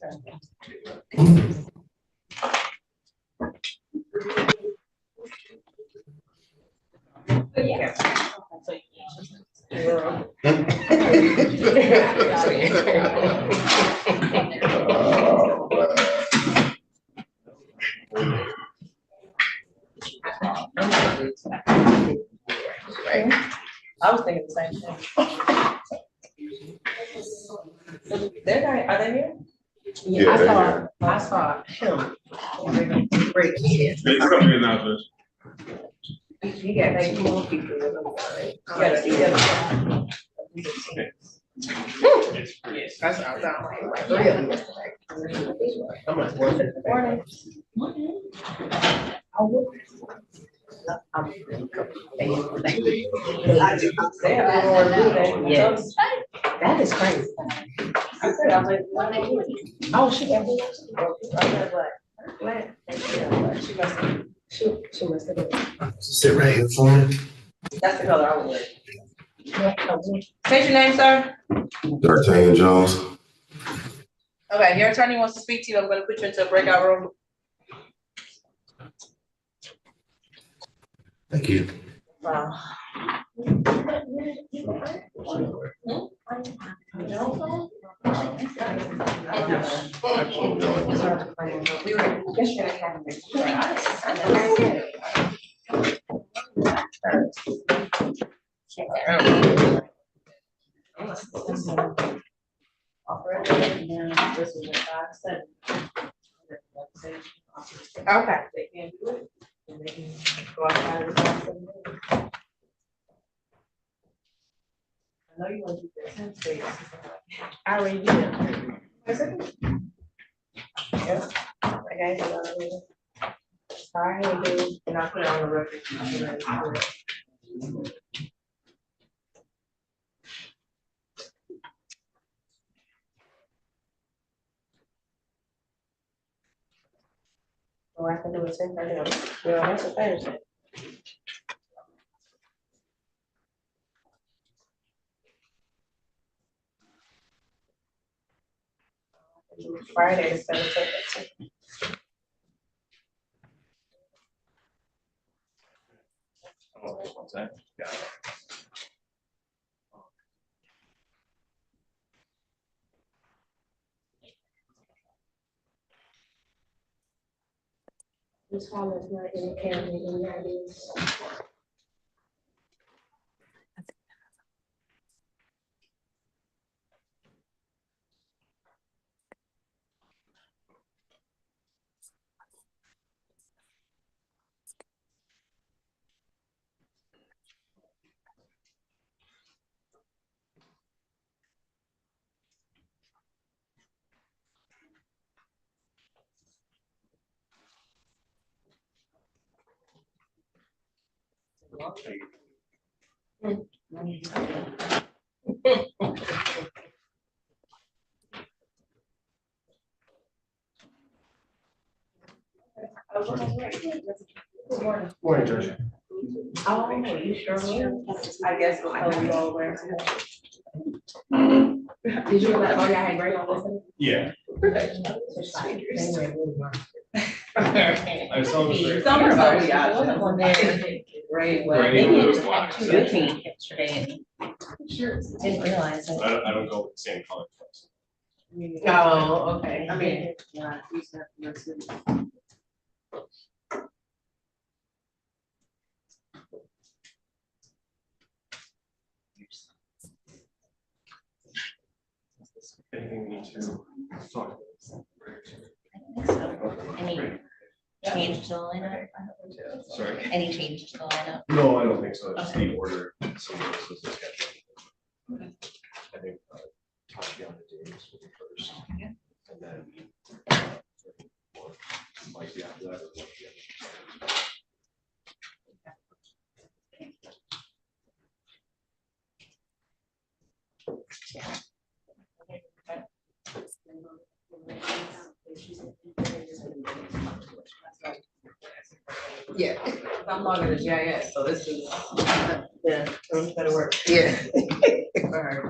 Yeah. I was thinking the same thing. Are they here? Yeah, I saw him. Great. You got like more people. You gotta. Yes, that's what I was like, really yesterday. I'm like, morning. Yes. That is crazy. I said, I was like, oh, she got me. She must have been. Sit right here for me. That's the color I would wear. State your name, sir. D'Artagnan Jones. Okay, your attorney wants to speak to you. I'm going to put you into a breakout room. Thank you. Wow. Okay. They can do it. And they can go outside of the box. I know you want to do this. I already did it. Is it? Yes. I gave you already. Sorry, I did. And I put it on the record. Or I can do it same thing. Well, that's what I said. Friday instead of Thursday. This hall is not in the county, and that is. Morning, Judge. Oh, you sure will? I guess we'll tell you all where. Did you let all y'all had great on listening? Yeah. I saw this. Summer, oh, yeah. Wasn't one there. Great. Well, Brady maybe it was just black. had two teams yesterday. Sure. Didn't realize it. I don't go with the same color. Oh, okay. I mean. Yeah, we used to have to listen. Anything we need to talk Any change to the lineup? about? Sorry. Any change to the lineup? No, I don't think so. Just the order. Some of this is the schedule. I think Tatiana Davis will be first. And then might be after that. Or might be after that. Yeah, I'm logging the GIS, so this is, yeah, better work. Yeah. All right.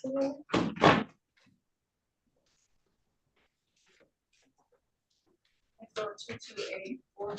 So 2284.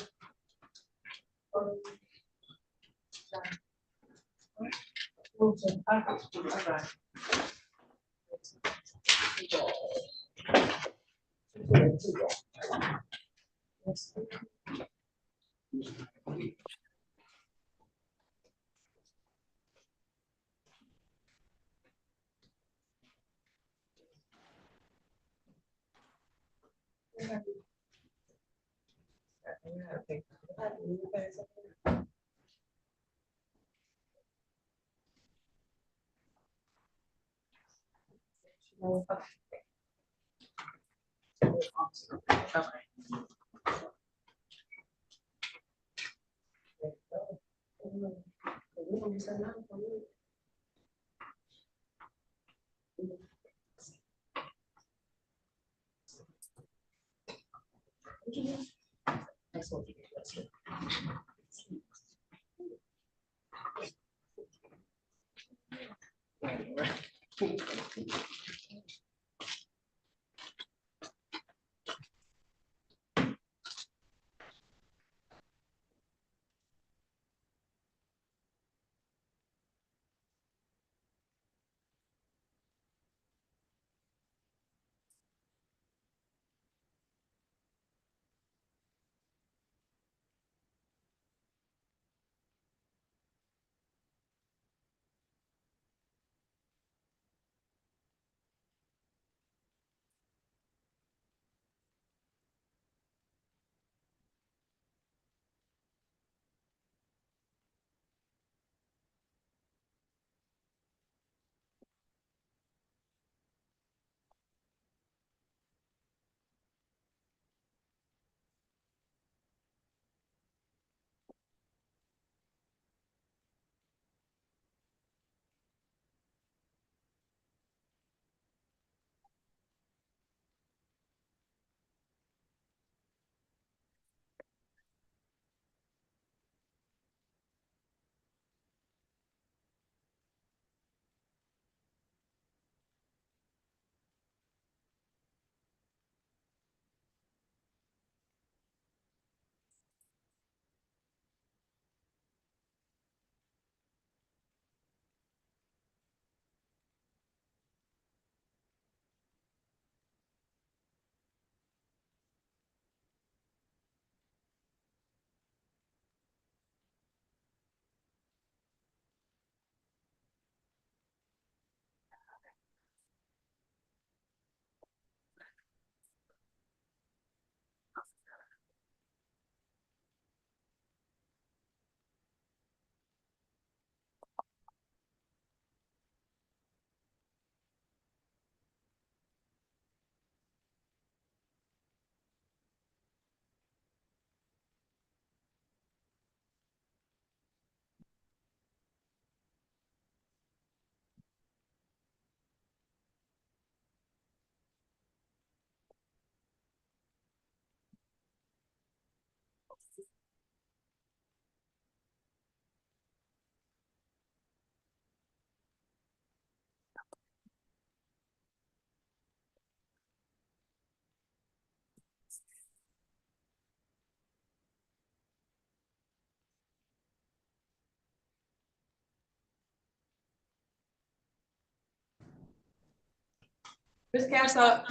Ms. Castle,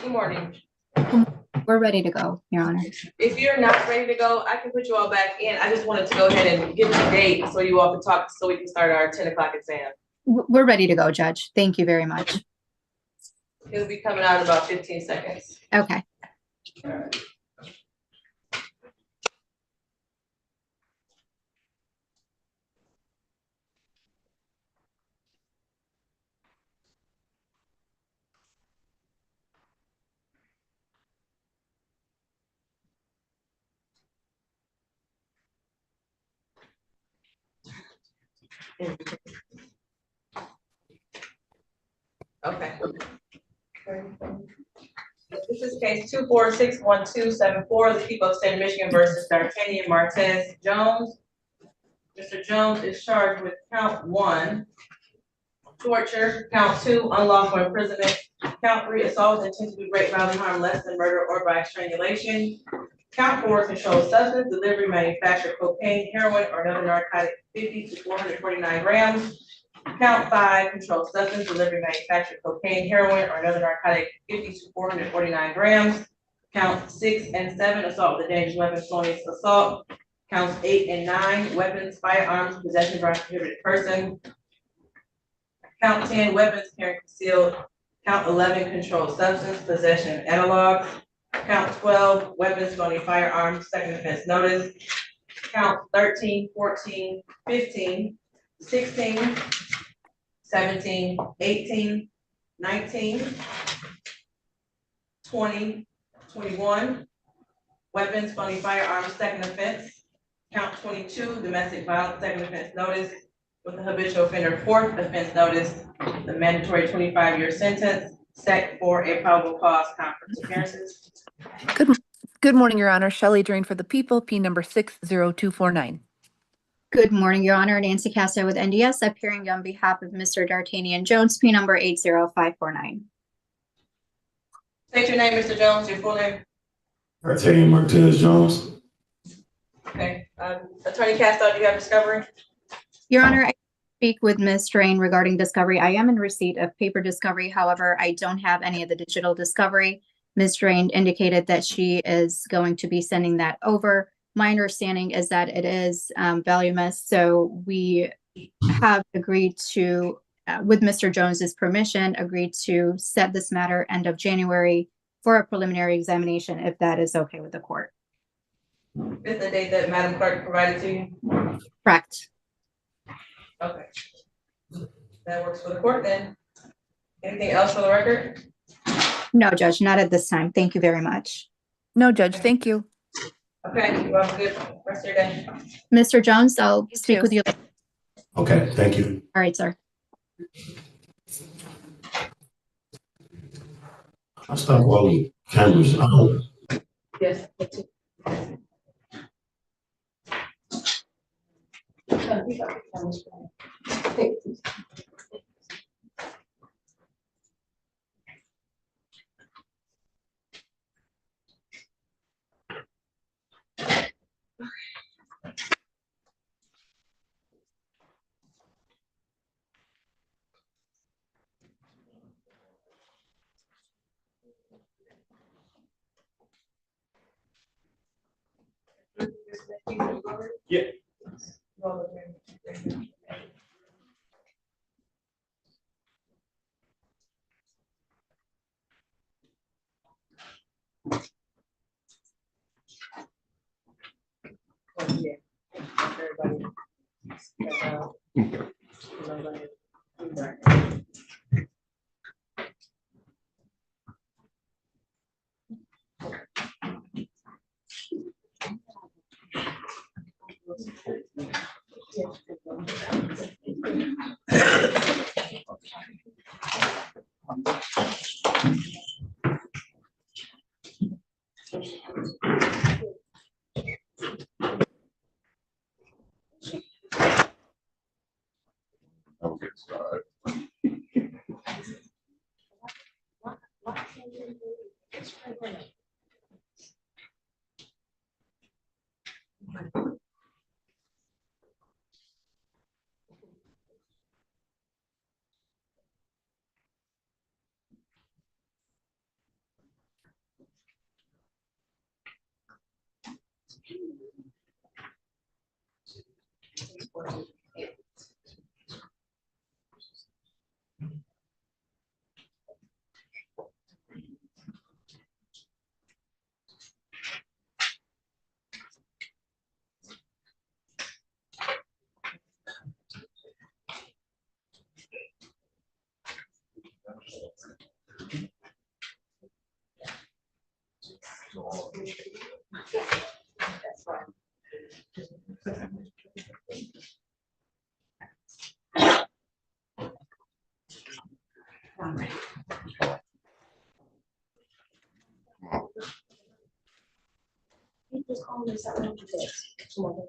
good morning. We're ready to go, Your Honor. If you're not ready to go, I can put you all back in. I just wanted to go ahead and give the date so you all can talk, so we can start our 10 o'clock exam. We're ready to go, Judge. Thank you very much. It'll be coming out in about 15 seconds. Okay. Okay. This is case 2461274, the people of state of Michigan versus D'Artagnan Martez Jones. Mr. Jones is charged with count 1, torture, count 2, unlawful imprisonment, count 3, assault with intent to do great bodily harm less than murder or by strangulation, count 4, controlled substance, delivery, manufacture, cocaine, heroin, or another narcotic 50 to 449 grams. Count 5, controlled substance, delivery, manufacture, cocaine, heroin, or another narcotic 50 to 449 grams. Count 6 and 7, assault with a dangerous weapon, felonious assault. Counts 8 and 9, weapons, firearms, possession by a prohibited person. Count 10, weapons carrying concealed. Count 11, controlled substance, possession of analogs. Count 12, weapons, felony firearms, second offense notice. Count 13, 14, 15, 16, 17, 18, 19, 20, 21, weapons, felony firearms, second offense. Count 22, domestic violence, second offense notice, with the habitual offender fourth offense notice, the mandatory 25-year sentence, set for a probable cause conference appearances. Good morning, Your Honor. Shelley Drain for the people, P number 60249. Good morning, Your Honor. Nancy Castro with NDS, appearing on behalf of Mr. D'Artagnan Jones, P number 80549. State your name, Mr. Jones, your full name. D'Artagnan Martez Jones. Okay, Attorney Castro, do you have discovery? Your Honor, I speak with Ms. Drain regarding discovery. I am in receipt of paper discovery. However, I don't have any of the digital discovery. Ms. Drain indicated that she is going to be sending that over. My understanding is that it is voluminous, so we have agreed to, with Mr. Jones's permission, agreed to set this matter end of January for a preliminary examination, if that is okay with the court. Is the date that Madam Clerk provided to you? Correct. Okay. That works for the court then. Anything else for the record? No, Judge, not at this time. Thank you very much. No, Judge, thank you. Okay, you have a good rest of your day. Mr. Jones, I'll You speak too. with you. Okay, thank you. All right, sir. I'll stop all the cameras on. Yes. Yeah. I'll get started. That's fine. I'm ready. You just call me something to this. Tomorrow.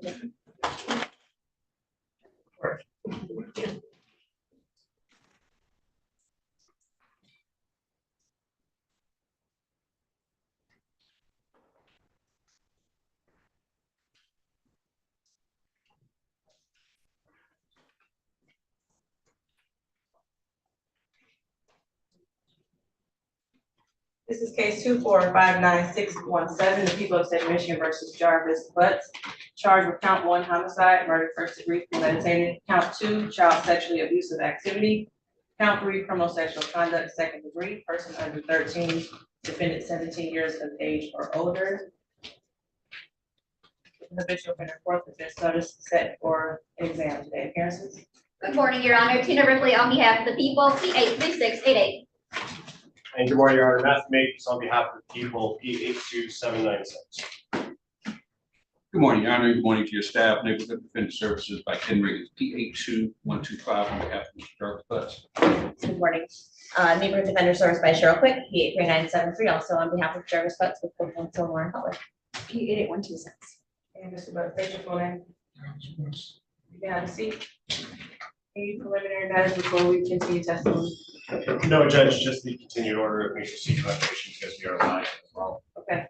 This is case 2459617, the people of the state of Michigan versus Jarvis Butts. Charged with count 1, homicide, murder, first degree, premeditated. Count 2, child sexually abusive activity. Count 3, criminal sexual conduct, second degree, person under 13, defendant 17 years of age or older. The habitual offender court has been notice set for exam today. Appearances. Good morning, Your Honor. Tina Ripley on behalf of the people, P83688. And good morning, Your Honor. Matthew Mapes on behalf of the people, P82796. Good morning, Your Honor. Good morning to your staff. Neighborhood Defender Services by Ken Riggins, P82125 on behalf of Mr. Jarvis Butts. Good morning. Neighborhood Defender Service by Cheryl Quick, P83973, also on behalf of Jarvis Butts with co-counsel Lauren Butler. P88126. And Mr. Butts, state your full name. You have a seat. Any preliminary matters before we continue testimony? No, Judge, just the continued order of mutual seat evaluation because we are live as well. Okay.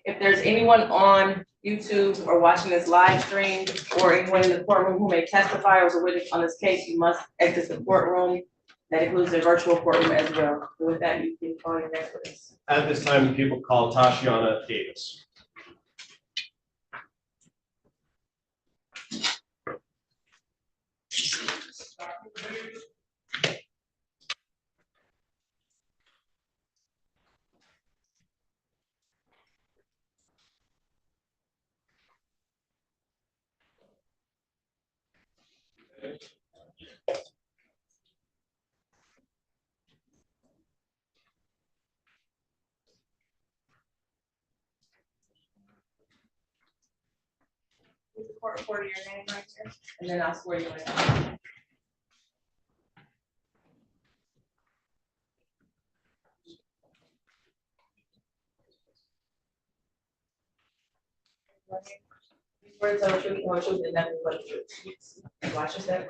If there's anyone on YouTube or watching this live stream or anyone in the courtroom who may testify or is a witness on this case, you must exit the courtroom. That includes the virtual courtroom as well. So with that, you can call your next witness. At this time, people call Tashiana Davis. With the court reporter your name right here, and then I'll swear you in. These words are true, or truth, and nothing but the truth. Watch yourself.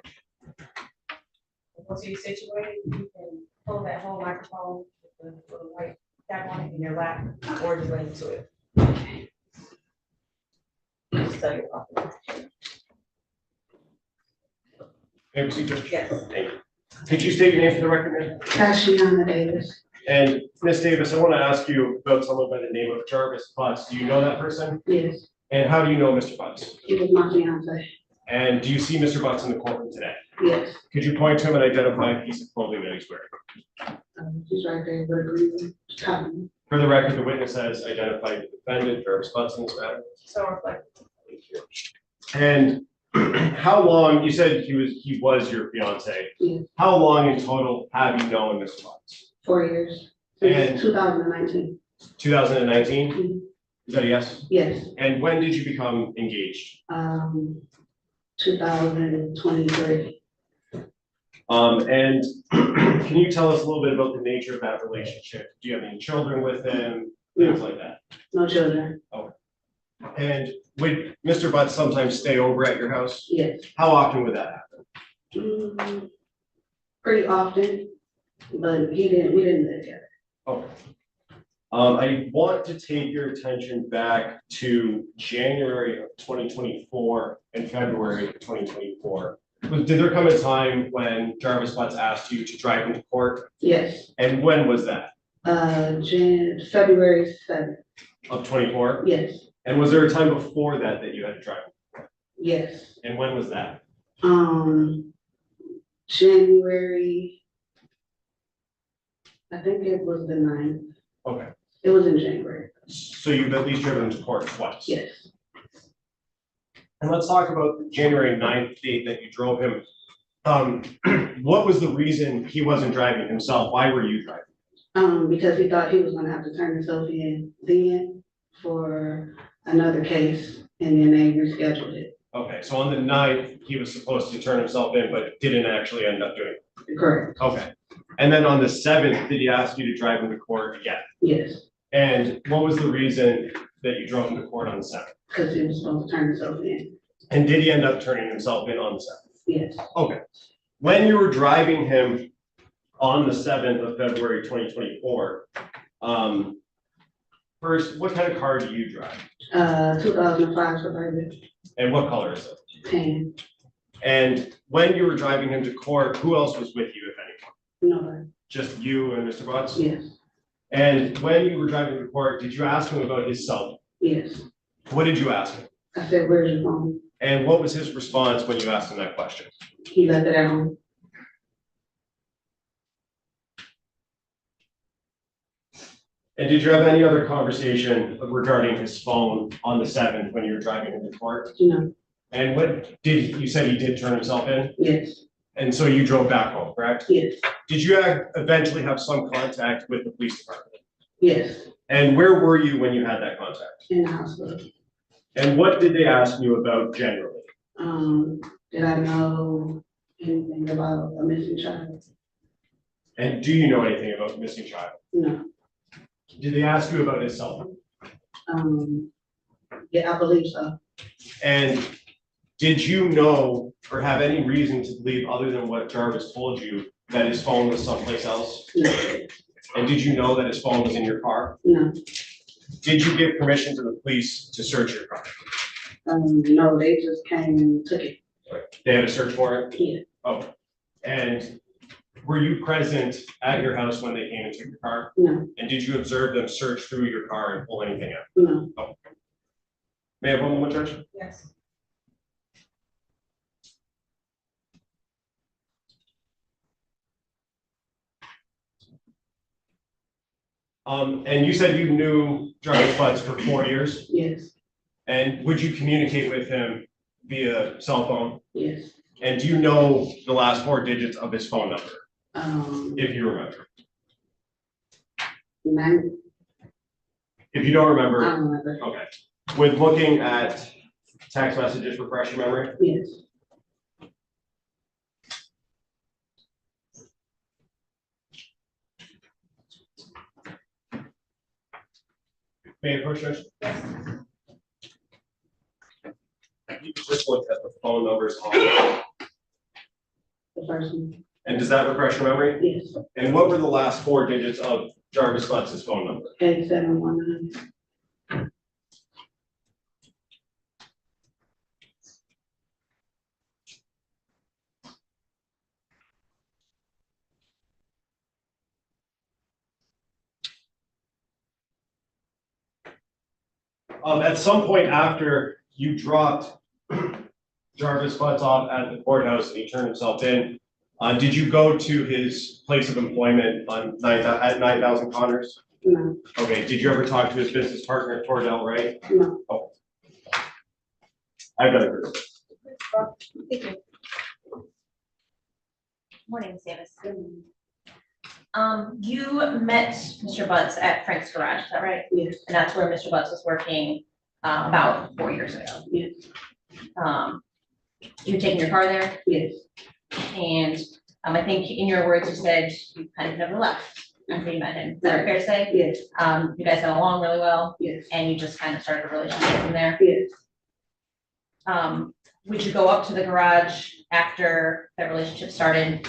Once you're situated, you can hold that whole microphone with the white cap on it in your lap, or just lean into it. Just tell your office. May I proceed, Judge? Yes. Thank you. Could you state your name for the record, ma'am? Tashiana Davis. And Ms. Davis, I want to ask you about someone by the name of Jarvis Butts. Do you know that person? Yes, And how do you know Mr. Butts? he was my fiance. And do you see Mr. Butts in the courtroom today? Yes, Could you point to him and identify a piece of clothing that he's wearing? he's right there, but green, cotton. For the record, the witness has identified the defendant, Jarvis Butts, in this matter. So reflect. Thank you. And how long, you said he was your fiance. Yes. How long in total have you known Mr. Butts? 4 years, And- since 2019. 2019? Mhm. Is that a yes? Yes, And when did you become engaged? 2023. And can you tell us a little bit about the nature of that relationship? Do you have any children with him? Things like that. No children. And would Mr. Butts sometimes stay over at your house? Yes. How often would that happen? Pretty often, but we didn't live together. Okay. I want to take your attention back to January of 2024 and February of 2024. Did there come a time when Jarvis Butts asked you to drive him to court? Yes, And when was that? February 7th. Of 24? Yes, And was there a time before that that you had to drive? Yes. And when was that? January, I think it was the 9th. Okay, It was in January. so you've at least driven him to court twice? Yes. And let's talk about the January 9th date that you drove him. What was the reason he wasn't driving himself? Why were you driving? Because he thought he was gonna have to turn himself in then for another case, and then they rescheduled it. Okay, so on the 9th, he was supposed to turn himself in, but didn't actually end up doing it. Correct. Okay. And then on the 7th, did he ask you to drive him to court again? Yes, And what was the reason that you drove him to court on the 7th? because he was supposed to turn himself in. And did he end up turning himself in on the 7th? Yes. Okay. When you were driving him on the 7th of February 2024, first, what kind of car do you drive? 2005 Suburban, And what color is it? 10, And when you were driving him to court, who else was with you, if anyone? nobody. Just you and Mr. Butts? Yes, And when you were driving to court, did you ask him about his cell phone? yes. What did you ask him? I said, where's your phone? And what was his response when you asked him that question? He left it at home. And did you have any other conversation regarding his phone on the 7th when you were driving him to court? No, And what did, you said he did turn himself in? yes, And so you drove back home, correct? yes, Did you eventually have some contact with the police department? yes, And where were you when you had that contact? in the hospital. And what did they ask you about generally? Did I know anything about a missing child? And do you know anything about the missing child? No. Did they ask you about his cell phone? Yeah, I believe so. And did you know or have any reason to believe, other than what Jarvis told you, that his phone was someplace else? No, And did you know that his phone was in your car? no, Did you give permission to the police to search your car? no, they just came and took it. They had a search warrant? Yeah, Oh, and were you present at your house when they came and took your car? no, And did you observe them search through your car and pull anything out? no. May I have one moment, Judge? Yes. And you said you knew Jarvis Butts for 4 years, Yes, and would you communicate with him via cell phone? yes. And do you know the last 4 digits of his phone number, if you remember? 9, If you don't I remember, don't remember. okay. With looking at text messages, refresh your memory? Yes, May I approach, Judge? You just looked at the phone numbers on, the first one. and does that refresh your memory? Yes, And what were the last 4 digits of Jarvis Butts' phone number? 8719. At some point after you dropped Jarvis Butts off at the courthouse and he turned himself in, did you go to his place of employment on at 9,000 Connors? No, Okay, did you ever talk to his business partner, Cordell, right? no. Oh. I've got a group. Thank you. Morning, Ms. Davis. You met Mr. Butts at Frank's Garage, is that right? Yes, And that's where Mr. Butts was working about 4 years ago. yes, You taking your car there, yes, and I think in your words, you said you kind of never left after you met him. Is that fair to say? yes, You guys got along really well, yes, and you just kind of started a relationship from there. yes. Would you go up to the garage after that relationship started,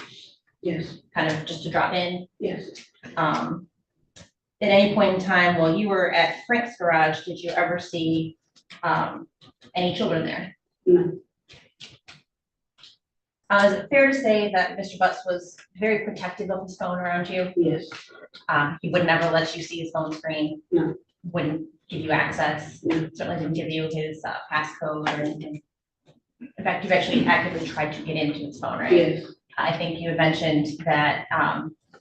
Yes, kind of just to drop in? yes, At any point in time while you were at Frank's Garage, did you ever see any children there? no, Is it fair to say that Mr. Butts was very protective of his phone around you? yes, He would never let you see his phone screen? No. wouldn't give you access, certainly didn't give you his passcode or anything. In fact, you've actually actively tried to get into his phone, right? Yes, I think you had mentioned that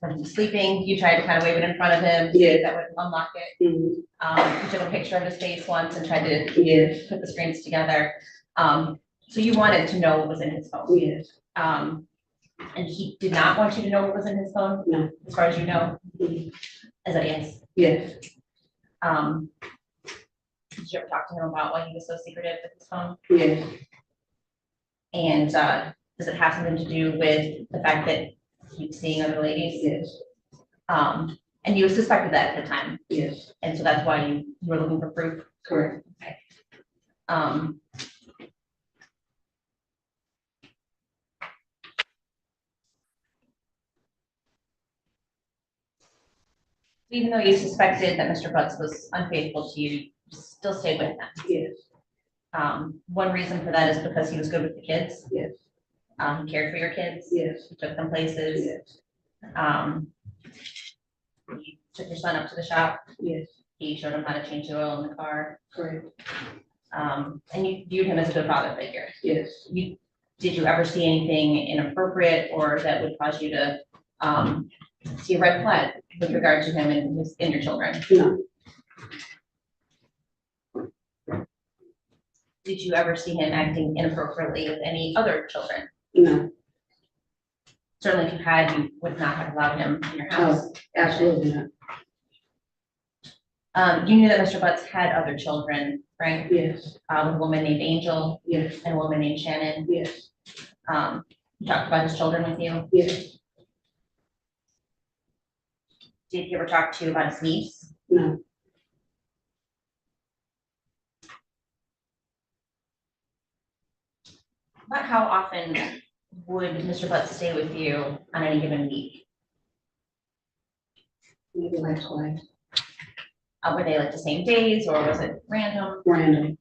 when he was sleeping, you tried to kind of wave it in front of him, to see if that would unlock it. You took a picture of his face once and tried to yes, put the screens together. So you wanted to know what was in his phone. yes, And he did not want you to know what was in his phone? No. As far as you know? Mhm. Is that yes? yes, Did you ever talk to him about why he was so secretive with his phone? yes, And does it have something to do with the fact that he's seeing other ladies? yes, And you suspected that at the time, yes, and so that's why you were looking for proof? correct. Even though you suspected that Mr. Butts was unfaithful to you, you still stayed with him. Yes, One reason for that is because he was good with the kids. yes, He cared for your kids. yes, He took them places. yes, He took your son up to the shop. yes, He showed him how to change the oil in the car. correct. And you viewed him as a good father figure. Yes, Did you ever see anything inappropriate or that would cause you to see a red flag with regard to him and your children? no, Did you ever see him acting inappropriately with any other children? no, Certainly if you had, you would not have allowed him in your house. oh, absolutely not. You knew that Mr. Butts had other children, right? Yes, With a woman named Angel yes, and a woman named Shannon. yes, He talked about his children with you. yes, Did he ever talk to you about his niece? no, About how often would Mr. Butts stay with you on any given week? maybe like twice, Were they like the same days or was it random? random.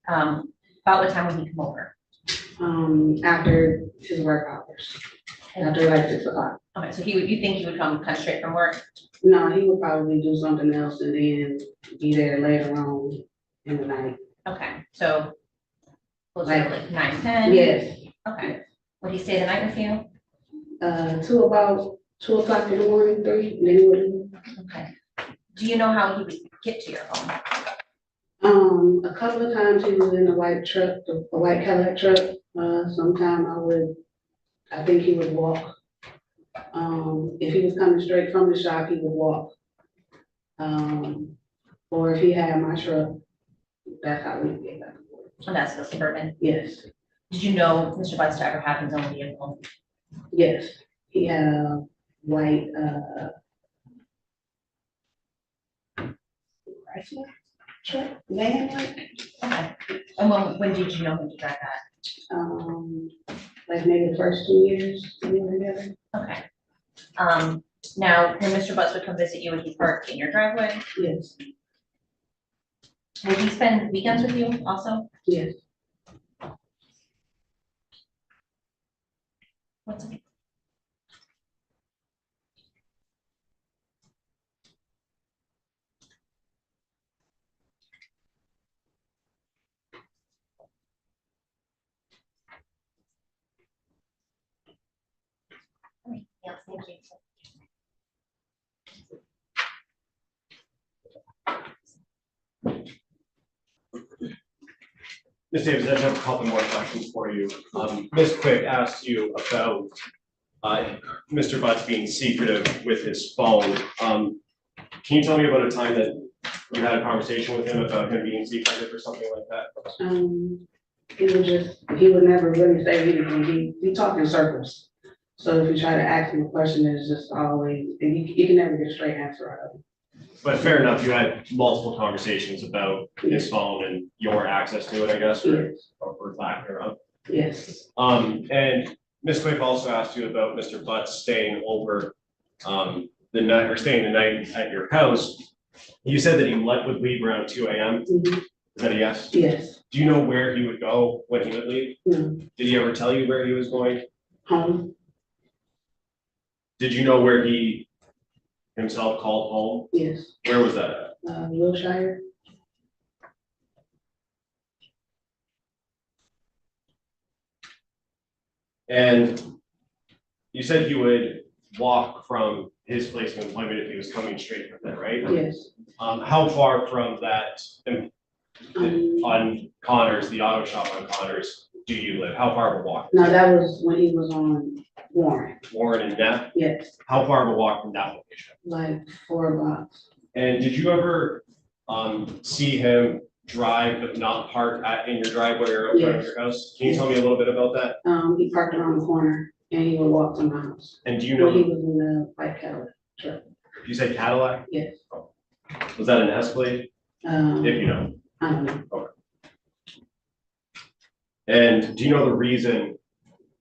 About what time would he come over? After his work hours, after like 6 o'clock. Okay, so you think he would come kind of straight from work? No, he would probably do something else and then be there later on in the night. Okay, so closer to like 9, 10? Yes, Okay. Would he stay the night with you? till about 2 o'clock in the morning, 3, then he would leave. Okay. Do you know how he would get to your home? A couple of times he was in a white truck, a white Cadillac truck. Sometime I think he would walk. If he was coming straight from the shop, he would walk. Or if he had my truck, that's how we get back and forth. And that's the Suburban. Yes, Did you know Mr. Butts to ever have his own vehicle? yes, he had a white, Chrysler truck, van, like, Okay. And when did you know him to drive that? like maybe the first 2 years we were together. Okay. Now, when Mr. Butts would come visit you, would he park in your driveway? Yes, Would he spend weekends with you also? yes, What's it? Yes, thank you. Ms. Davis, I just have a couple more questions for you. Ms. Quick asked you about Mr. Butts being secretive with his phone. Can you tell me about a time that you had a conversation with him about him being secretive or something like that? he would never really say anything. He talked in circles. So if you try to ask him a question, it's just always, and you can never get a straight answer out of him. But fair enough, you had multiple conversations about his phone and your access to it, I guess, or lack thereof. Yes, And Ms. Quick also asked you about Mr. Butts staying over the night, or staying the night at your house. You said that he would leave around 2 a.m. Mhm. Is that a yes? yes, Do you know where he would go when he would leave? no, Did he ever tell you where he was going? home, Did you know where he himself called home? yes, Where was that at? Wilshire. And you said he would walk from his place of employment if he was coming straight from there, right? Yes. How far from that on Connors, the auto shop on Connors, do you live? How far of a walk? No, that was when he was on Warren. Warren and Neff? Yes, How far of a walk from that location? like 4 blocks. And did you ever see him drive but not park in your driveway or in front of your house? Can you tell me a little bit about that? He parked around the corner and he would walk to my house. And do you When he know, was in the white Cadillac truck. you said Cadillac? Yes. Was that an Escalade? If you know. I don't know. And do you know the reason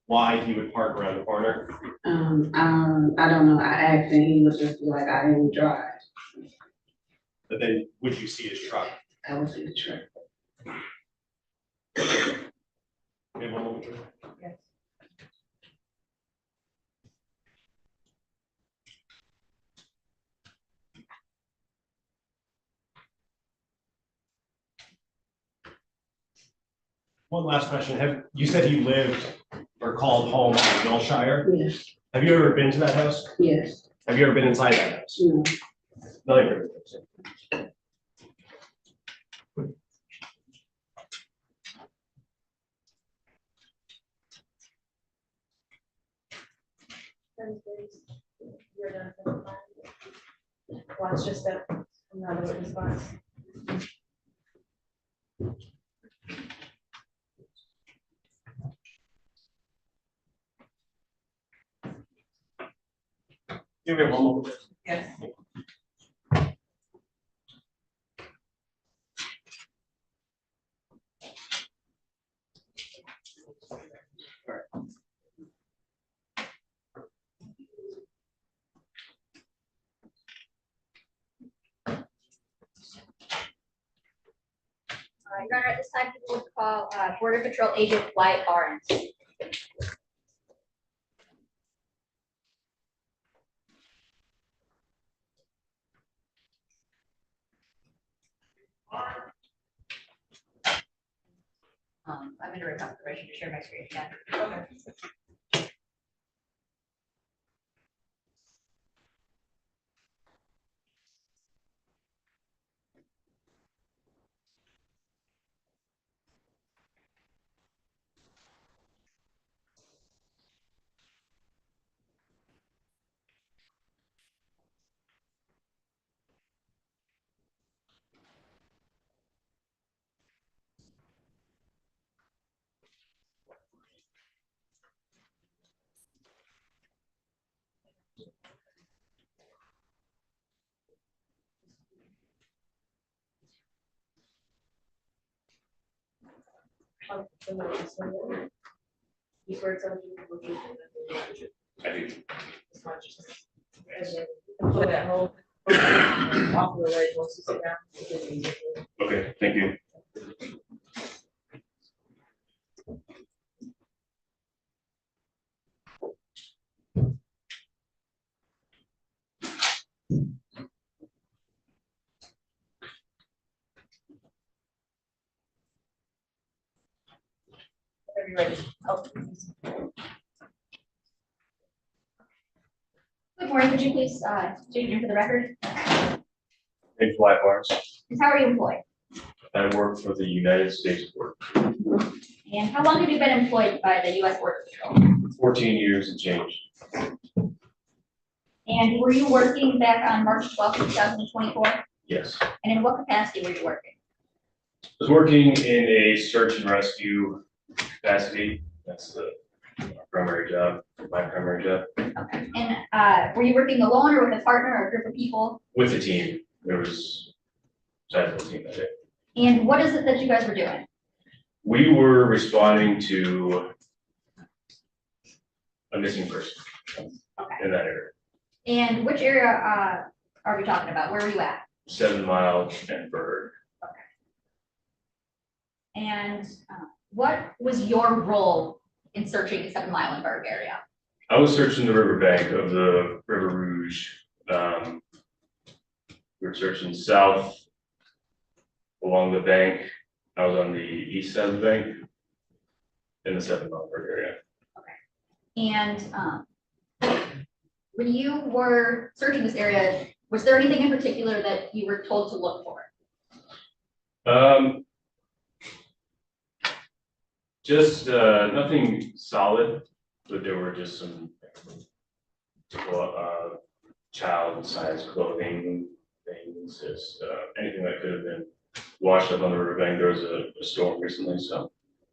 why he would park around the corner? I don't know. I asked and he was just like, I didn't drive. But then would you see his truck? I was in the truck. Okay, one moment. Yes. One last question. You said you lived or called home in Wilshire. Yes, Have you ever been to that house? yes. Have you ever been inside that house? No. No, you've never been. Watch your step. Another witness box. Give me one moment. Yes. Your Honor, at this time, people would call Border Patrol Agent Wyatt Barnes. I'm going to request permission to share my screen again. Okay. You swear to tell the truth, the whole truth, and nothing but the truth. As much as- and then put that whole off the way, once you sit down. Okay, thank you. Are you ready? Oh. Good morning, could you please state your name for the record? Name's Wyatt Barnes. And how are you employed? I work for the United States Border Patrol. And how long have you been employed by the U.S. Border Patrol? 14 years and change. And were you working back on March 12th, 2024? Yes. And in what capacity were you working? I was working in a search and rescue capacity. That's the primary job, my primary job. Okay. And were you working alone or with a partner or a group of people? With the team. There was a sizable team that day. And what is it that you guys were doing? We were responding to a missing person in that area. And which area are we talking about? Where were you at? 7 Mile and Bird. And what was your role in searching the 7 Mile and Berg area? I was searching the riverbank of the River Rouge, We were searching south along the bank. I was on the east side of the bank in the 7 Mile area. And when you were searching this area, was there anything in particular that you were told to look for? Just nothing solid, but there were just some child size clothing things, just anything that could have been washed up on the riverbank. There was a storm recently, so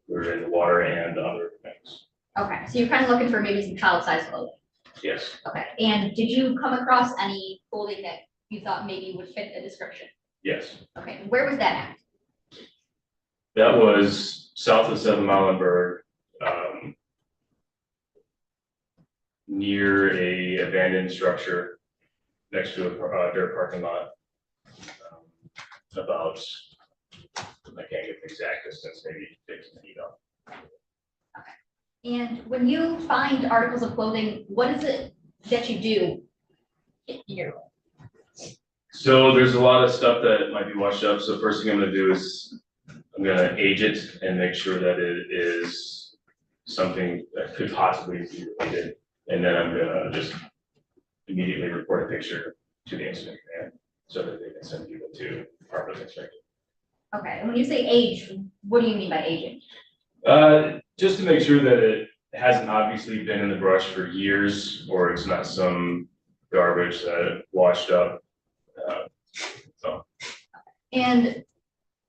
we were in the water and on the riverbanks. Okay, so you're kind of looking for maybe some child-sized clothing. Yes, Okay, and did you come across any clothing that you thought maybe would fit the description? yes. Okay, where was that at? That was south of 7 Mile and Bird, near a abandoned structure next to a dirt parking lot. About, I can't get the exact distance, maybe 15 feet up. And when you find articles of clothing, what is it that you do here? So there's a lot of stuff that might be washed up. So first thing I'm gonna do is I'm gonna age it and make sure that it is something that could possibly be related. And then I'm gonna just immediately report a picture to the incident command so that they can send people to Department of Inspection. Okay, and when you say age, what do you mean by aging? Just to make sure that it hasn't obviously been in the brush for years, or it's not some garbage that washed up. So. And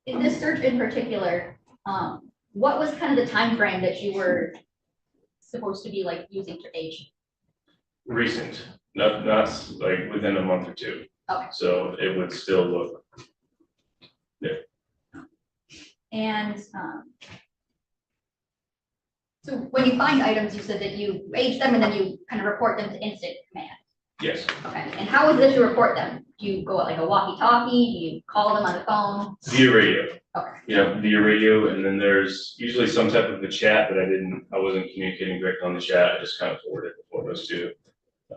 in this search in particular, what was kind of the time frame that you were supposed to be like using to age? Recent, not like within a month or two. Okay. So it would still look. And so when you find items, you said that you age them and then you kind of report them to incident command. Yes, Okay, and how is it that you report them? Do you go like a walkie-talkie? Do you call them on the phone? via radio. Okay. Yeah, via radio, and then there's usually some type of a chat that I wasn't communicating directly on the chat. I just kind of forwarded the photos to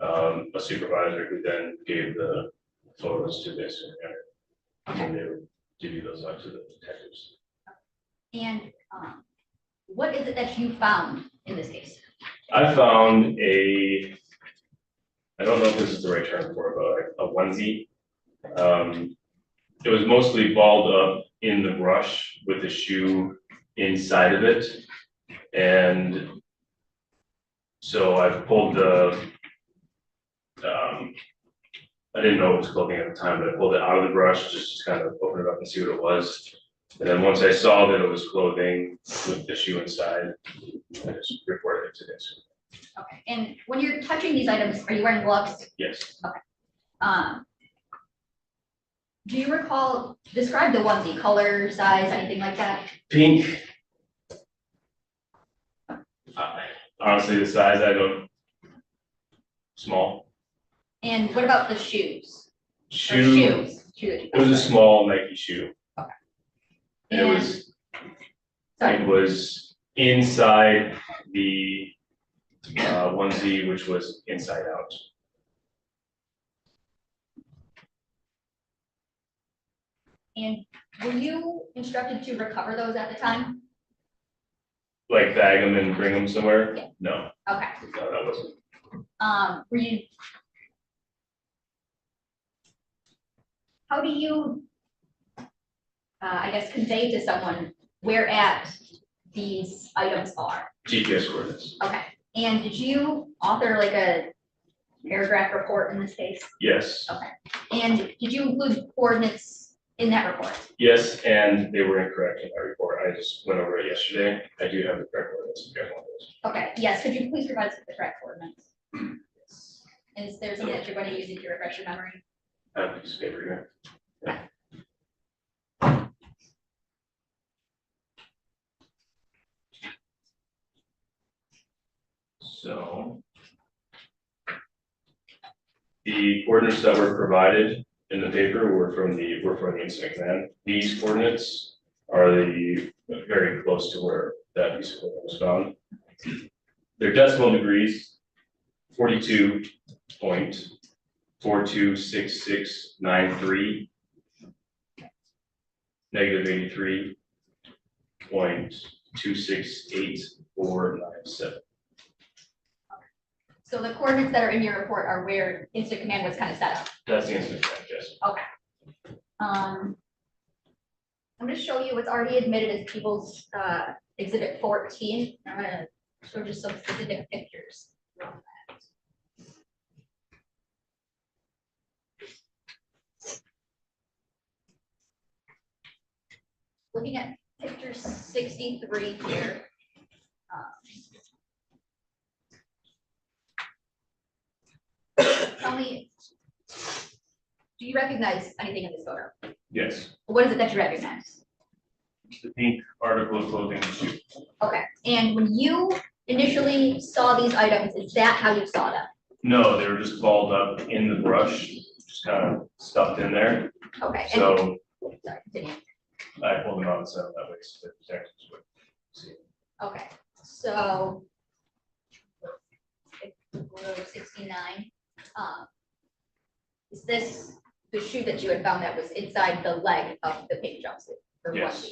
a supervisor who then gave the photos to the incident command. And they would give you those out to the detectives. And what is it that you found in this case? I found I don't know if this is the right term for it, but a onesie. It was mostly balled up in the brush with the shoe inside of it. And so I pulled I didn't know it was clothing at the time, but I pulled it out of the brush, just to kind of open it up and see what it was. And then once I saw that it was clothing with the shoe inside, I just reported it to this. Okay, and when you're touching these items, are you wearing gloves? Yes. Do you recall, describe the onesie, color, size, anything like that? Pink. Honestly, the size, I don't, small. And what about the shoes? Shoe, Shoes. it was a small Nike shoe. Okay. And Sorry. it was inside the onesie, which was inside out. And were you instructed to recover those at the time? Like bag them and bring them somewhere? Yeah. No, Okay. no, that wasn't. Were you? How do you, I guess, convey to someone where at these items are? GPS coordinates. Okay, and did you author like a paragraph report in this case? Yes, Okay, and did you include coordinates in that report? yes, and they were incorrect in my report. I just went over it yesterday. I do have the correct coordinates if you guys want those. Okay, yes, could you please provide us with the correct coordinates? Is there something that you're going to use to refresh your memory? I have a piece of paper here. So the coordinates that were provided in the paper were from the incident command. These coordinates are very close to where that piece of equipment was found. They're decimal degrees, 42.2 426693. Negative 83.268497. So the coordinates that are in your report are where instant command was kind of set up. That's the answer, yes. Okay. I'm gonna show you what's already admitted as people's exhibit 14. I'm gonna show just some specific pictures. Looking at picture 63 here. Tell me, do you recognize anything in this photo? Yes, What is it that you recognize? the pink article of clothing and shoe. Okay, and when you initially saw these items, is that how you saw them? No, they were just balled up in the brush, just kind of stuffed in there. Okay. and- So Sorry, continue. I pulled them out and set them that way so the detectives would see. Okay, so. Photo 69. Is this the shoe that you had found that was inside the leg of the pink jumpsuit? Or what? Yes.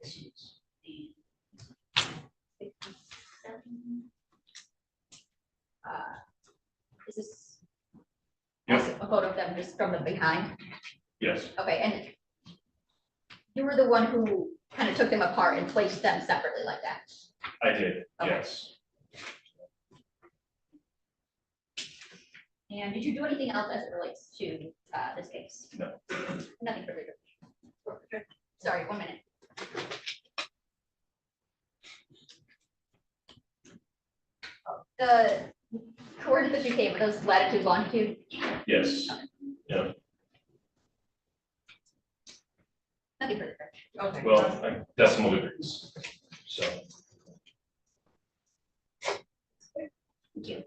67. Is this Yep. also a photo of them just from the behind? Yes, Okay, and you were the one who kind of took them apart and placed them separately like that? I did, Okay. yes. And did you do anything else as it relates to this case? No. Nothing further. Sorry, 1 minute. The coordinates that you gave, were those latitude, longitude? Yes, yeah. Nothing further. Okay. Well, like decimal degrees, so. Thank you.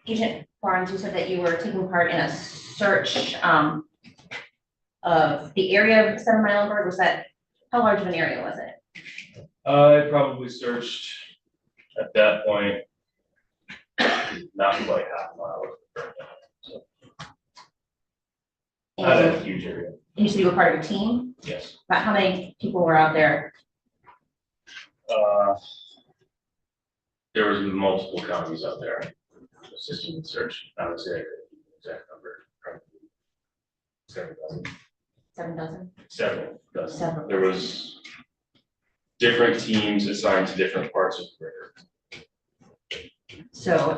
Agent Barnes, you said that you were taking part in a search of the area of 7 Mile and Bird. Was that, how large of an area was it? I probably searched at that point, not quite half a mile. So, not a And huge area, you said you were part of a team, yes. but how many people were out there? There was multiple counties out there assisting in search. I would say the exact number, probably 7 dozen. 7 dozen? Several dozen. Several. There was different teams assigned to different parts of the river. So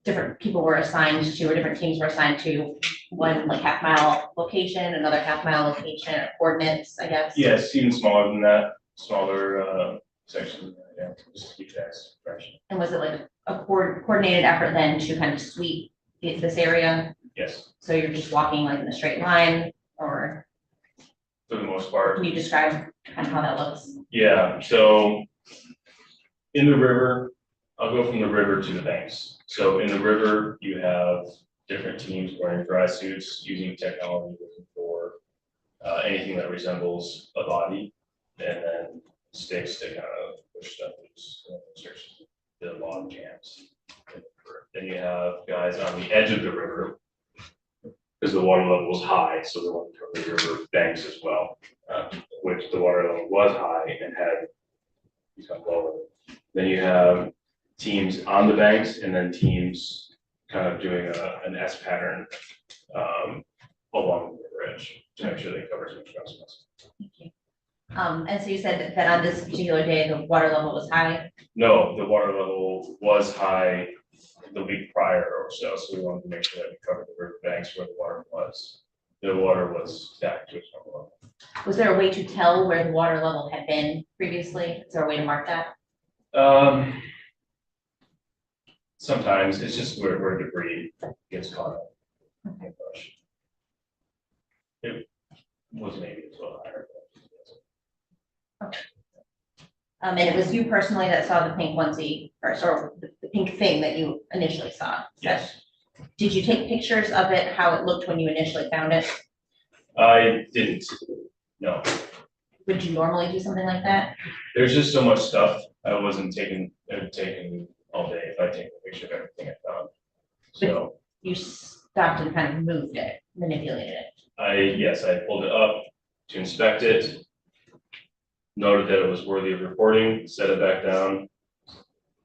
different people were assigned to, or different teams were assigned to one like half-mile location, another half-mile location, or coordinates, I guess? Yes, even smaller than that, smaller section, yeah, just to keep that fresh. And was it like a coordinated effort then to kind of sweep this area? Yes, So you're just walking like in a straight line, or for the most part. can you describe kind of how that looks? Yeah, so in the river, I'll go from the river to the banks. So in the river, you have different teams wearing dry suits, using technology, looking for anything that resembles a body, and then sticks to kind of push stuff loose, search the log jams. Then you have guys on the edge of the river, because the water level was high, so the one from the river banks as well, which the water level was high and had become lower. Then you have teams on the banks and then teams kind of doing an S pattern along the river edge to make sure they cover as much ground as possible. Thank you. And so you said that on this particular day, the water level was high. No, the water level was high the week prior or so, so we wanted to make sure that we covered the river banks where the water was. The water was back to its normal level. Was there a way to tell where the water level had been previously? Is there a way to mark that? Sometimes it's just where debris gets caught up. Okay. It was maybe a little higher. And it was you personally that saw the pink onesie, or sort of the pink thing that you initially saw? Yes, Did you take pictures of it, how it looked when you initially found it? I didn't, no. Would you normally do something like that? There's just so much stuff. I wasn't taking all day if I take a picture of everything I found. So You stopped and kind of moved it, manipulated it. yes, I pulled it up to inspect it, noted that it was worthy of reporting, set it back down.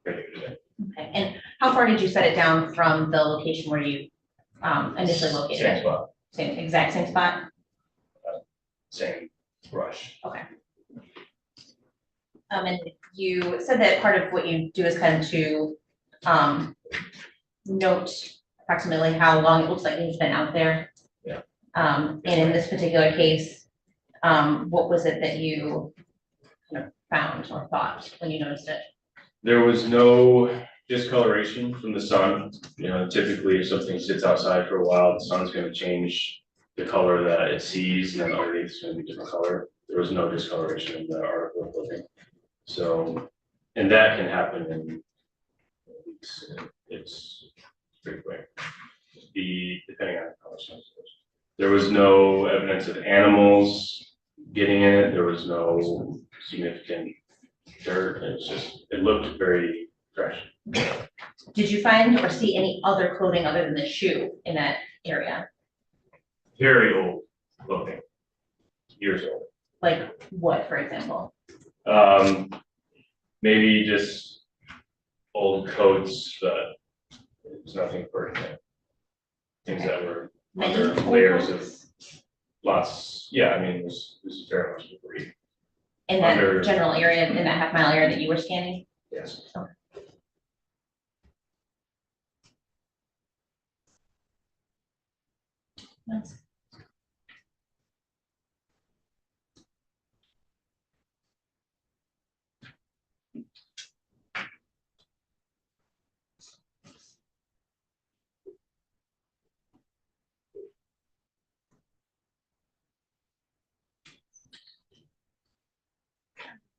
Ready to do it. Okay, and how far did you set it down from the location where you initially located Same it? spot, Same, exact same spot? same brush. Okay. And you said that part of what you do is kind of to note approximately how long it looks like he's been out there. Yeah. And in this particular case, what was it that you kind of found or thought when you noticed it? There was no discoloration from the sun. You know, typically if something sits outside for a while, the sun's gonna change the color that it sees, and then underneath it's gonna be a different color. There was no discoloration in the article clothing. So, and that can happen in weeks. It's pretty quick. Depending on how much sun it is. There was no evidence of animals getting in it. There was no significant dirt. It's just, it looked very fresh. Did you find or see any other clothing other than the shoe in that area? Very old clothing, years old. Like what, for example? Maybe just old coats, but it was nothing pertinent. Things that were Many under old layers of coats? lots, yeah, I mean, it was very much debris, In that under- general area, in that half-mile area that you were scanning? yes. Nice.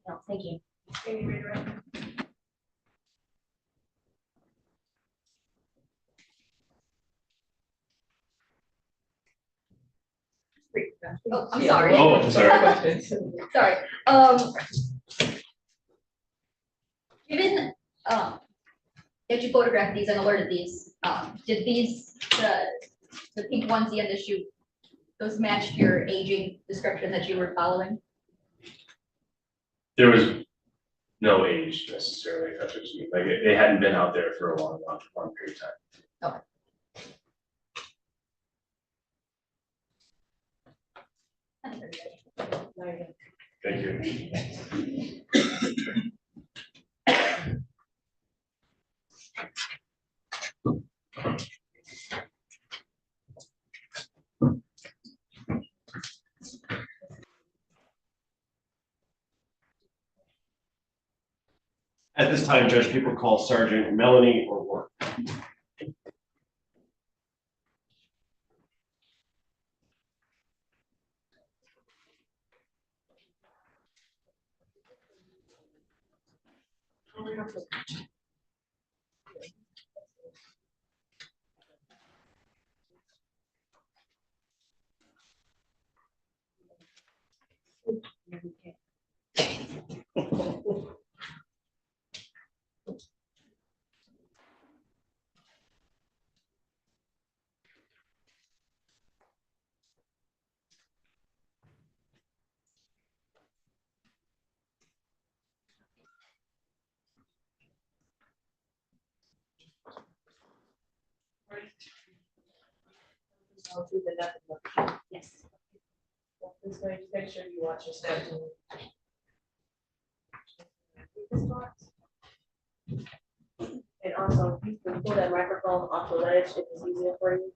No, thank you. Oh, I'm sorry. Oh, sorry. Sorry. Given, that you photographed these and alerted these, did these, the pink onesie and the shoe, those matched your aging description that you were following? There was no age necessarily, that's what you mean, like, they hadn't been out there for a long period of time. Thank you. At this time, Judge, people call Sergeant Melanie or Work. I'll do the nothing. Yes. Please make sure you watch your step. And also, you can pull that microphone off the ledge if it's easier for you,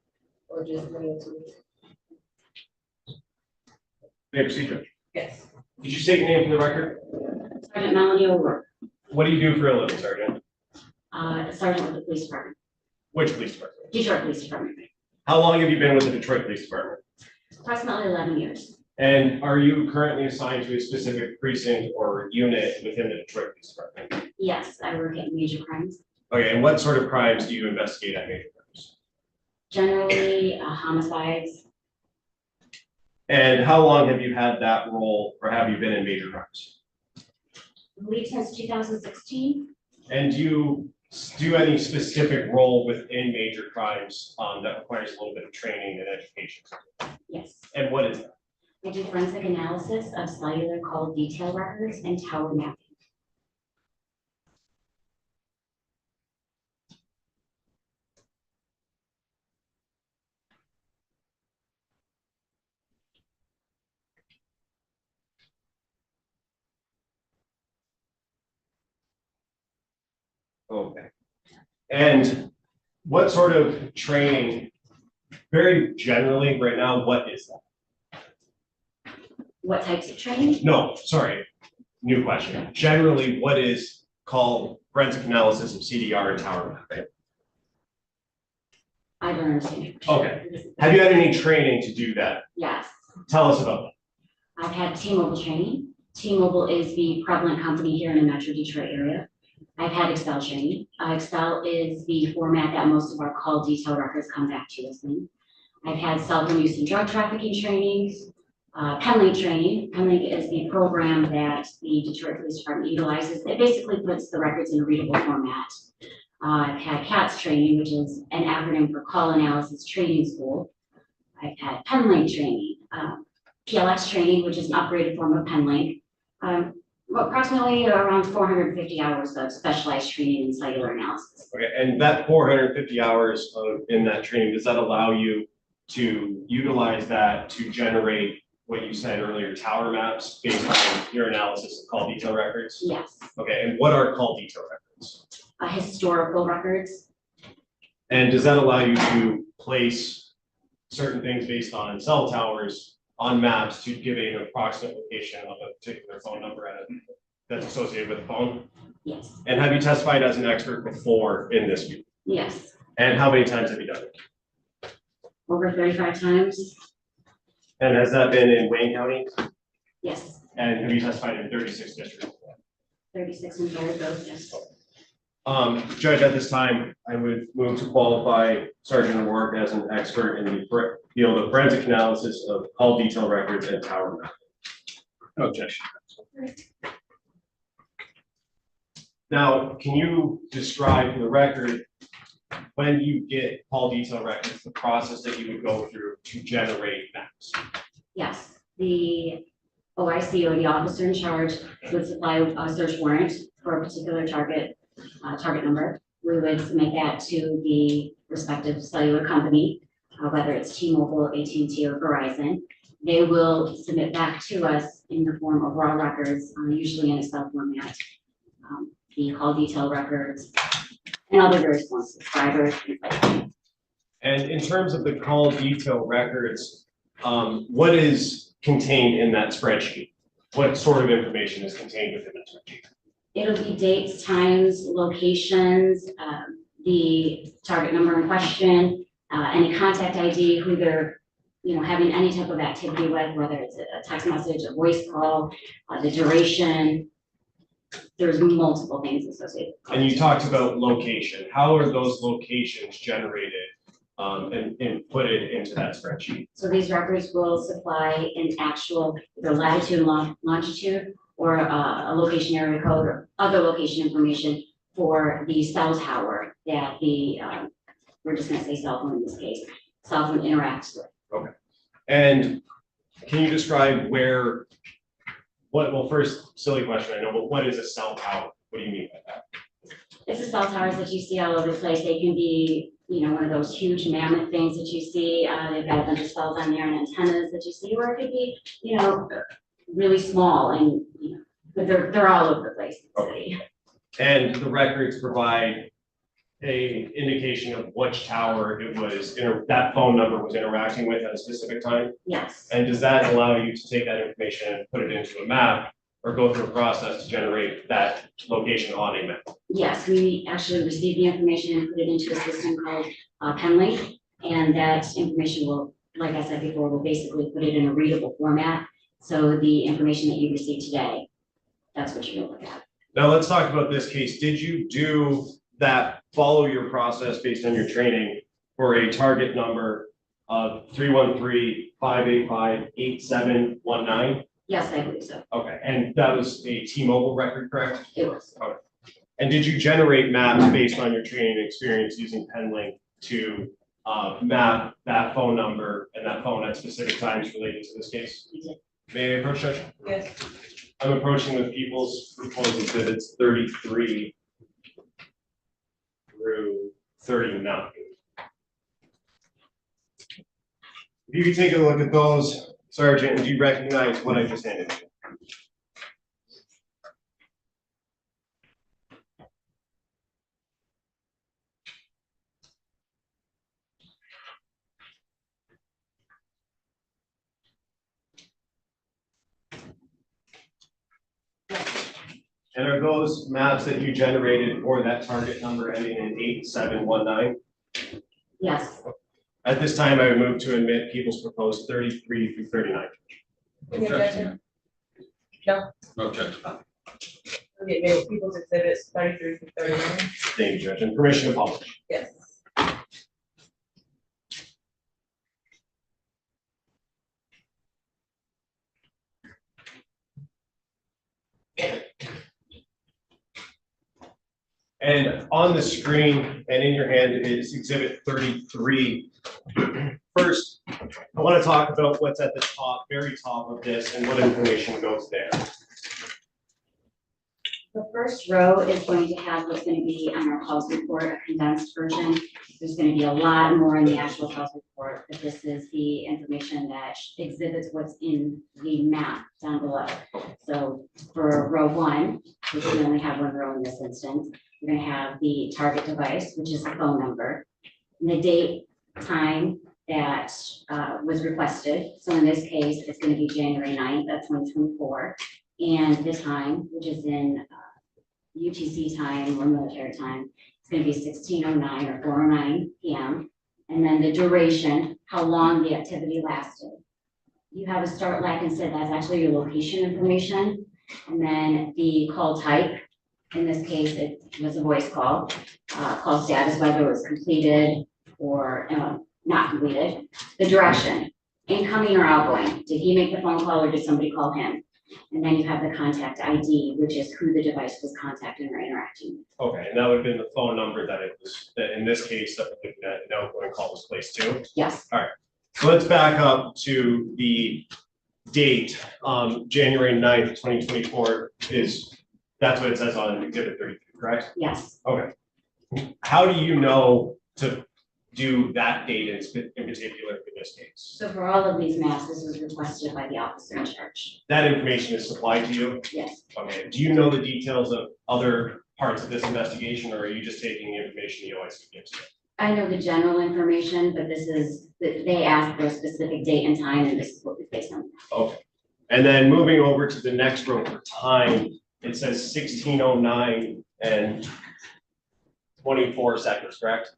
or just bring it to me. May I proceed, Judge? Yes. Could you state your name for the record? Sergeant Melanie O'Rourke, What do you do for a living, Sergeant? Sergeant with the police department, Which police department? Detroit Police Department, How long have you been with the Detroit Police Department? approximately 11 years. And are you currently assigned to a specific precinct or unit within the Detroit Police Department? Yes, I work at major crimes, Okay, and what sort of crimes do you investigate at major crimes? generally homicides, And how long have you had that role, or have you been in major crimes? I believe since 2016. And do you do any specific role within major crimes that requires a little bit of training and education? Yes. And what is that? I do forensic analysis of cellular call detail records and tower mapping. Okay. And what sort of training, very generally right now, what is that? What types of training? No, sorry, new question. Generally, what is called forensic analysis of CDR and tower mapping? I don't understand. Okay. Have you had any training to do that? Yes. Tell us about that. I've had T-Mobile training. T-Mobile is the prevalent company here in the Metro Detroit area. I've had Excel training. Excel is the format that most of our call detail records come back to us in. I've had cell phone use and drug trafficking trainings, Penlink training. Penlink is the program that the Detroit Police Department utilizes. It basically puts the records in a readable format. I've had CATS training, which is an acronym for Call Analysis Training School. I've had Penlink training, PLX training, which is an upgraded form of Penlink. Approximately around 450 hours of specialized training in cellular analysis. Okay, and that 450 hours in that training, does that allow you to utilize that to generate what you said earlier, tower maps based on your analysis of call detail records? Yes. Okay, and what are call detail records? Historical records. And does that allow you to place certain things based on cell towers on maps to give an approximate location of a particular phone number that's associated with a phone? Yes. And have you testified as an expert before in this field? Yes. And how many times have you done it? Over 35 times. And has that been in Wayne County? Yes. And have you testified in 36 districts? 36 and 30 both, yes. Judge, at this time, I would move to qualify Sergeant O'Rourke as an expert in the field of forensic analysis of call detail records and tower mapping. No objection. Now, can you describe for the record, when you get call detail records, the process that you would go through to generate maps? Yes. The OIC, or the officer in charge, would supply a search warrant for a particular target number. We would submit that to the respective cellular company, whether it's T-Mobile, AT&T, or Verizon. They will submit back to us in the form of raw records, usually in Excel format, the call detail records, and other various forms, subscribers, things like that. And in terms of the call detail records, what is contained in that spreadsheet? What sort of information is contained within that spreadsheet? It'll be dates, times, locations, the target number in question, any contact ID, who they're, having any type of activity with, whether it's a text message, a voice call, the duration. There's multiple things associated. And you talked about location. How are those locations generated and inputted into that spreadsheet? So these records will supply an actual either latitude and longitude, or a location area code, or other location information for the cell tower that the, we're just gonna say cell phone in this case, cell phone interacts with. Okay. And can you describe well, first, silly question, I know, but what is a cell tower? What do you mean by that? It's the cell towers that you see all over the place. They can be, one of those huge mammoth things that you see. They've got a bunch of cells on there and antennas that you see, or it could be, really small and, but they're all over the place. Okay. And the records provide a indication of which tower it was, that phone number was interacting with at a specific time? Yes. And does that allow you to take that information and put it into a map, or go through a process to generate that location on a map? Yes, we actually receive the information and put it into a system called Penlink, and that information will, like I said before, will basically put it in a readable format. So the information that you receive today, that's what you're gonna look at. Now let's talk about this case. Did you do that, follow your process based on your training for a target number of 313-585-8719? Yes, I believe so. Okay, and that was a T-Mobile record, correct? It was. Okay. And did you generate maps based on your training experience using PenLink to map that phone number and that phone at specific times related to this case? May I approach, Judge? Yes. I'm approaching with people's proposed exhibits 33 through 39. If you could take a look at those, Sergeant, do you recognize what I just handed you? And are those maps that you generated for that target number ending in 8719? Yes. At this time, I would move to admit people's proposed 33 through 39. Any objection? No. No objection. Okay, maybe people's exhibits 33 through 39. Thank you, Judge. And permission to publish. Yes. And on the screen and in your hand is exhibit 33. First, I want to talk about what's at the top, very top of this, and what information goes there. The first row is going to have what's going to be on our calls report, a condensed version. There's going to be a lot more in the actual calls report, but this is the information that exhibits what's in the map down below. So for row 1, which we only have one row in this instance, we're going to have the target device, which is the phone number, and the date, time that was requested. So in this case, it's going to be January 9th of 2024. And the time, which is in UTC time or military time, it's going to be 1609 or 409 p.m. And then the duration, how long the activity lasted. You have a start lag and said that's actually your location information. And then the call type, in this case, it was a voice call. Call status, whether it was completed or not completed. The direction, incoming or outgoing. Did he make the phone call or did somebody call him? And then you have the contact ID, which is who the device was contacting or interacting with. Okay, and that would have been the phone number that it was, that in this case, that an outgoing call was placed to. Yes. All right, so let's back up to the date, January 9th, 2024 is, that's what it says on exhibit 33, correct? Yes. Okay. How do you know to do that date in particular for this case? So for all of these maps, this was requested by the officer in charge. That information is supplied to you? Yes. Okay, do you know the details of other parts of this investigation, or are you just taking the information the OIC gives you? I know the general information, but this is, they asked for a specific date and time, and this is what we based on. Okay, and then moving over to the next row for time, it says 1609 and 24 seconds, correct?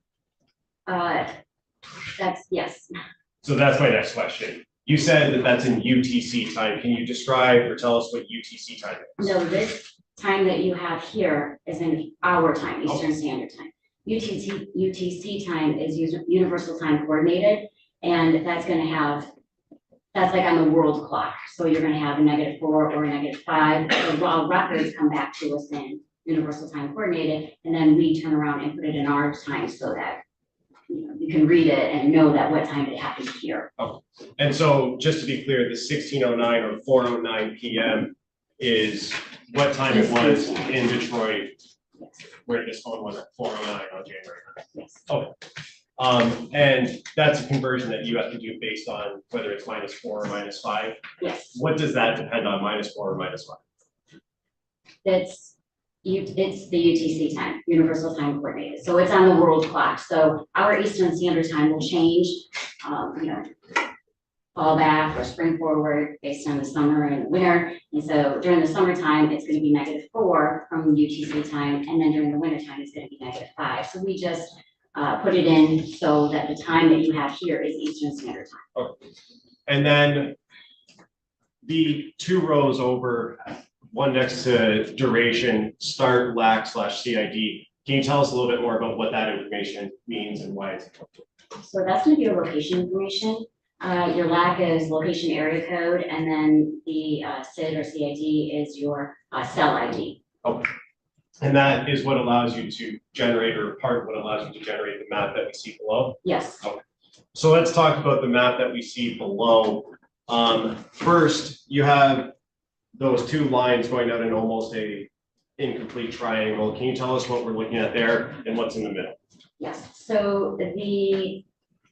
That's, yes. So that's my next question. You said that that's in UTC time. Can you describe or tell us what UTC time is? No, this time that you have here is in our time, Eastern Standard Time. UTC time is Universal Time Coordinated, and that's going to have, that's like on the world clock. So you're going to have a -4 or a -5. So all records come back to us in Universal Time Coordinated, and then we turn around and put it in our time so that you can read it and know that what time it happened here. Oh, and so just to be clear, the 1609 or 409 p.m. is what time it was in Detroit, where this phone was at 409 on January 9th. Yes. Okay. And that's a conversion that you have to do based on whether it's -4 or -5. Yes. What does that depend on, -4 or -5? It's the UTC time, Universal Time Coordinated. So it's on the world clock. So our Eastern Standard Time will change, fall back or spring forward based on the summer and the winter. And so during the summertime, it's going to be -4 from UTC time. And then during the winter time, it's going to be -5. So we just put it in so that the time that you have here is Eastern Standard Time. Okay. And then the two rows over, one next to duration, start, lag / CID. Can you tell us a little bit more about what that information means and why it's important? So that's going to be your location information. Your LAC is location area code, and then the SID or CID is your cell ID. Okay. And that is what allows you to generate, or part of what allows you to generate the map that we see below. Yes. So let's talk about the map that we see below. First, you have those two lines going out in almost a incomplete triangle. Can you tell us what we're looking at there and what's in the middle? Yes, so the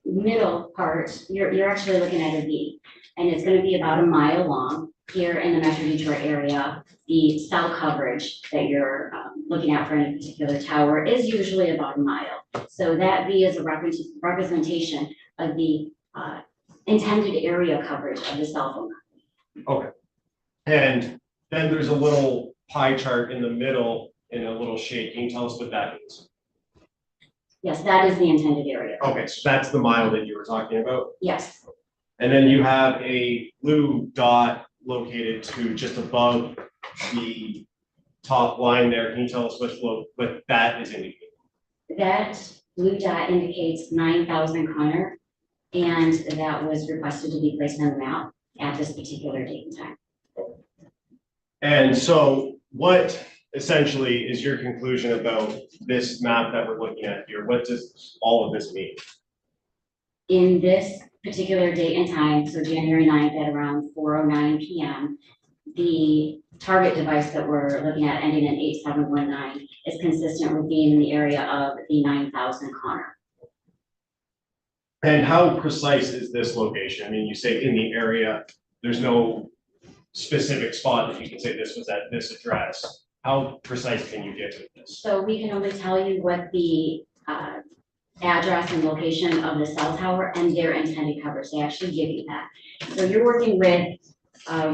middle part, you're actually looking at a V, and it's gonna be about a mile long here in the Metro Detroit area. The cell coverage that you're looking at for any particular tower is usually about a mile. So that V is a representation of the intended area coverage of the cell phone. Okay. And then there's a little pie chart in the middle in a little shade. Can you tell us what that means? Yes, that is the intended area. Okay, so that's the mile that you were talking about. Yes, And then you have a blue dot located to just above the top line there. Can you tell us what that is indicating? that blue dot indicates 9,000 Connor, and that was requested to be placed on the map at this particular date and time. And so what essentially is your conclusion about this map that we're looking at here? What does all of this mean? In this particular date and time, so January 9th at around 4:09 PM, the target device that we're looking at ending in 8719 is consistent with being in the area of the 9,000 Connor. And how precise is this location? I mean, you say in the area, there's no specific spot that you can say this was at this address. How precise can you get with this? So we can only tell you what the address and location of the cell tower and their intended coverage. They actually give you that. So you're working with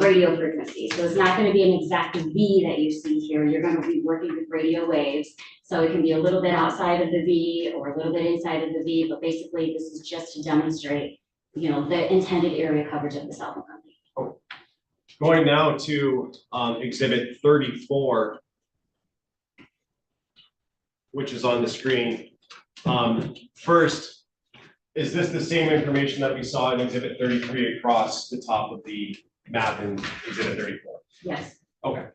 radio frequency. So it's not going to be an exact V that you see here. You're going to be working with radio waves. So it can be a little bit outside of the V or a little bit inside of the V, but basically this is just to demonstrate, you know, the intended area coverage of the cell phone company. Going now to exhibit 34, which is on the screen. First, is this the same information that we saw in exhibit 33 across the top of the map in exhibit 34? Yes. Okay.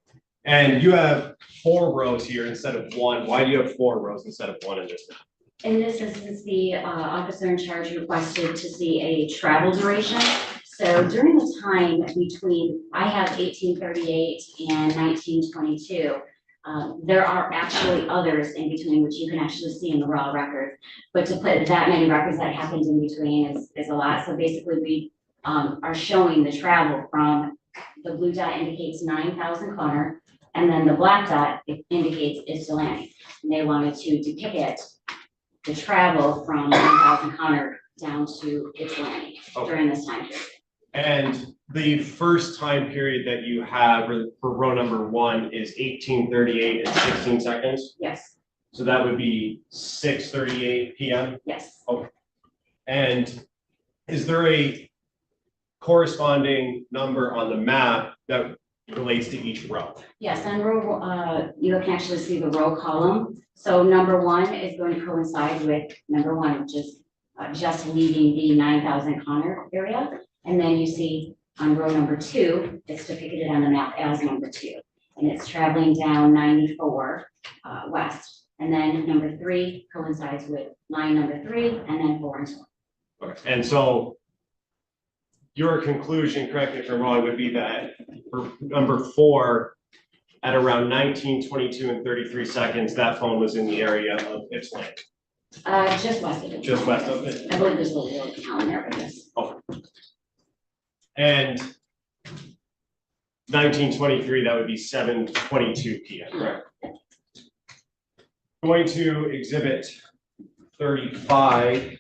And you have 4 rows here instead of 1. Why do you have 4 rows instead of 1 in this map? In this instance, the officer in charge requested to see a travel duration. So during the time between, I have 1838 and 1922, there are actually others in between, which you can actually see in the raw record. But to put that many records that happened in between is a lot. So basically we are showing the travel from the blue dot indicates 9,000 Connor, and then the black dot indicates Ypsilanti. And they wanted to depict the travel from 9,000 Connor down to Ypsilanti during this time period. And the first time period that you have for row number 1 is 1838 and 16 seconds. Yes. So that would be 6:38 PM. Yes. Okay. And is there a corresponding number on the map that relates to each row? Yes, and row, you can actually see the row column. So number 1 is going to coincide with number 1, which is just leaving the 9,000 Connor area. And then you see on row number 2, it's depicted on the map as number 2. And it's traveling down 94 west. And then number 3 coincides with line number 3, and then 4 and so on. Okay. And so your conclusion, correct me if I'm wrong, would be that for number 4, at around 19:22 and 33 seconds, that phone was in the area of Ypsilanti. Just west of it. Just west of it. I believe there's a little town there, but yes. Okay. And 1923, that would be 7:22 PM, correct? Going to exhibit 35.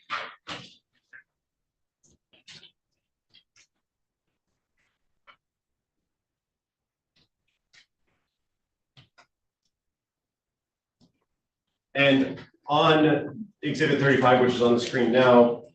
And on exhibit 35, which is on the screen now,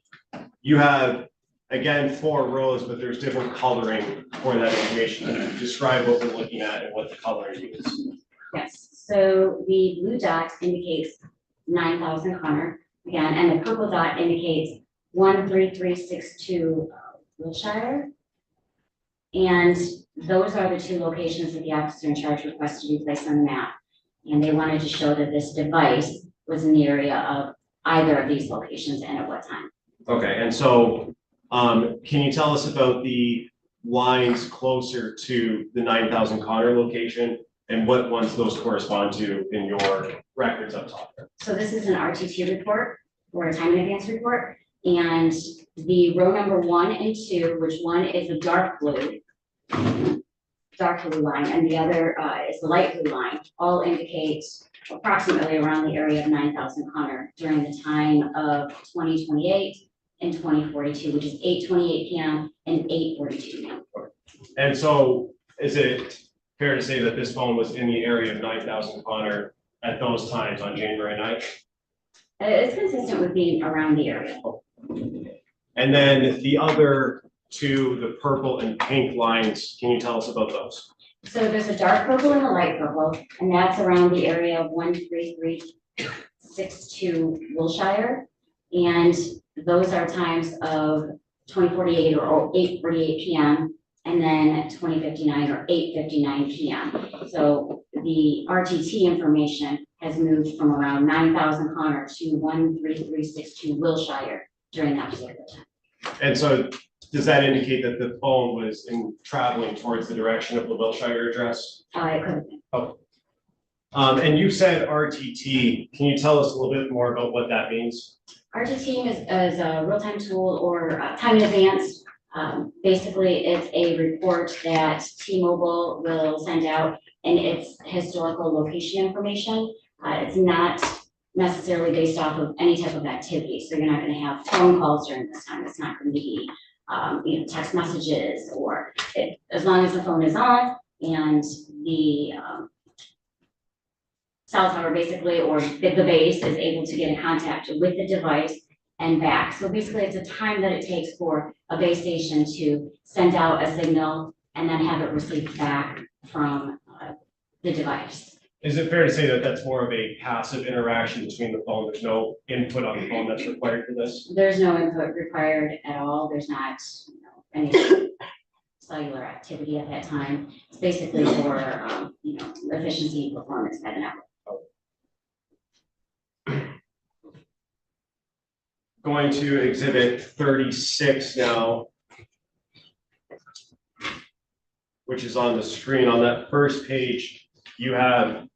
you have, again, 4 rows, but there's different coloring for that information. Describe what we're looking at and what the coloring is. Yes, so the blue dot indicates 9,000 Connor, again, and the purple dot indicates 13362 Wilshire. And those are the 2 locations that the officer in charge requested to be placed on the map. And they wanted to show that this device was in the area of either of these locations and at what time. Okay, and so, can you tell us about the lines closer to the 9,000 Connor location and what ones those correspond to in your records up top there? So this is an RTT report or a time in advance report. And the row number 1 and 2, which one is a dark blue line, and the other is the light blue line, all indicate approximately around the area of 9,000 Connor during the time of 2028 and 2042, which is 8:28 p.m. and 8:42 p.m. And so is it fair to say that this phone was in the area of 9,000 Connor at those times on January 9th? It's consistent with being around the area. And then the other two, the purple and pink lines, can you tell us about those? So there's a dark purple and a light purple, and that's around the area of 13362 Wilshire. And those are times of 2048 or 8:48 p.m. and then 2059 or 8:59 p.m. So the RTT information has moved from around 9,000 Connor to 13362 Wilshire during that particular time. And so does that indicate that the phone was traveling towards the direction of the Wilshire address? It could have been. Oh. And you said RTT. Can you tell us a little bit more about what that means? RTT is a real-time tool or time in advance. Basically, it's a report that T-Mobile will send out, and it's historical location information. It's not necessarily based off of any type of activity. So you're not going to have phone calls during this time. It's not going to be text messages or as long as the phone is on and the cell tower basically, or the base is able to get in contact with the device and back. So basically it's a time that it takes for a base station to send out a signal and then have it received back from the device. Is it fair to say that that's more of a passive interaction between the phone? There's no input on the phone that's required for this? There's no input required at all. There's not any cellular activity at that time. It's basically for efficiency and performance by the network. Going to exhibit 36 now, which is on the screen. On that first page, you have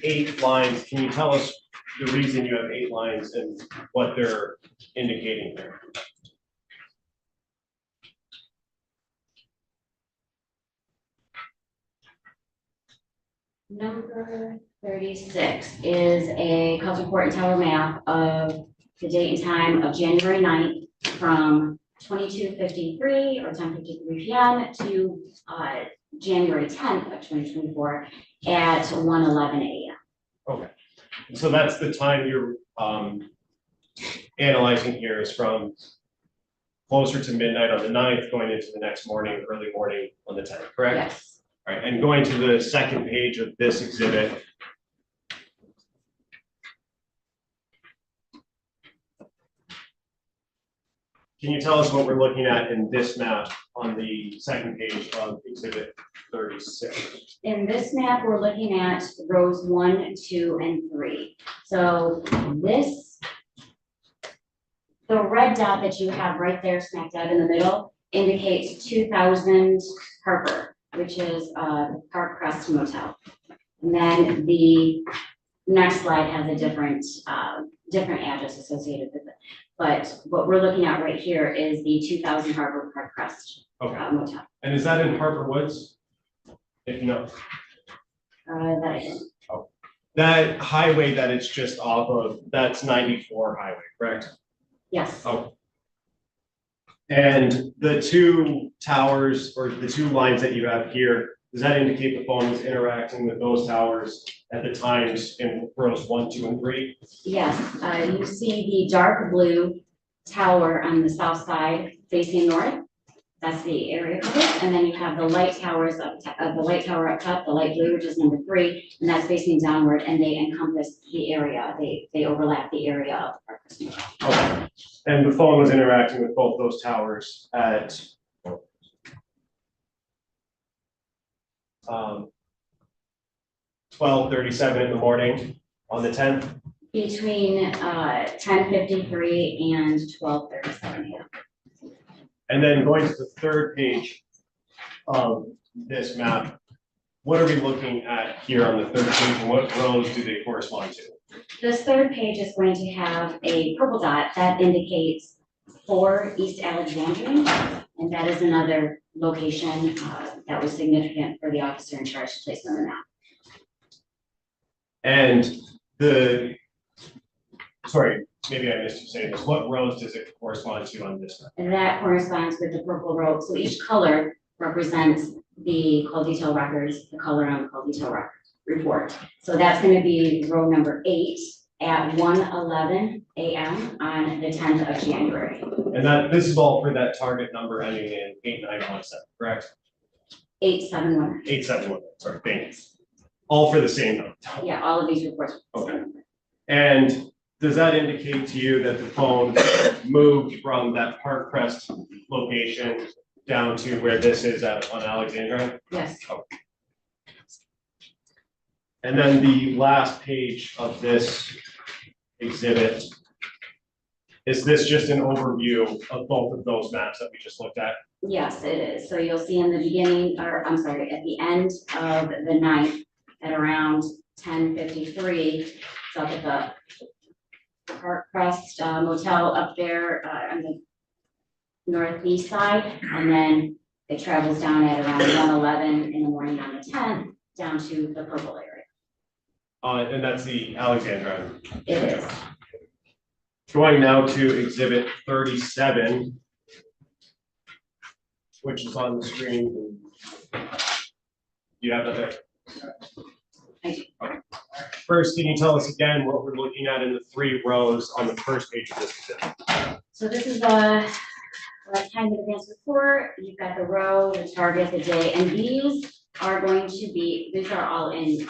8 lines. Can you tell us the reason you have 8 lines and what they're indicating there? Number 36 is a cause report and tower map of the date and time of January 9th from 22:53 or 10:53 p.m. to January 10th of 2024 at 1:11 a.m. Okay, so that's the time you're analyzing here is from closer to midnight on the 9th, going into the next morning, early morning on the 10th, correct? Yes. All right, and going to the second page of this exhibit. Can you tell us what we're looking at in this map on the second page of exhibit 36? In this map, we're looking at rows 1, 2, and 3. So the red dot that you have right there smack dab in the middle indicates 2000 Harper, which is Park Crest Motel. And then the next slide has a different address associated with it. But what we're looking at right here is the 2000 Harper Park Crest Motel. And is that in Harper Woods? If no. That is. Oh. That highway that it's just off of, that's 94 highway, correct? Yes. Oh. And the 2 towers or the 2 lines that you have here, does that indicate the phone was interacting with those towers at the times in rows 1, 2, and 3? Yes, you see the dark blue tower on the south side facing north. That's the area code. And then you have the light towers up the light tower up top, the light blue, which is number 3, and that's facing downward, and they encompass the area. They overlap the area of Park Crest Motel. Okay. And the phone was interacting with both those towers at 12:37 in the morning on the 10th? Between 10:53 and 12:37. And then going to the third page of this map, what are we looking at here on the third page, and what rows do they correspond to? This third page is going to have a purple dot that indicates 4 East Alexandrian, and that is another location that was significant for the officer in charge to place on the map. And sorry, maybe I missed you saying this, what rows does it correspond to on this map? And that corresponds with the purple row. So each color represents the call detail records, the color on the call detail record report. So that's going to be row number 8 at 1:11 a.m. on the 10th of January. And this is all for that target number ending in 8917, correct? 871. 871, sorry, thanks. All for the same number. Yeah, all of these reports. Okay. And does that indicate to you that the phone moved from that Park Crest location down to where this is on Alexandra? Yes. Okay. And then the last page of this exhibit, is this just an overview of both of those maps that we just looked at? Yes, it is. So you'll see in the beginning, or I'm sorry, at the end of the night at around 10:53, it's up at the Park Crest Motel up there on the northeast side, and then it travels down at around 1:11 in the morning on the 10th down to the purple area. And that's the Alexandra. It is. Going now to exhibit 37, which is on the screen. You have that there? I do. First, can you tell us again what we're looking at in the 3 rows on the first page of this exhibit? So this is the time in advance report. You've got the row, the target, the day, and these are going to be, these are all in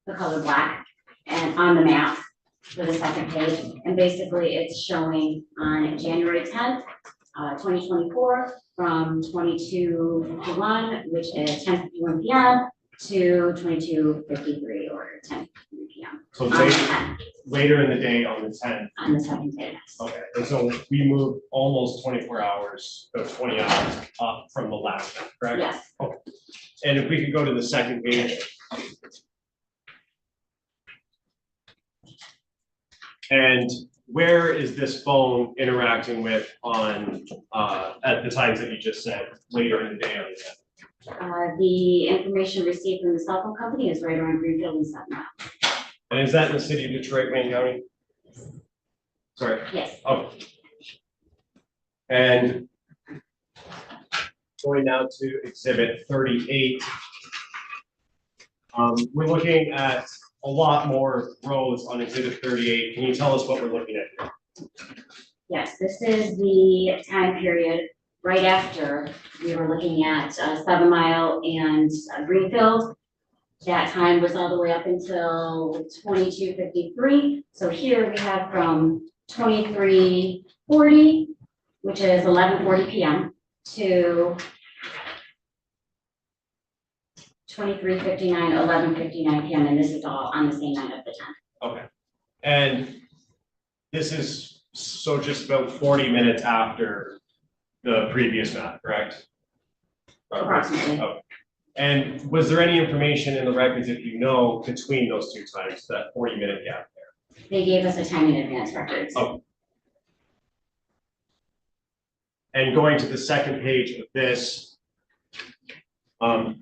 the color black and on the map for the second page. And basically it's showing on January 10th, 2024 from 22:51, which is 10:51 p.m. to 22:53 or 10:53 p.m. So on the 10th, later in the day on the 10th. on the second day. Okay, and so we moved almost 24 hours, so 20 hours up from the last one, correct? Yes. Okay. And if we could go to the second page. And where is this phone interacting with on, at the times that you just said, later in the day on the 10th? The information received from the cell phone company is right around Greenfield and Sutton. And is that in the city of Detroit, Wayne County? Sorry. Yes. Oh. And going now to exhibit 38. We're looking at a lot more rows on exhibit 38. Can you tell us what we're looking at here? Yes, this is the time period right after we were looking at 7 Mile and Greenfield. That time was all the way up until 22:53. So here we have from 23:40, which is 11:40 p.m. to 23:59, 11:59 p.m. And this is all on the same night of the 10th. Okay. And this is so just about 40 minutes after the previous map, correct? Approximately. Okay. And was there any information in the records, if you know, between those two times, that 40-minute gap there? They gave us a time in advance records. Oh. And going to the second page of this, on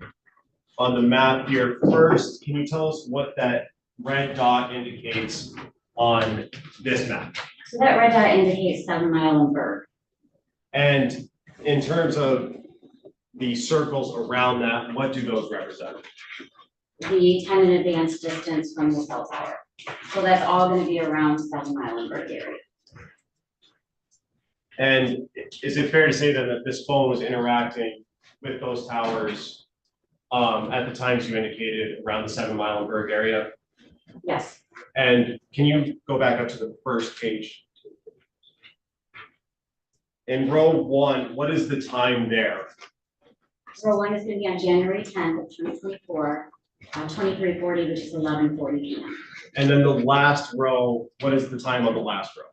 the map here first, can you tell us what that red dot indicates on this map? So that red dot indicates 7 Mile and Berg. And in terms of the circles around that, what do those represent? The time in advance distance from the cell tower. So that's all going to be around 7 Mile and Berg area. And is it fair to say then that this phone was interacting with those towers at the times you indicated around the 7 Mile and Berg area? Yes. And can you go back up to the first page? In row 1, what is the time there? Row 1 is going to be on January 10th of 2024 2340, which is 11:40 p.m. And then the last row, what is the time on the last row?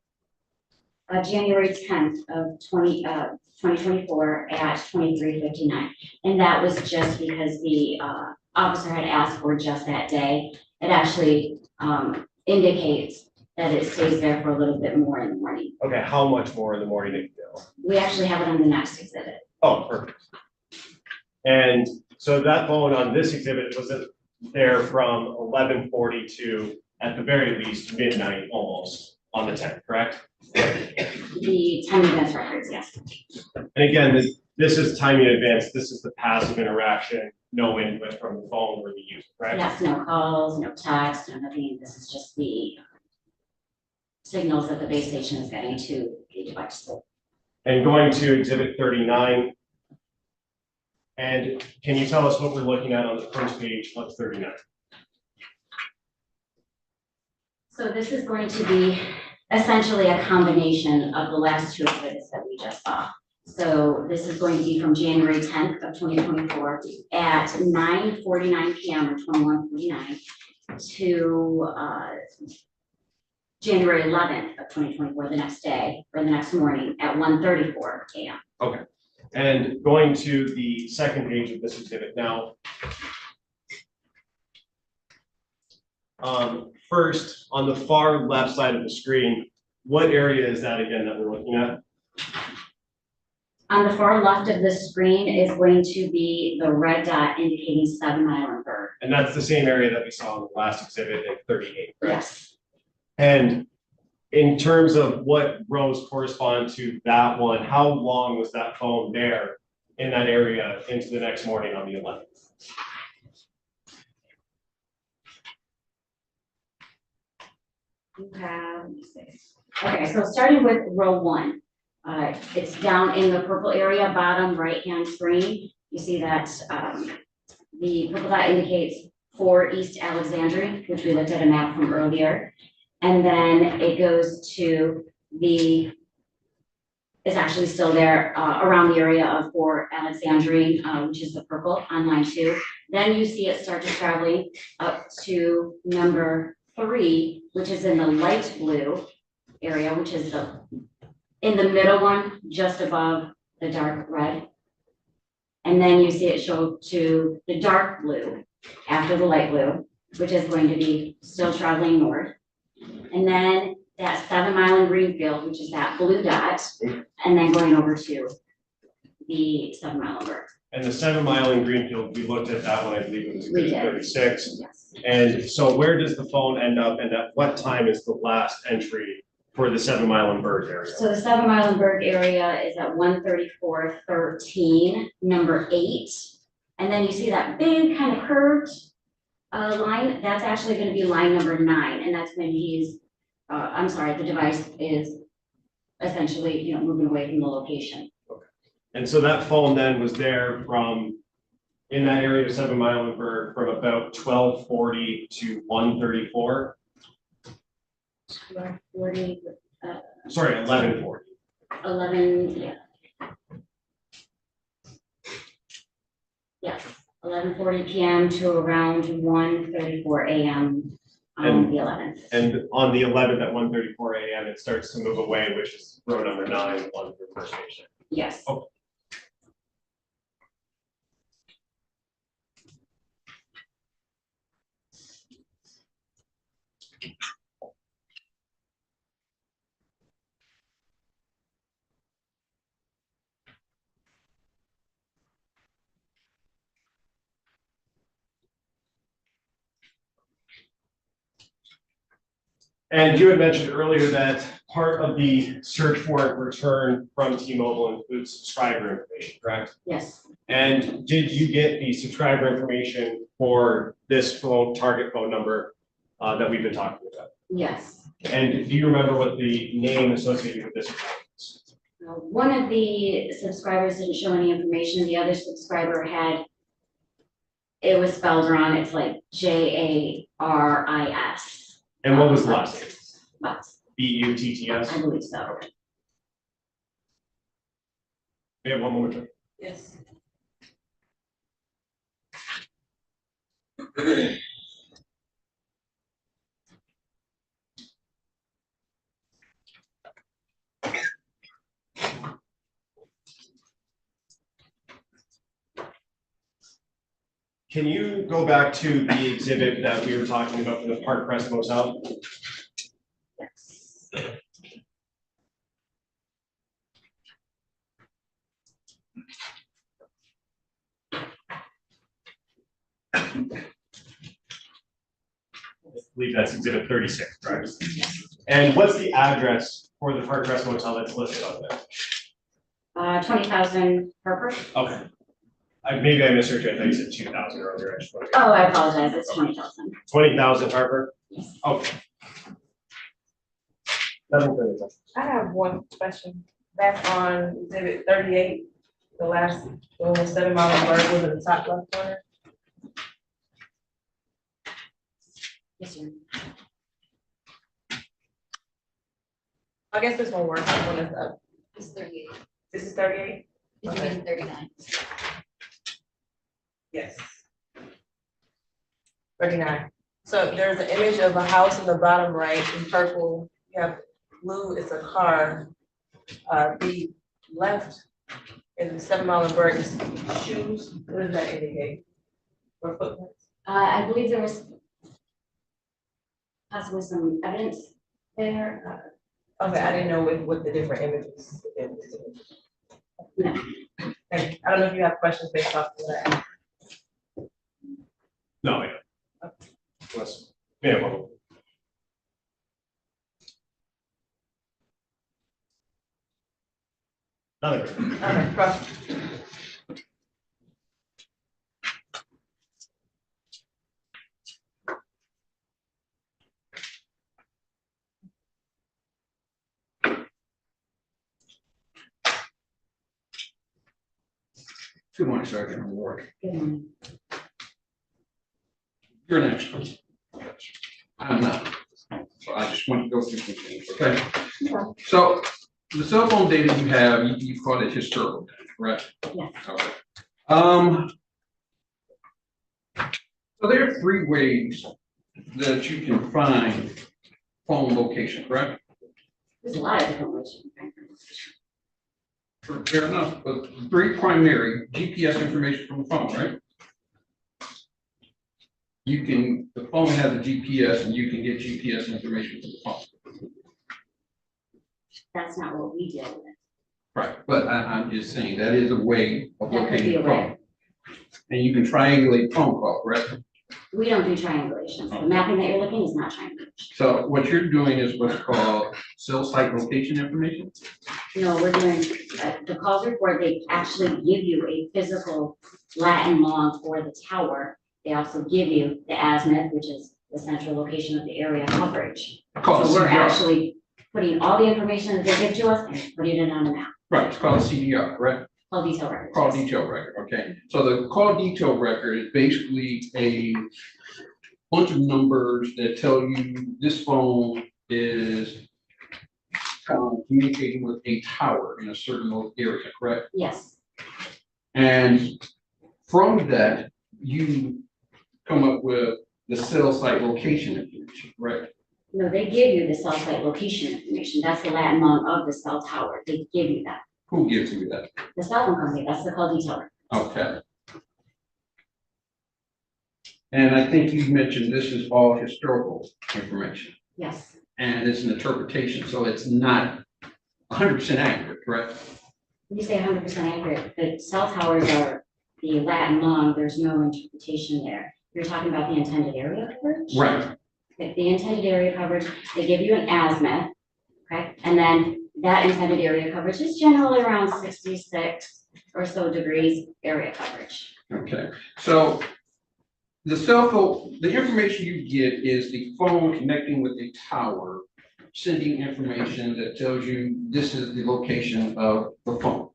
January 10th of 2024 at 23:59. And that was just because the officer had asked for just that day. It actually indicates that it stays there for a little bit more in the morning. Okay, how much more in the morning did you go? We actually have it on the next exhibit. Oh, perfect. And so that phone on this exhibit was there from 11:40 to, at the very least, midnight almost on the 10th, correct? The time events records, yes. And again, this is time in advance. This is the passive interaction, no input from the phone or the user, correct? Yes, no calls, no text, no nothing. This is just the signals that the base station is getting to the device. And going to exhibit 39. And can you tell us what we're looking at on the first page of 39? So this is going to be essentially a combination of the last two exhibits that we just saw. So this is going to be from January 10th of 2024 at 9:49 p.m. or 21:49 to January 11th of 2024, the next day or the next morning at 1:34 a.m. Okay. And going to the second page of this exhibit now. First, on the far left side of the screen, what area is that again that we're looking at? On the far left of the screen is going to be the red dot indicating 7 Mile and Bird. And that's the same area that we saw in the last exhibit at 38, correct? Yes. And in terms of what rows correspond to that one, how long was that phone there in that area into the next morning on the 11th? You have, let me see. Okay, so starting with row 1, it's down in the purple area, bottom right-hand screen. You see that the purple dot indicates 4 East Alexandria, which we looked at a map from earlier. And then it goes to it's actually still there around the area of 4 Alexandrine, which is the purple on line 2. Then you see it start to traveling up to number 3, which is in the light blue area, which is in the middle one, just above the dark red. And then you see it show to the dark blue after the light blue, which is going to be still traveling north. And then that 7 Mile in Greenfield, which is that blue dot, and then going over to the 7 Mile in Bird. And the 7 Mile in Greenfield, we looked at that one, I believe it was We did. 36. Yes. And so where does the phone end up and at what time is the last entry for the 7 Mile in Bird area? So the 7 Mile and Bird area is at 134.13, number 8. And then you see that big kind of curved line, that's actually going to be line number 9. And that's when the device is essentially, moving away from the location. Okay. And so that phone then was there from, in that area of 7 Mile and Bird from about 12:40 to 1:34? 12:40. Sorry, 11:40. 11, yeah. Yes, 11:40 p.m. to around 1:34 a.m. on the 11th. And on the 11th at 1:34 a.m., it starts to move away, which is row number 9, one for first station. Yes. Okay. And you had mentioned earlier that part of the search warrant return from T-Mobile includes subscriber information, correct? Yes. And did you get the subscriber information for this target phone number that we've been talking about? Yes. And do you remember what the name associated with this is? One of the subscribers didn't show any information. The other subscriber it was spelled wrong. It's like JARIS. And what was the last name? Butts. BUTTS? I believe so. We have one more. Yes. Can you go back to the exhibit that we were talking about from the Park Crest Motel? I believe that's exhibit 36, right? And what's the address for the Park Crest Motel that's listed on there? 20,000 per person. Okay. Maybe I misheard you. I thought you said 2,000 earlier. I just wanted to- Oh, I apologize, it's 20,000. 20,000 Harper? Yes. Okay. I have one question. Back on exhibit 38, the last, the 7 mile bird was in the top left corner. Yes, sir. I guess this one works. This one is up. It's 38. This is 38? It should be 39. Yes. 39. So there's an image of a house in the bottom right in purple. You have blue, it's a car. The left in 7 mile bird is shoes. What does that indicate? Or footprints? I believe there was possibly some evidence there. Okay, I didn't know what the different images. No. Thank you. I don't know if you have questions based off of that. No, yeah. Unless, yeah, well. Another. Okay, cross. Good morning, Sergeant Ward. Good morning. You're next. I'm not. So I just want to go through some things, okay? So the cell phone data you have, you call it historical data, correct? Yes. Okay. So there are 3 ways that you can find phone location, correct? There's a lot of different ways. Fair enough, but 3 primary GPS information from the phone, right? The phone has a GPS and you can get GPS information from the phone. That's not what we deal with. Right, but I'm just saying that is a way of That could be locating a the way. phone. And you can triangulate phone call, correct? We don't do triangulation. The mapping that you're looking is not triangulation. So what you're doing is what's called cell site location information. No, we're doing, the calls report, they actually give you a physical Latin long for the tower. They also give you the azimuth, which is the central location of the area coverage. Called So we're CDR. actually putting all the information that they give to us and putting it on a map. Right, it's called CDR, correct? Call detail records. Call detail record, okay. So the call detail record is basically a bunch of numbers that tell you this phone is communicating with a tower in a certain area, correct? Yes, And from that, you come up with the cell site location information, right? no, they give you the cell site location information. That's the Latin long of the cell tower. They give you that. Who gives you that? The cell phone company, that's the call detail record. Okay. And I think you mentioned this is all historical information Yes, and it's an interpretation, so it's not 100% accurate, correct? when you say 100% accurate, the cell towers are the Latin long, there's no interpretation there. You're talking about the intended area coverage? Right. The intended area coverage, they give you an azimuth, okay? And then that intended area coverage is generally around 66 or so degrees area coverage. Okay. So the cell phone, the information you get is the phone connecting with a tower, sending information that tells you this is the location of the phone.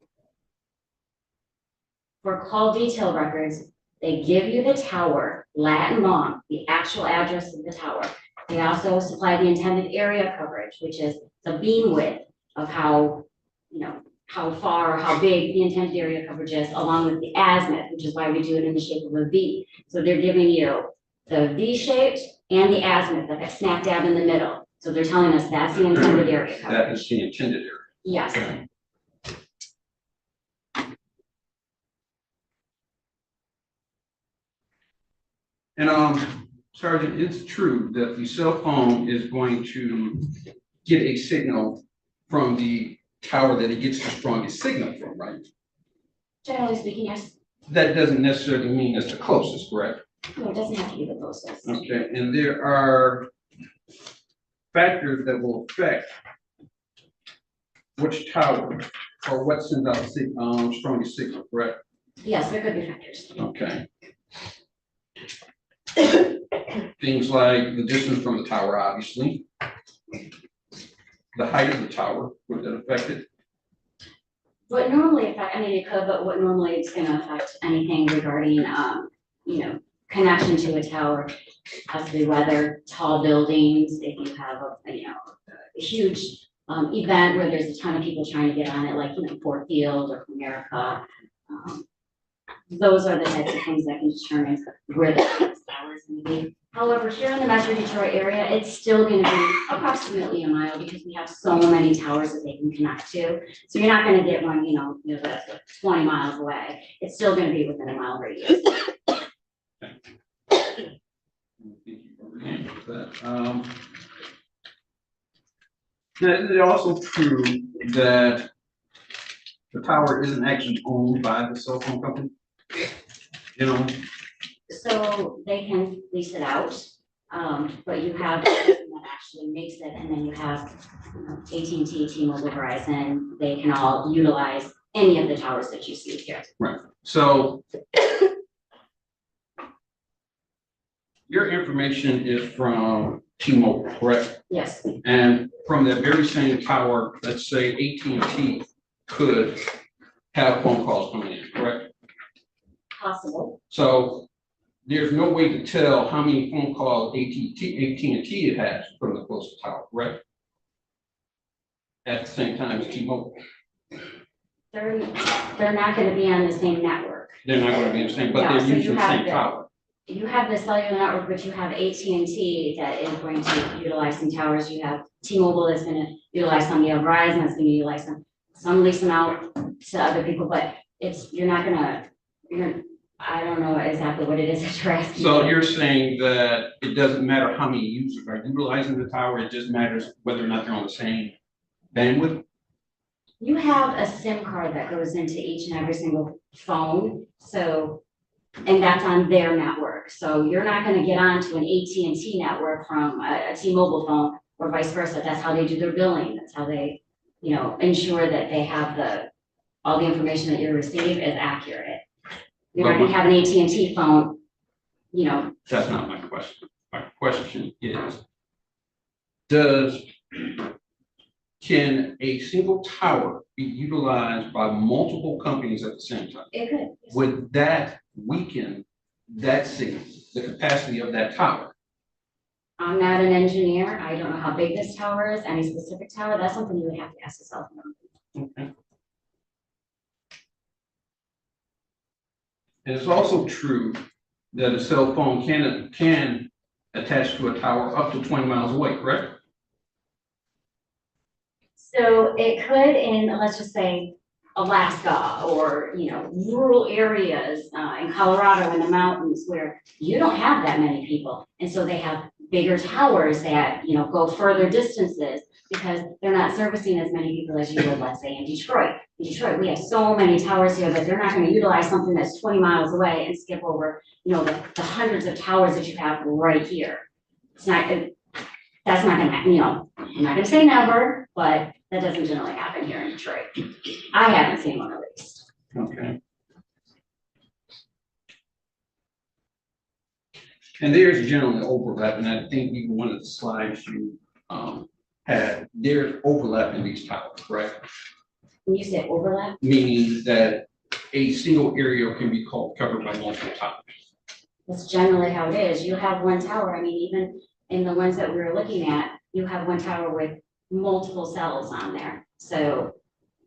For call detail records, they give you the tower, Latin long, the actual address of the tower. They also supply the intended area coverage, which is the beam width of how, how far or how big the intended area coverage is, along with the azimuth, which is why we do it in the shape of a V. So they're giving you the V-shaped and the azimuth that got snapped dab in the middle. So they're telling us that's the intended area That coverage. is the intended area. Yes. Okay. And Sergeant, it's true that the cell phone is going to get a signal from the tower that it gets the strongest signal from, right? Generally speaking, yes. That doesn't necessarily mean it's the closest, correct? No, it doesn't have to be the closest. Okay, and there are factors that will affect which tower or what sends out strongest signal, correct? Yes, there could be factors. Okay. Things like the distance from the tower, obviously. The height of the tower, would that affect it? What normally affect, I mean, it could, but what normally it's gonna affect anything regarding, you know, connection to a tower, possibly weather, tall buildings, if you have a huge event where there's a ton of people trying to get on it, like, Fort Field or America. Those are the types of things that can determine where the tower is gonna be. However, here in the Metro Detroit area, it's still gonna be approximately a mile because we have so many towers that they can connect to. So you're not gonna get one, that's like 20 miles away. It's still gonna be within a mile radius. Now, is it also true that the tower isn't actually owned by the cell phone company? So they can lease it out, but you have the person that actually makes it, and then you have AT&T, T-Mobile, Verizon. They can all utilize any of the towers that you see here. Right. So your information is from T-Mobile, correct? Yes. And from that very same tower, let's say AT&T could have phone calls coming in, correct? Possible. So there's no way to tell how many phone calls AT&T it has from the closest tower, correct? At the same time as T-Mobile. They're not gonna be on the same network. They're not gonna be the same, but No, they're so you using the have same the- tower. You have the cellular network, but you have AT&T that is going to utilize some towers. You have T-Mobile that's gonna utilize some, you have Verizon that's gonna utilize some lease them out to other people, but I don't know exactly what it is that you're asking. So you're saying that it doesn't matter how many users are utilizing the tower, it just matters whether or not they're on the same bandwidth? You have a SIM card that goes into each and every single phone, and that's on their network. So you're not gonna get onto an AT&T network from a T-Mobile phone or vice versa. That's how they do their billing. That's how they, ensure that they have all the information that you receive is accurate. You're not gonna have an AT&T phone, That's not my question. My question is, can a single tower be utilized by multiple companies at the same time? it could. Would that weaken that signal, the capacity of that tower? I'm not an engineer. I don't know how big this tower is, any specific tower. That's something you would have to ask the cell phone company. Okay. And it's also true that a cell phone can attach to a tower up to 20 miles away, correct? So it could in, let's just say, Alaska or, rural areas in Colorado in the mountains where you don't have that many people. And so they have bigger towers that, go further distances because they're not servicing as many people as you would, let's say, in Detroit. In Detroit, we have so many towers here that they're not going to utilize something that's 20 miles away and skip over, the hundreds of towers that you have right here. That's not gonna happen, I'm not gonna say never, but that doesn't generally happen here in Detroit. I haven't seen one at least. Okay. And there's generally overlap, and I think even one of the slides you had, there's overlap in these towers, correct? When you say overlap, Meaning that a single area can be covered by multiple towers. that's generally how it is. You have one tower, I mean, even in the ones that we were looking at, you have one tower with multiple cells on there. So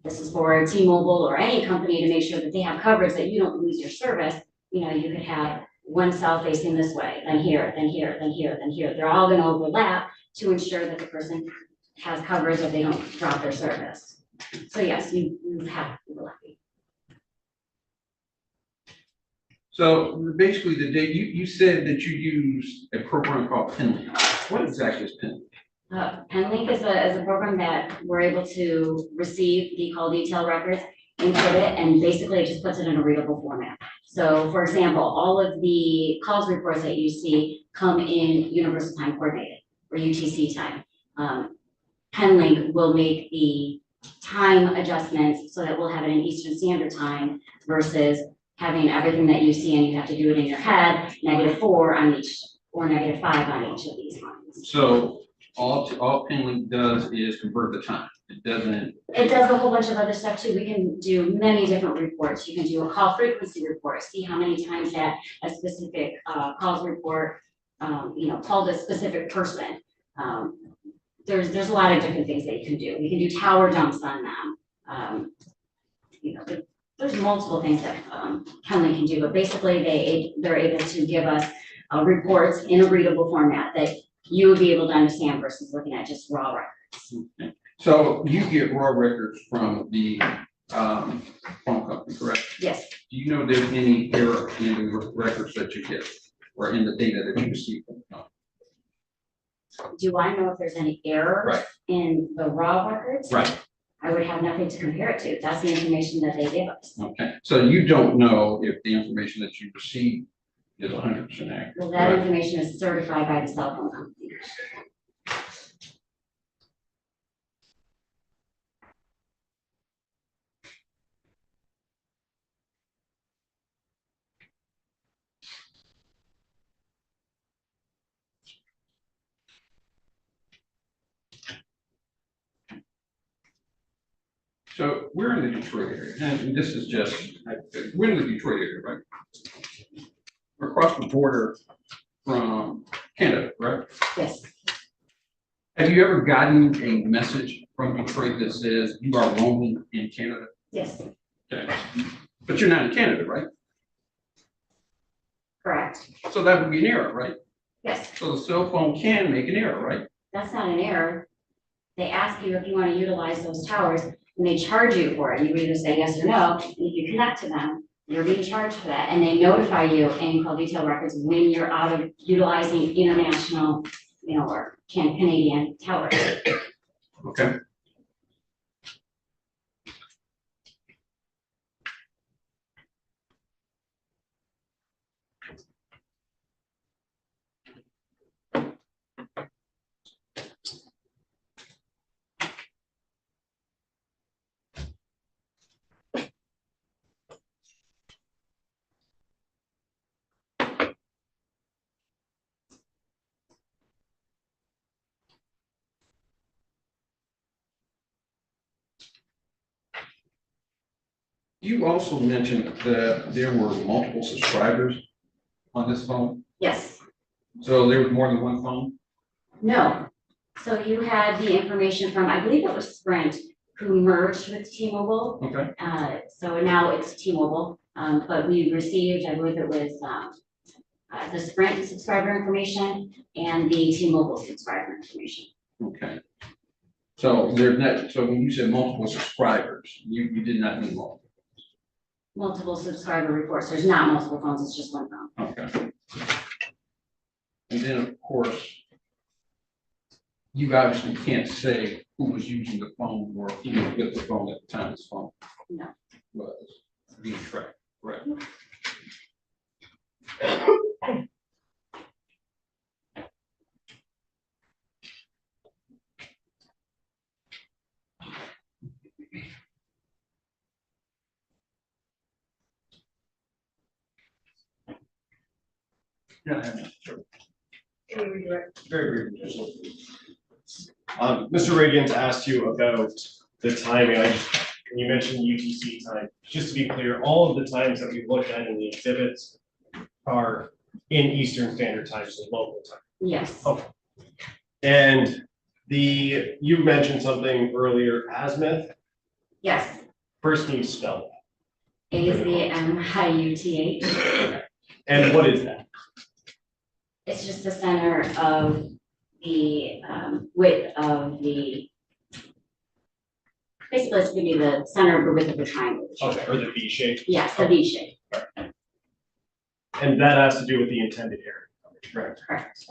this is for T-Mobile or any company to make sure that they have coverage, that you don't lose your service. You could have one cell facing this way, then here, then here, then here, then here. They're all gonna overlap to ensure that the person has coverage if they don't drop their service. So yes, you have overlapping. So basically, the day you said that you use a program called Penlink. What exactly is Penlink? Penlink is a program that we're able to receive the call detail records, input it, and basically it just puts it in a readable format. So for example, all of the calls reports that you see come in Universal Time Coordinated or UTC time. Penlink will make the time adjustments so that we'll have it in Eastern Standard Time versus having everything that you see and you have to do it in your head, -4 on each or -5 on each of these lines. So all Penlink does is convert the time. It doesn't. It does a whole bunch of other stuff too. We can do many different reports. You can do a call frequency report, see how many times that a specific calls report, called a specific person. There's a lot of different things that you can do. We can do tower dumps on them. There's multiple things that Penlink can do, but basically they're able to give us reports in a readable format that you would be able to understand versus looking at just raw records. Okay. So you get raw records from the phone company, correct? Yes. Do you know if there's any error in the records that you get or in the data that you receive from the company? Do I know if there's any error Right. in the raw records? Right. I would have nothing to compare it to. That's the information that they give us. Okay. So you don't know if the information that you receive is 100% accurate. Well, that correct? information is certified by the cell phone company. So we're in the Detroit area, and this is just, we're in the Detroit area, right? We're across the border from Canada, right? Yes. Have you ever gotten a message from Detroit that says you are roaming in Canada? Yes. Okay. But you're not in Canada, right? Correct. So that would be an error, right? Yes. So the cell phone can make an error, right? That's not an error. They ask you if you want to utilize those towers and they charge you for it. You either say yes or no. And if you connect to them, you're being charged for that. And they notify you in call detail records when you're out of utilizing international, or Canadian towers. Okay. You also mentioned that there were multiple subscribers on this phone. Yes. So there was more than one phone? No. So you had the information from, I believe it was Sprint, who merged with T-Mobile. Okay. So now it's T-Mobile, but we received, I believe it was the Sprint subscriber information and the T-Mobile subscriber information. Okay. So there's not, so when you said multiple subscribers, you did not mean multiple. Multiple subscriber reports. There's not multiple phones, it's just one phone. Okay. And then, of course, you obviously can't say who was using the phone or who was with the phone at the time this phone No. was being tracked, correct? Yeah. Very briefly. Mr. Reagan's asked you about the timing. And you mentioned UTC time. Just to be clear, all of the times that we looked at in the exhibits are in Eastern Standard Time, so local time. Yes. Okay. And you mentioned something earlier, azimuth. Yes. First, can you spell that? AZMIUTH. And what is that? It's just the center of the width of the, basically it's gonna be the center of the width of the triangle. Okay, or the V shape? Yes, the V shape, And that has to do with the intended area, correct? correct.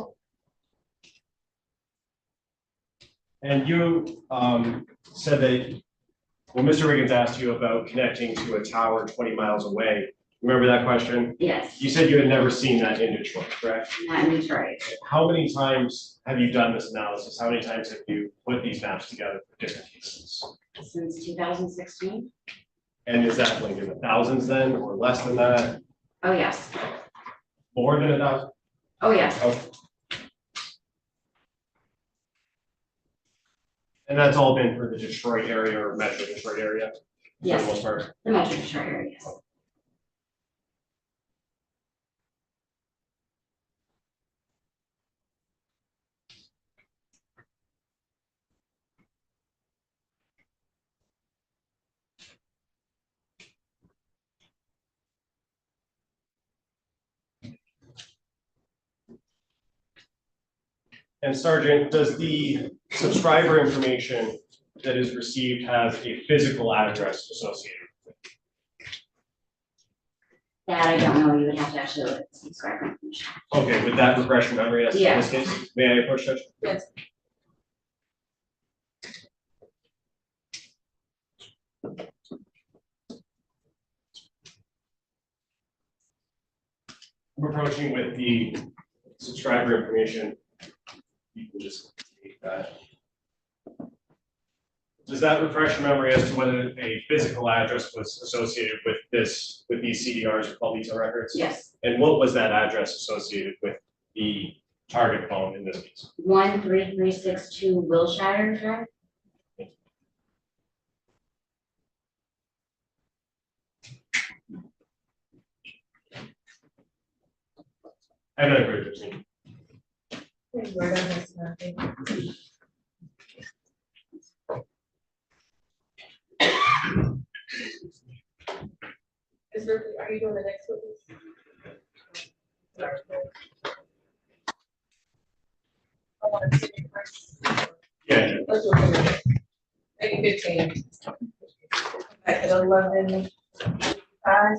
And you said that when Mr. Riggins asked you about connecting to a tower 20 miles away, remember that question? Yes, You said you had never seen that in Detroit, correct? not in Detroit. How many times have you done this analysis? How many times have you put these maps together for different cases? Since 2016? And is that like in the thousands then, or less than that, Oh, yes. more than 1,000? Oh, yes. Okay. And that's all been for the Detroit area or Metro Detroit area? For the Yes, most part? the Metro Detroit area, yes. And Sergeant, does the subscriber information that is received have a physical address associated? That I don't know, you would have to actually look at the subscriber information. Okay, with that refresh your memory, as in Yeah. this case, may I approach Judge? Yes. I'm approaching with the subscriber information. You can just take that. Does that refresh your memory as to whether a physical address was associated with this, with these CDRs or call detail records? Yes, And what was that address associated with the target phone in this case? 13362 Wilshire Drive. I have another question. Where does nothing? Are you doing the next one? I want to see it first. Yeah, Let's do it. Maybe 15. At 11. 5.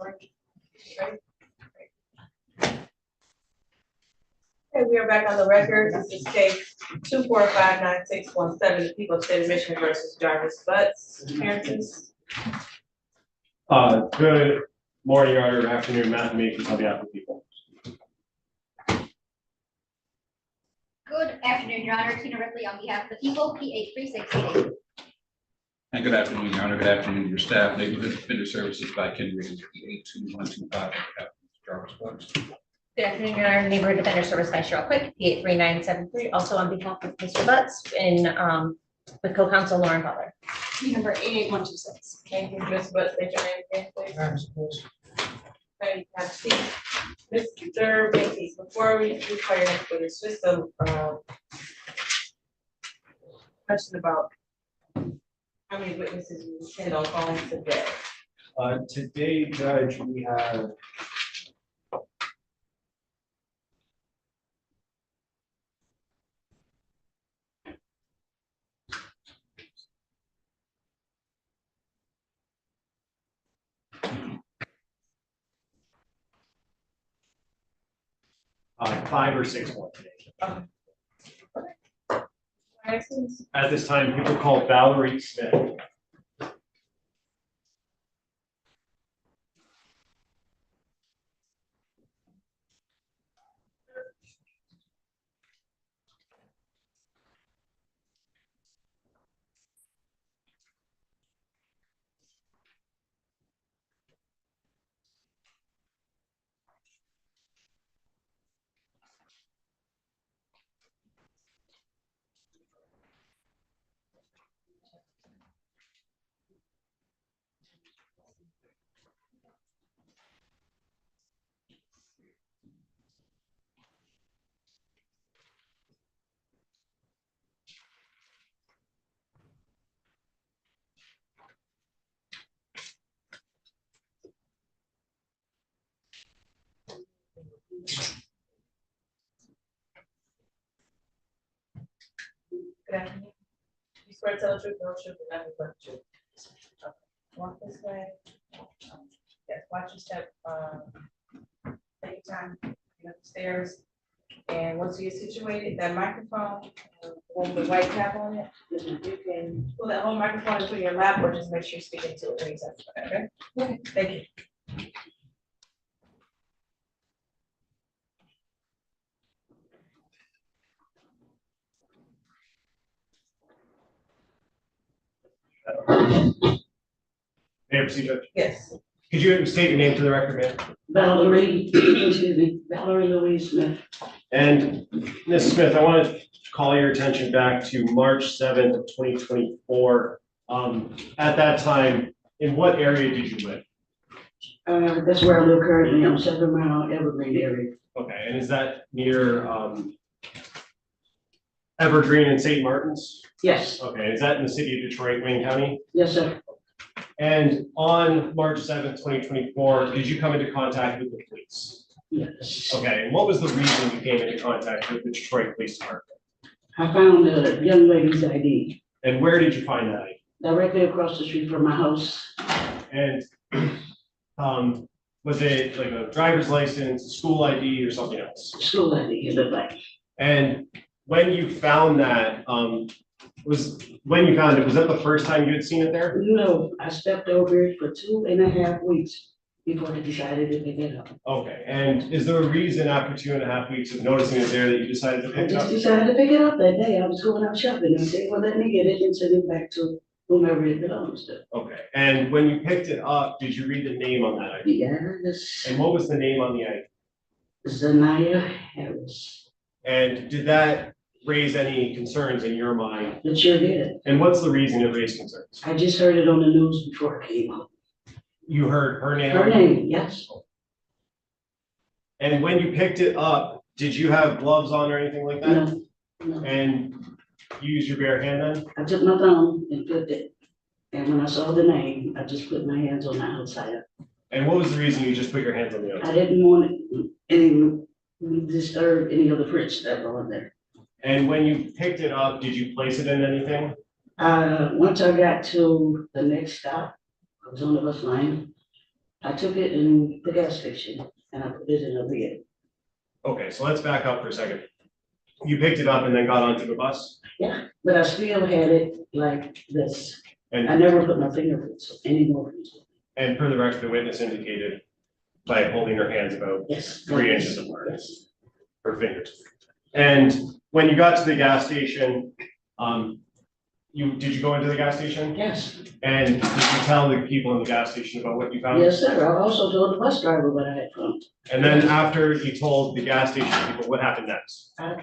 Okay, we are back on the record. This is case 2459617, the people of the state of Michigan versus Jarvis Butts. Appearances. Good morning, Your Honor, good afternoon, Matt Mason on behalf of people. Good afternoon, Your Honor. Tina Ripley on behalf of the people, PA 3688. And good afternoon, Your Honor. Good afternoon to your staff. Neighborhood Defender Services by Ken Reed, 82125. Jarvis Bucks. Good afternoon, Your Honor. Neighborhood Defender Service by Cheryl Quick, P 3973, also on behalf of Mr. Butts in, with co-counsel Lauren Butler. P number 88126. Thank you, Ms. Butts, state your name again, please. Okay, have a seat. Mr. Macy's, before we call your next witness, just a question about how many witnesses we send on phone today. Today, Judge, we have five or six more today. License? At this time, people call Valerie Smith. Good afternoon. You swear to tell the truth, no truth, and nothing but the truth. Okay. Walk this way. Yes, watch your step, take your time, get upstairs. And once you get situated, that microphone, the one with the white cap on it, you can pull that whole microphone and put it in your lap, or just make sure you speak into it when you say, okay? Thank you. May I proceed, Judge? Yes. Could you state your name to the record, ma'am? Valerie, excuse me, Valerie Louise Smith. And Ms. Smith, I want to call your attention back to March 7th of 2024. At that time, in what area did you live? That's where I live currently, on 7 Mile Evergreen area. Okay, and is that near Evergreen and St. Martin's? Yes, Okay, is that in the city of Detroit, Wayne County? yes, sir. And on March 7th, 2024, did you come into contact with the police? Yes. Okay, and what was the reason you came into contact with the Detroit Police Department? I found a young lady's ID And where did you find that? directly across the street from my house. And was it like a driver's license, school ID, or something else? School ID, it looked like. And when you found that, was that the first time you had seen it there? No, I stepped over it for 2.5 weeks before I decided to pick it up. Okay, and is there a reason after 2.5 weeks of noticing it there that you decided to I pick it just up? decided to pick it up that day. I was going out shopping and said, well, let me get it and send it back to whomever it belongs to. Okay, and when you picked it up, did you read the name on that ID? Yes, And what was the name on the ID? Zanaya Harris. And did that raise any concerns in your mind? It sure did. And what's the reason it raised concerns? I just heard it on the news before it came out. You heard her name? Her name, yes. And when you picked it up, did you have gloves on or anything like that? No, no. And you used your bare hand then? I took my thumb and flipped it. And when I saw the name, I just put my hands on the outside. And what was the reason you just put your hands on the I outside? didn't want it any disturb any of the prints that were on there. And when you picked it up, did you place it in anything? Once I got to the next stop, I was on the bus line. I took it in the gas station and I put it in a lid. Okay, so let's back up for a second. You picked it up and then got onto the bus? Yeah, but I still had it like this. I And, never put my fingerprints anymore. and per the record, the witness indicated by holding her hands about Yes. 3 inches apart, Yes. her fingers. And when you got to the gas station, did you go into the gas station? Yes. And did you tell the people in the gas station about what you found? Yes, sir. I also told the bus driver what I had found. And then after you told the gas station people, what happened next? I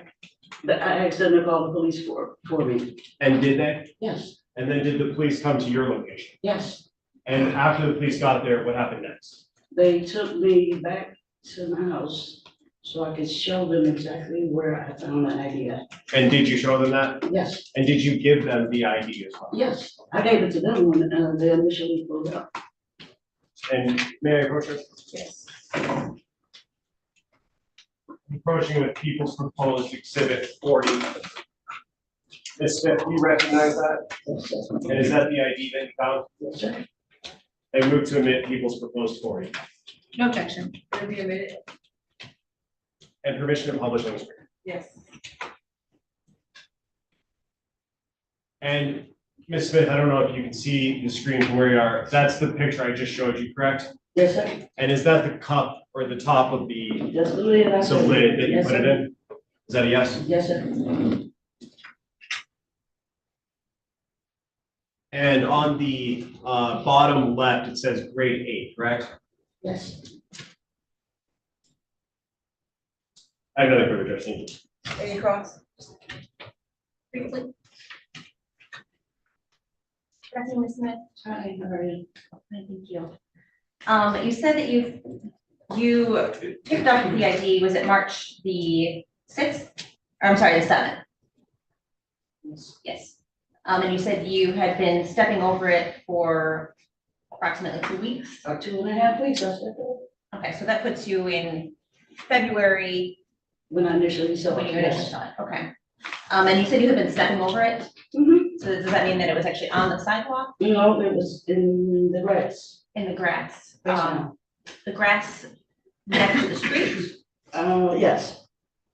asked them to call the police for me. And did they? Yes, And then did the police come to your location? yes. And after the police got there, what happened next? They took me back to the house so I could show them exactly where I found the idea. And did you show them that? Yes, And did you give them the ID as well? yes. I gave it to them when they initially pulled up. And may I approach it? Yes. Approaching with People's Proposed Exhibit 40. Ms. Smith, do you recognize that? Yes, sir. And is that the ID that you found? Yes, sir. I move to admit People's Proposed 40. No objection. It'll be admitted. And permission to publish on the screen. Yes. And Ms. Smith, I don't know if you can see the screen from where you are. That's the picture I just showed you, correct? Yes, sir. And is that the cup or the top of the Just the lid. lid that you Yes, put it sir. in? Is that a yes? Yes, sir. And on the bottom left, it says grade 8, correct? Yes. I have another quick address, thank you. Any cross? Briefly. Good afternoon, Ms. Smith. Hi, how are you? Thank you. You said that you picked up the ID, was it March the 6th? Or I'm sorry, the 7th? Yes. Yes. And you said you had been stepping over it for approximately 2 weeks? 2.5 weeks, I said that. Okay, so that puts you in February When I initially saw when it, you initially yes. saw it, okay. And you said you had been stepping over it? Mhm. So does that mean that it was actually on the sidewalk, No, it was in the grass. in the grass? Face down. The grass next to the street? Yes,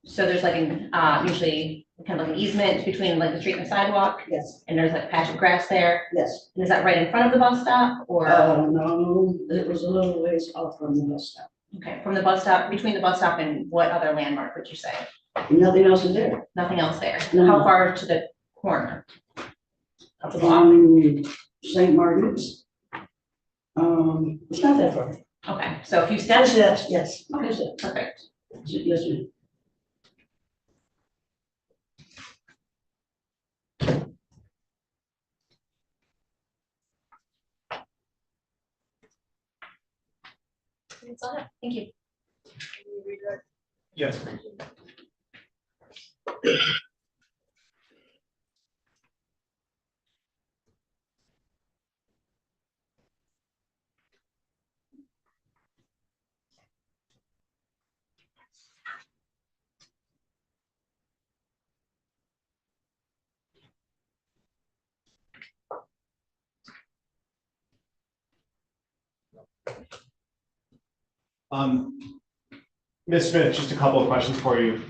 So there's like an, usually kind of like an easement between like the street and the sidewalk, yes, and there's like a patch of grass there? yes. And is that right in front of the bus stop, or, No, it was a little ways off from the bus stop. okay, from the bus stop, between the bus stop and what other landmark would you say? Nothing else is there. Nothing else there? No. How far to the corner? Of the block? On St. Martin's. It's not that far. Okay, so if you step, Yes. okay, Yes, perfect. yes, ma'am. That's all I have. Thank you. Yes. Ms. Smith, just a couple of questions for you.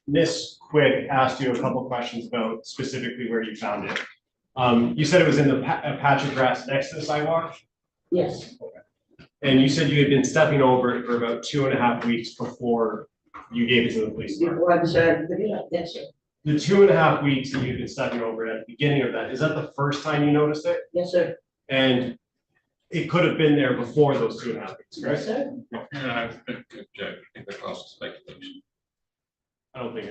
Ms. Quick asked you a couple of questions about specifically where you found it. You said it was in a patch of grass next to the sidewalk, Yes, and you said you had been stepping over it for about 2.5 weeks before you gave it to the police department. before I decided to pick it up, yes, sir. The 2.5 weeks that you've been stepping over it at the beginning of that, is that the first time you noticed it? Yes, sir. And it could have been there before those 2.5 weeks, Yes, correct? sir. I think that causes speculation. I don't think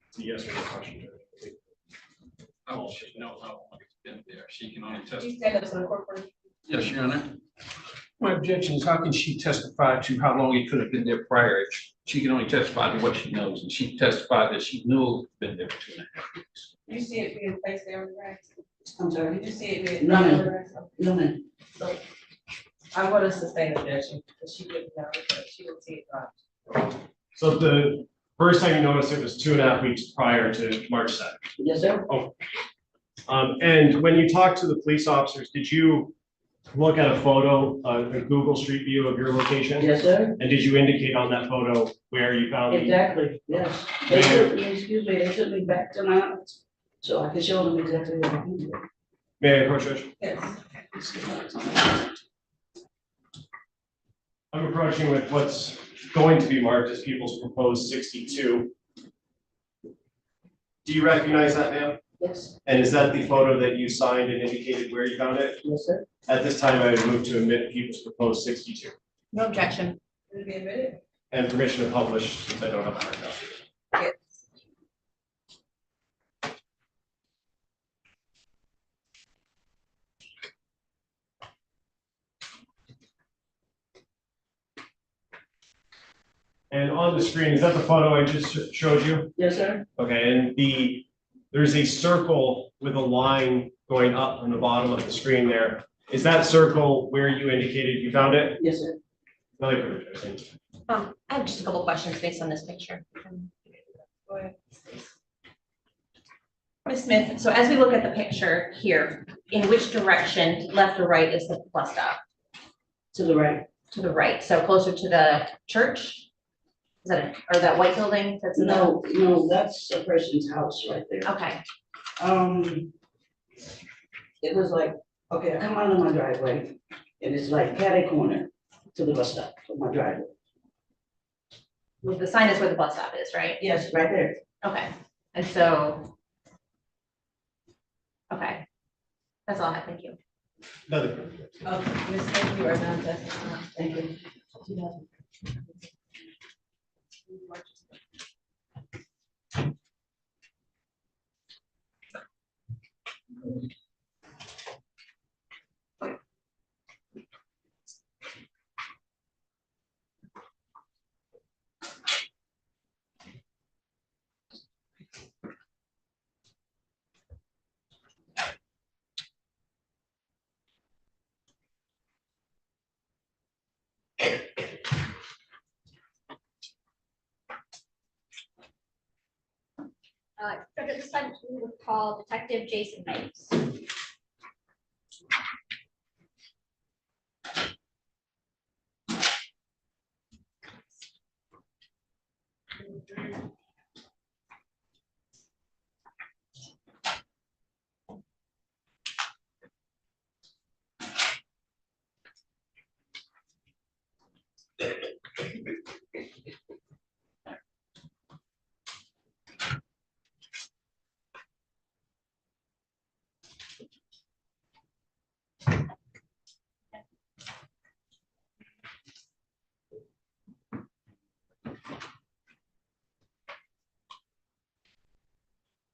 it's a yes or no question. Oh, she knows how long it's been there. She can only You testify. stand up to the court for Yes, Your Honor. My objection is how can she testify to how long it could have been there prior? She can only testify to what she knows, and she testified that she knew it's been there for 2.5 weeks. You see it being placed there on the grass? I'm sorry. Did you see it being? No, on the ma'am. grass? No, ma'am. So I'm gonna sustain objection, because she didn't know, but she didn't see it dropped. So the first time you noticed it was 2.5 weeks prior to March 2nd. Yes, sir. And when you talked to the police officers, did you look at a photo, a Google Street View of your location? Yes, sir. And did you indicate on that photo where you found the? Exactly, yes. They took me, excuse me, they took me back to my house, so I could show them exactly what I did. May I approach, Judge? Yes. I'm approaching with what's going to be marked as people's proposed 62. Do you recognize that, ma'am? Yes, And is that the photo that you signed and indicated where you found it? yes, sir. At this time, I would move to admit people's proposed 62. No objection. Will it be admitted? And permission to publish, since I don't have a hard copy. Yes. And on the screen, is that the photo I just showed you? Yes, sir. Okay, and there's a circle with a line going up on the bottom of the screen there. Is that circle where you indicated you found it? Yes, sir. Another picture, I think. I have just a couple questions based on this picture. Go ahead. Ms. Smith, so as we look at the picture here, in which direction, left or right, is the bus stop? To the right. To the right, so closer to the church? Is that, or that white building that's in the? No, that's a person's house right there. Okay, It was like, okay, I come out of my driveway, and it's like catty corner to the bus stop of my driveway. well, the sign is where the bus stop is, right? Yes, right there. Okay, and so. Okay, that's all I have, thank you. Another picture. Okay, Ms. Smith, you are not testifying. Thank you. Judge, at this time, we would call Detective Jason Mapes.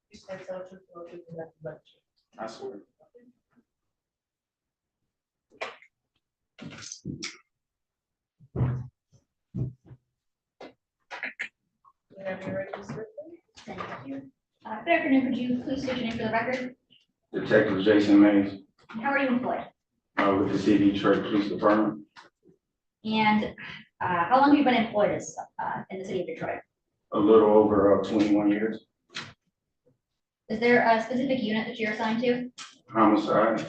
You said so, truth, the whole truth, and nothing but the truth. I swear. Whenever you're ready, Ms. Smith. Thank you. Good afternoon, could you please state your name for the record? Detective Jason Mays, How are you employed? with the City of Detroit Police Department, And how long have you been employed as, in the city of Detroit? a little over 21 years. Is there a specific unit that you're assigned to? Homicide,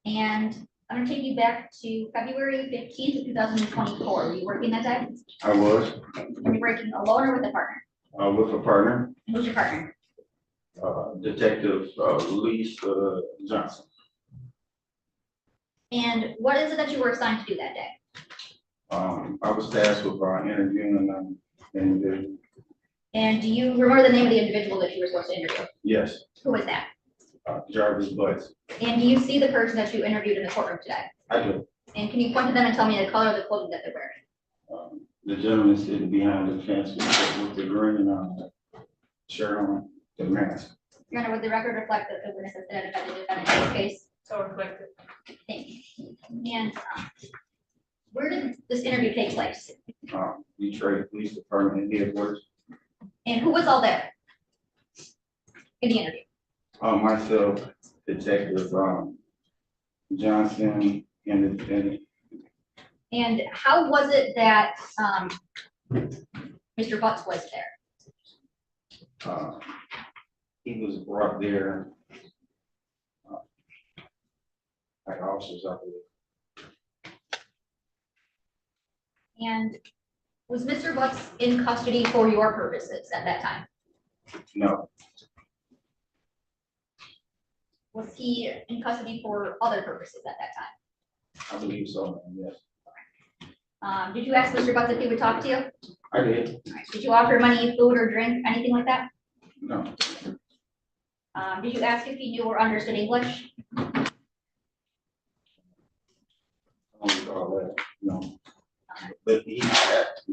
And I'm gonna take you back to February 15th of 2024. Were you working that day? I was Were you working alone or with a partner? with a partner, Who's your partner? Detective Lisa Johnson. And what is it that you were assigned to do that day? I was tasked with interviewing an individual. And do you remember the name of the individual that you were supposed to interview? Yes, Who was that? Jarvis Butts. And do you see the person that you interviewed in the courtroom today? I do. And can you point to them and tell me the color of the clothing that they're wearing? The gentleman sitting behind the fence with the green shirt on, the mask. Your Honor, would the record reflect that the witness has identified the defendant in this case? So reflected. Thank you. And where did this interview take place? Detroit Police Department headquarters. And who was all there in the interview? Myself, Detective Johnson, and the defendant. And how was it that Mr. Butts was there? He was brought there like officers, I believe. And was Mr. Butts in custody for your purposes at that time? No, Was he in custody for other purposes at that time? I believe so, yes. Did you ask Mr. Butts if he would talk to you? I did, Did you offer money, food, or drink, anything like that? no, Did you ask if he knew or understood English? I don't recall that, no. But he,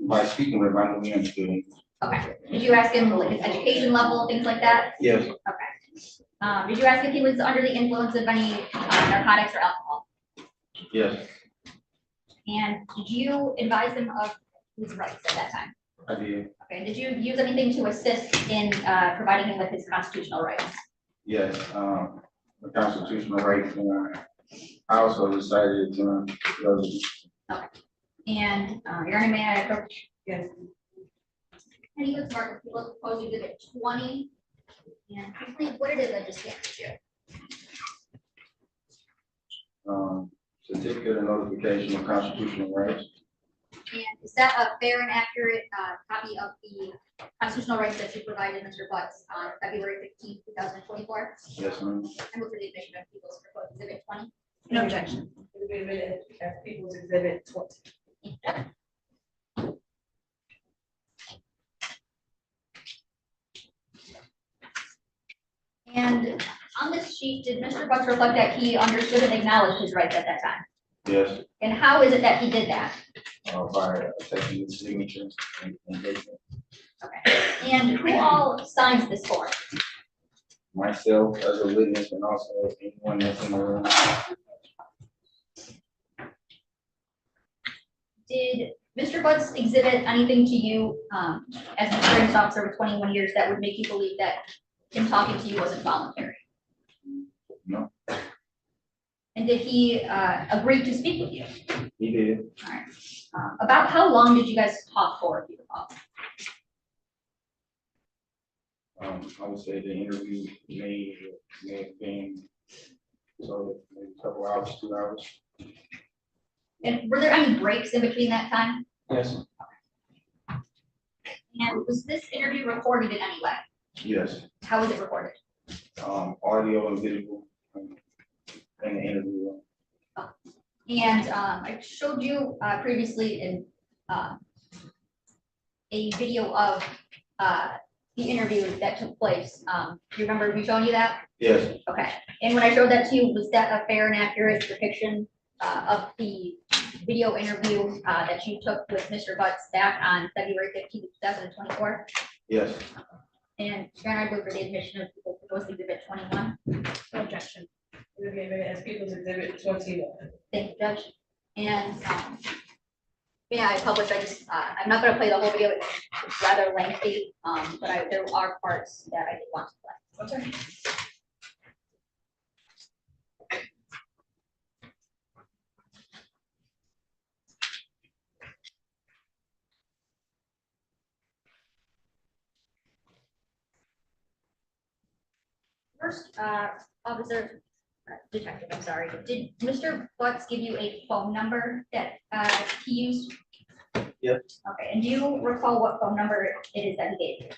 by speaking with him, I knew he understood English. Okay. Did you ask him like his education level, things like that? Yes, Okay. Did you ask if he was under the influence of any narcotics or alcohol? yes, And did you advise him of his rights at that time? I did, Okay. Did you use anything to assist in providing him with his constitutional rights? yes, the constitutional rights, and I also decided to, And Your Honor, may I approach? Yes. And he was marked with proposed exhibit 20. And please, what it is I just handed you. certificate of notification of constitutional rights. And is that a fair and accurate copy of the constitutional rights that you provided Mr. Butts on February 15th, 2024? Yes, ma'am. And move for the admission of people's proposed exhibit 20. No objection. As People's Exhibit 20. And on this sheet, did Mr. Butts reflect that he understood and acknowledged his rights at that time? Yes, And how is it that he did that? by taking the signature and dating Okay. And who all signs this form? myself as a witness and also anyone that's in the room. Did Mr. Butts exhibit anything to you as an experienced officer with 21 years that would make you believe that him talking to you wasn't voluntary? No, And did he agree to speak with you? he did. All right. About how long did you guys talk for, if you recall? I would say the interview may have been, so maybe a couple hours, 2 hours. And were there any breaks in between that time? Yes, And was this interview recorded in any way? yes. How was it recorded? Audio and video in the interview. And I showed you previously in a video of the interview that took place. Do you remember me showing you that? Yes, Okay. And when I showed that to you, was that a fair and accurate depiction of the video interview that you took with Mr. Butts back on February 15th, 2024? yes. And Sharon, I move for the admission of people proposed exhibit 21. No objection. We'll give it as People's Exhibit 21. Thank you, Judge. And yeah, I published, I'm not gonna play the whole video, it's rather lengthy, but there are parts that I did want to play. Okay. First, detective, I'm sorry, did Mr. Butts give you a phone number that he used? Yes. Okay, and do you recall what phone number it is that he gave you?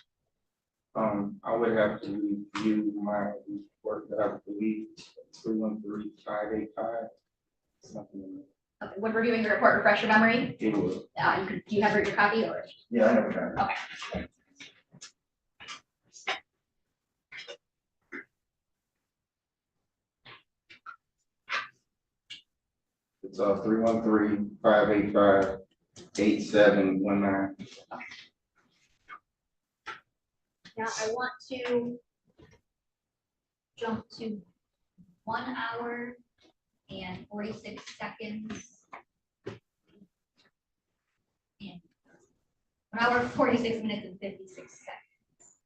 I would have to review my report, but I believe 313-585, something like that. Okay, when reviewing the report, refresh your memory? It was. Do you have your copy or? Yeah, I never got it. Okay. It's 313-585-8719. Now I want to jump to 1 hour and 46 seconds. And 1 hour, 46 minutes and 56 seconds.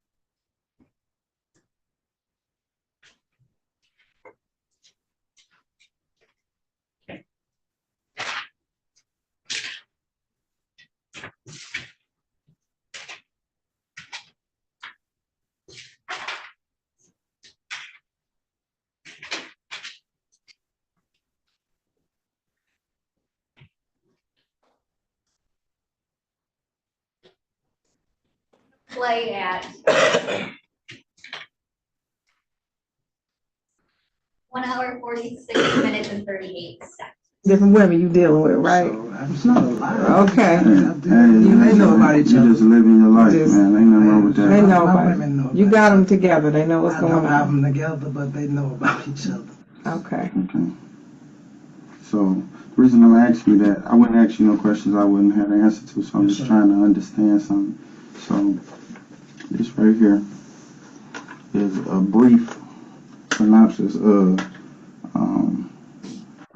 delay at 1 hour, 46 minutes and 38 seconds. Different women you dealing with, right? It's not a lie. Okay. They know about each other. You just living your life, Just- man. Ain't nothing wrong with They that. know My about women know it. You about got it. them together. They know what's I going don't have on. them together, but they know about each other. Okay. Okay. So, the reason I'm asking you that, I wouldn't ask you no questions I wouldn't have the answer to, so I'm Yes, just sir. trying to understand something. So, this right here is a brief synopsis of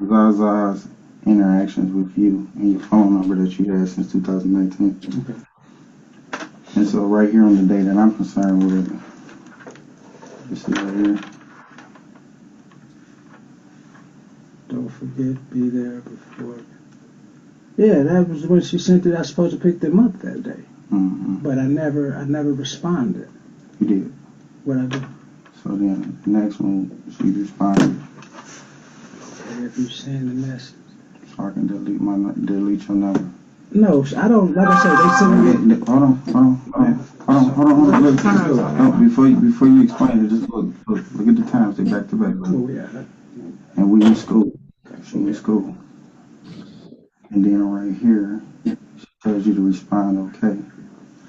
Zaza's interactions with you and your phone number that you had since 2019. Okay. And so right here on the day that I'm concerned with, you see right here, Don't forget, be there before. Yeah, that was when she sent it. I was supposed to pick them up that day, but I never responded. you did. What I do? So then the next one, she responded, If you send the message. so I can delete your number. No, I don't. Like I said, they sent me. Hold on. Look, before you explain it, just look at the times. They back to back. Oh yeah. And we in school. She in school. And then right here, she tells you to respond, okay.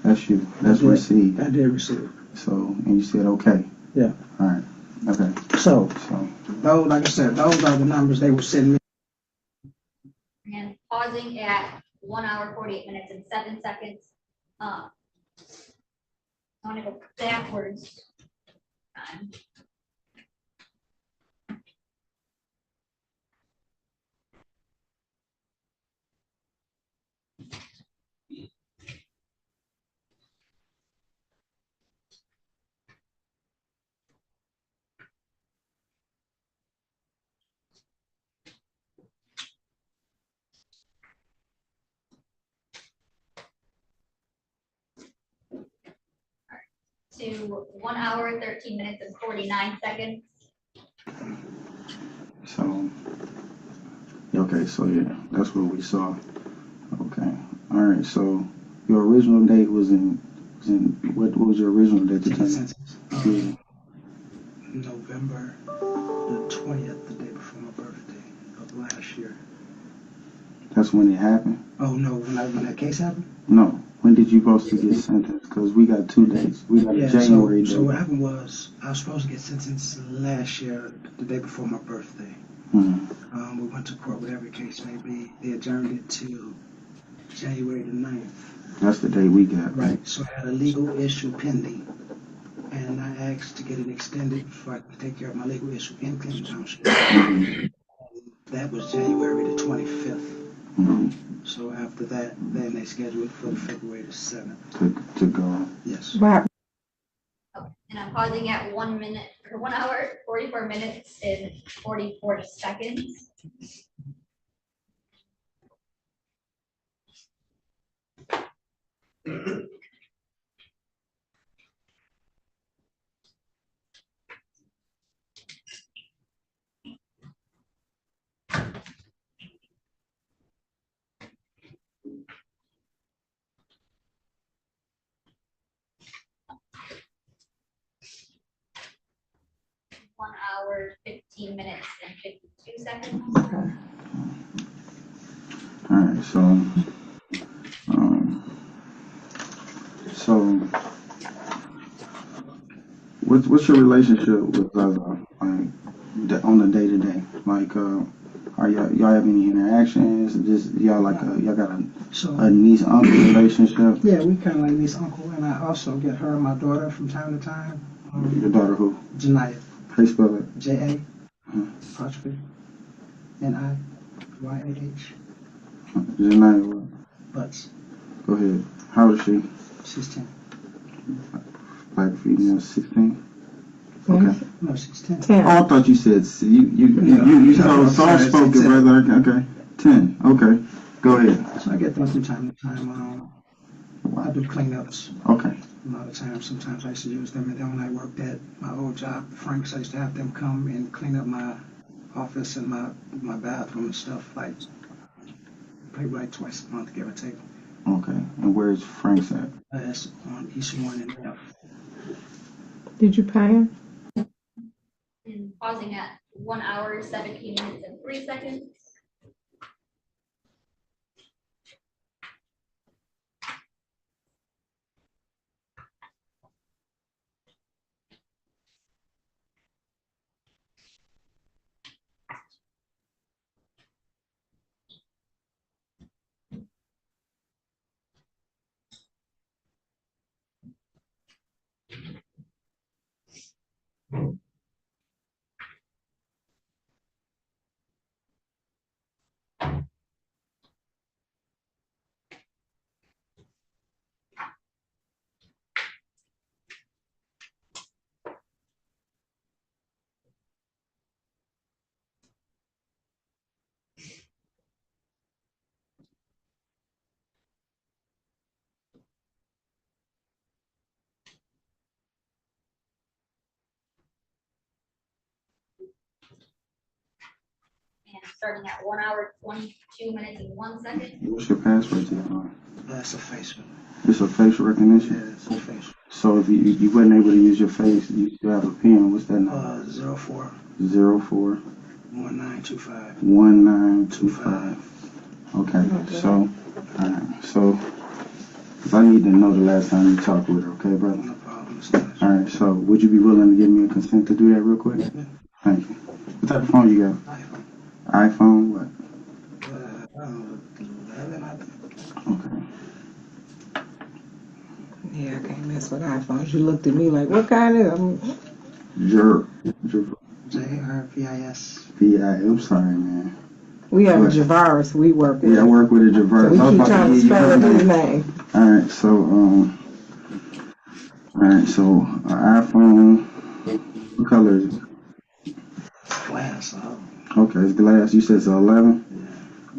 That's you. That's received. I did receive. So, and you said, okay. Yeah. All right. Okay. So, those, like I said, those are the numbers they were sending me. And pausing at 1 hour, 48 minutes and 7 seconds. I want to go backwards. 1 hour, 13 minutes and 49 seconds. So, okay, so yeah, that's what we saw. Okay. All right, so your original date was in what was your original date to tell November the 20th, the day before my birthday of last year. That's when it happened? Oh no, when that case happened? No. When did you supposed to get sentenced? Because we got 2 dates. We got a January date. So what happened was I was supposed to get sentenced last year, the day before my birthday. We went to court, whatever the case may be. They adjourned it to January the 9th. That's the day we got. Right. So I had a legal issue pending, and I asked to get it extended before I could take care of my legal issue in Clinton Township. That was January the 25th. So after that, then they scheduled it for February the 7th. To go. Yes. Wow. And I'm pausing at 1 minute, or 1 hour, 44 minutes and 44 seconds. One hour, 15 minutes and 52 seconds. All right, so what's your relationship with Zaza, like on the day to day? Like, are y'all have any interactions? Just y'all y'all got a niece uncle relationship? Yeah, we kind of like niece uncle, and I also get her and my daughter from time to time. Your daughter who? Janiyah. How you spell it? J-A apostrophe N-I-Y-A-H. Janiyah what? Butts. Go ahead. How old is she? She's 10. Black female, 16. Okay. No, she's 10. Oh, I thought you said you so soft spoken, brother. Okay. 10. Okay. Go ahead. So I get them from time to time. I do cleanups. Okay. A lot of times, sometimes I used to use them, and then when I worked at my old job, Frank's, I used to have them come and clean up my office and my bathroom and stuff, like probably like twice a month, give or take. Okay. And where's Frank's at? That's on each one and F. Did you pay him? And pausing at 1 hour, 17 minutes and 3 seconds. And starting at 1 hour, 22 minutes and 1 second. What's your password to your phone? That's a facial. It's a facial recognition? Yeah, it's a facial. So if you wasn't able to use your face, you still have a pen, what's that number? 04 04 1925. 1925. Okay, so, alright, so, cause I need to know the last time you talked with her, okay, brother? No problem. It's not- Alright, so would you be willing to give me a consent to do that real quick? Yeah. Thank you. What type of phone you got? iPhone. iPhone, what? I don't know, 11, I think. Okay. Yeah, I can't mess with iPhones. You looked at me like, what kind of? JRVIS. I'm sorry, man. We have a What? Javaris we work with. Yeah, I work with a So Javar. we I was keep about trying to give you spell her his name. name. Alright, so iPhone, what color is it? Glass. Okay, it's glass. You said it's 11? Yeah.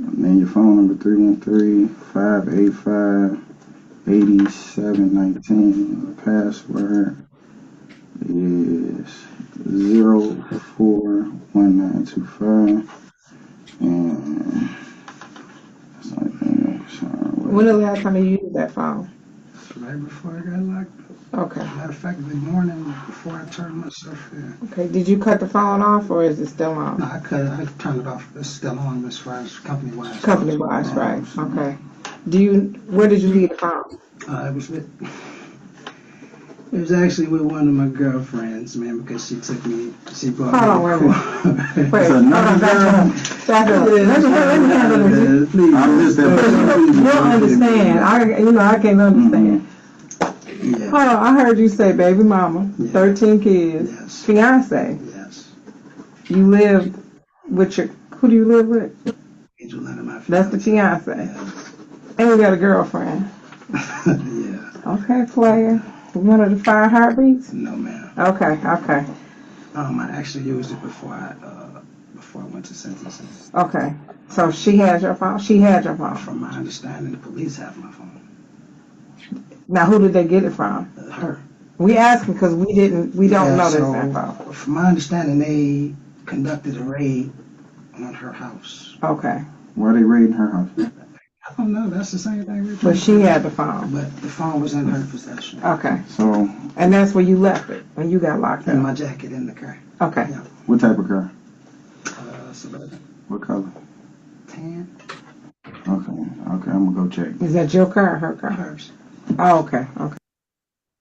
And then your phone number 313-585-8719. The password is 041925. And that's not anything else. When the last time you used that phone? Right before I got locked up. Okay. Matter of fact, the morning before I turned myself in. Okay, did you cut the phone off or is it still on? No, I cut it. I turned it off. It's still on as far as company wise. Company wise, right, okay. Where did you leave the phone? It was actually with one of my girlfriends, man, because she took me, she brought me. Hold on, wait a minute. Wait, So hold another on, back up. Let me handle this. I missed that. You don't understand, I can't understand. Yeah. Hold on, I heard you say baby mama, 13 kids, Yes. fiance. Yes. You live with who do you live with? Angelina, my That's the fiance. Yes. And you got a girlfriend. Yeah. Okay, player. One of the 5 heartbeats? No, ma'am. Okay. I actually used it before I went to sentencing. Okay. So she has your phone? She had your phone? From my understanding, the police have my phone. Now, who did they get it from? Her. We asking because we don't know this info. From my understanding, they conducted a raid on her house. Okay. Why are they raiding her house? I don't know. That's the same thing. But she had the phone. But the phone was in her possession. Okay. So, And that's where you left it when you got locked In up. my jacket in the car. Okay. Yeah. what type of car? Suburban. What color? Tan. Okay, I'm gonna go check. Is that your car or her car? Hers. Oh, okay.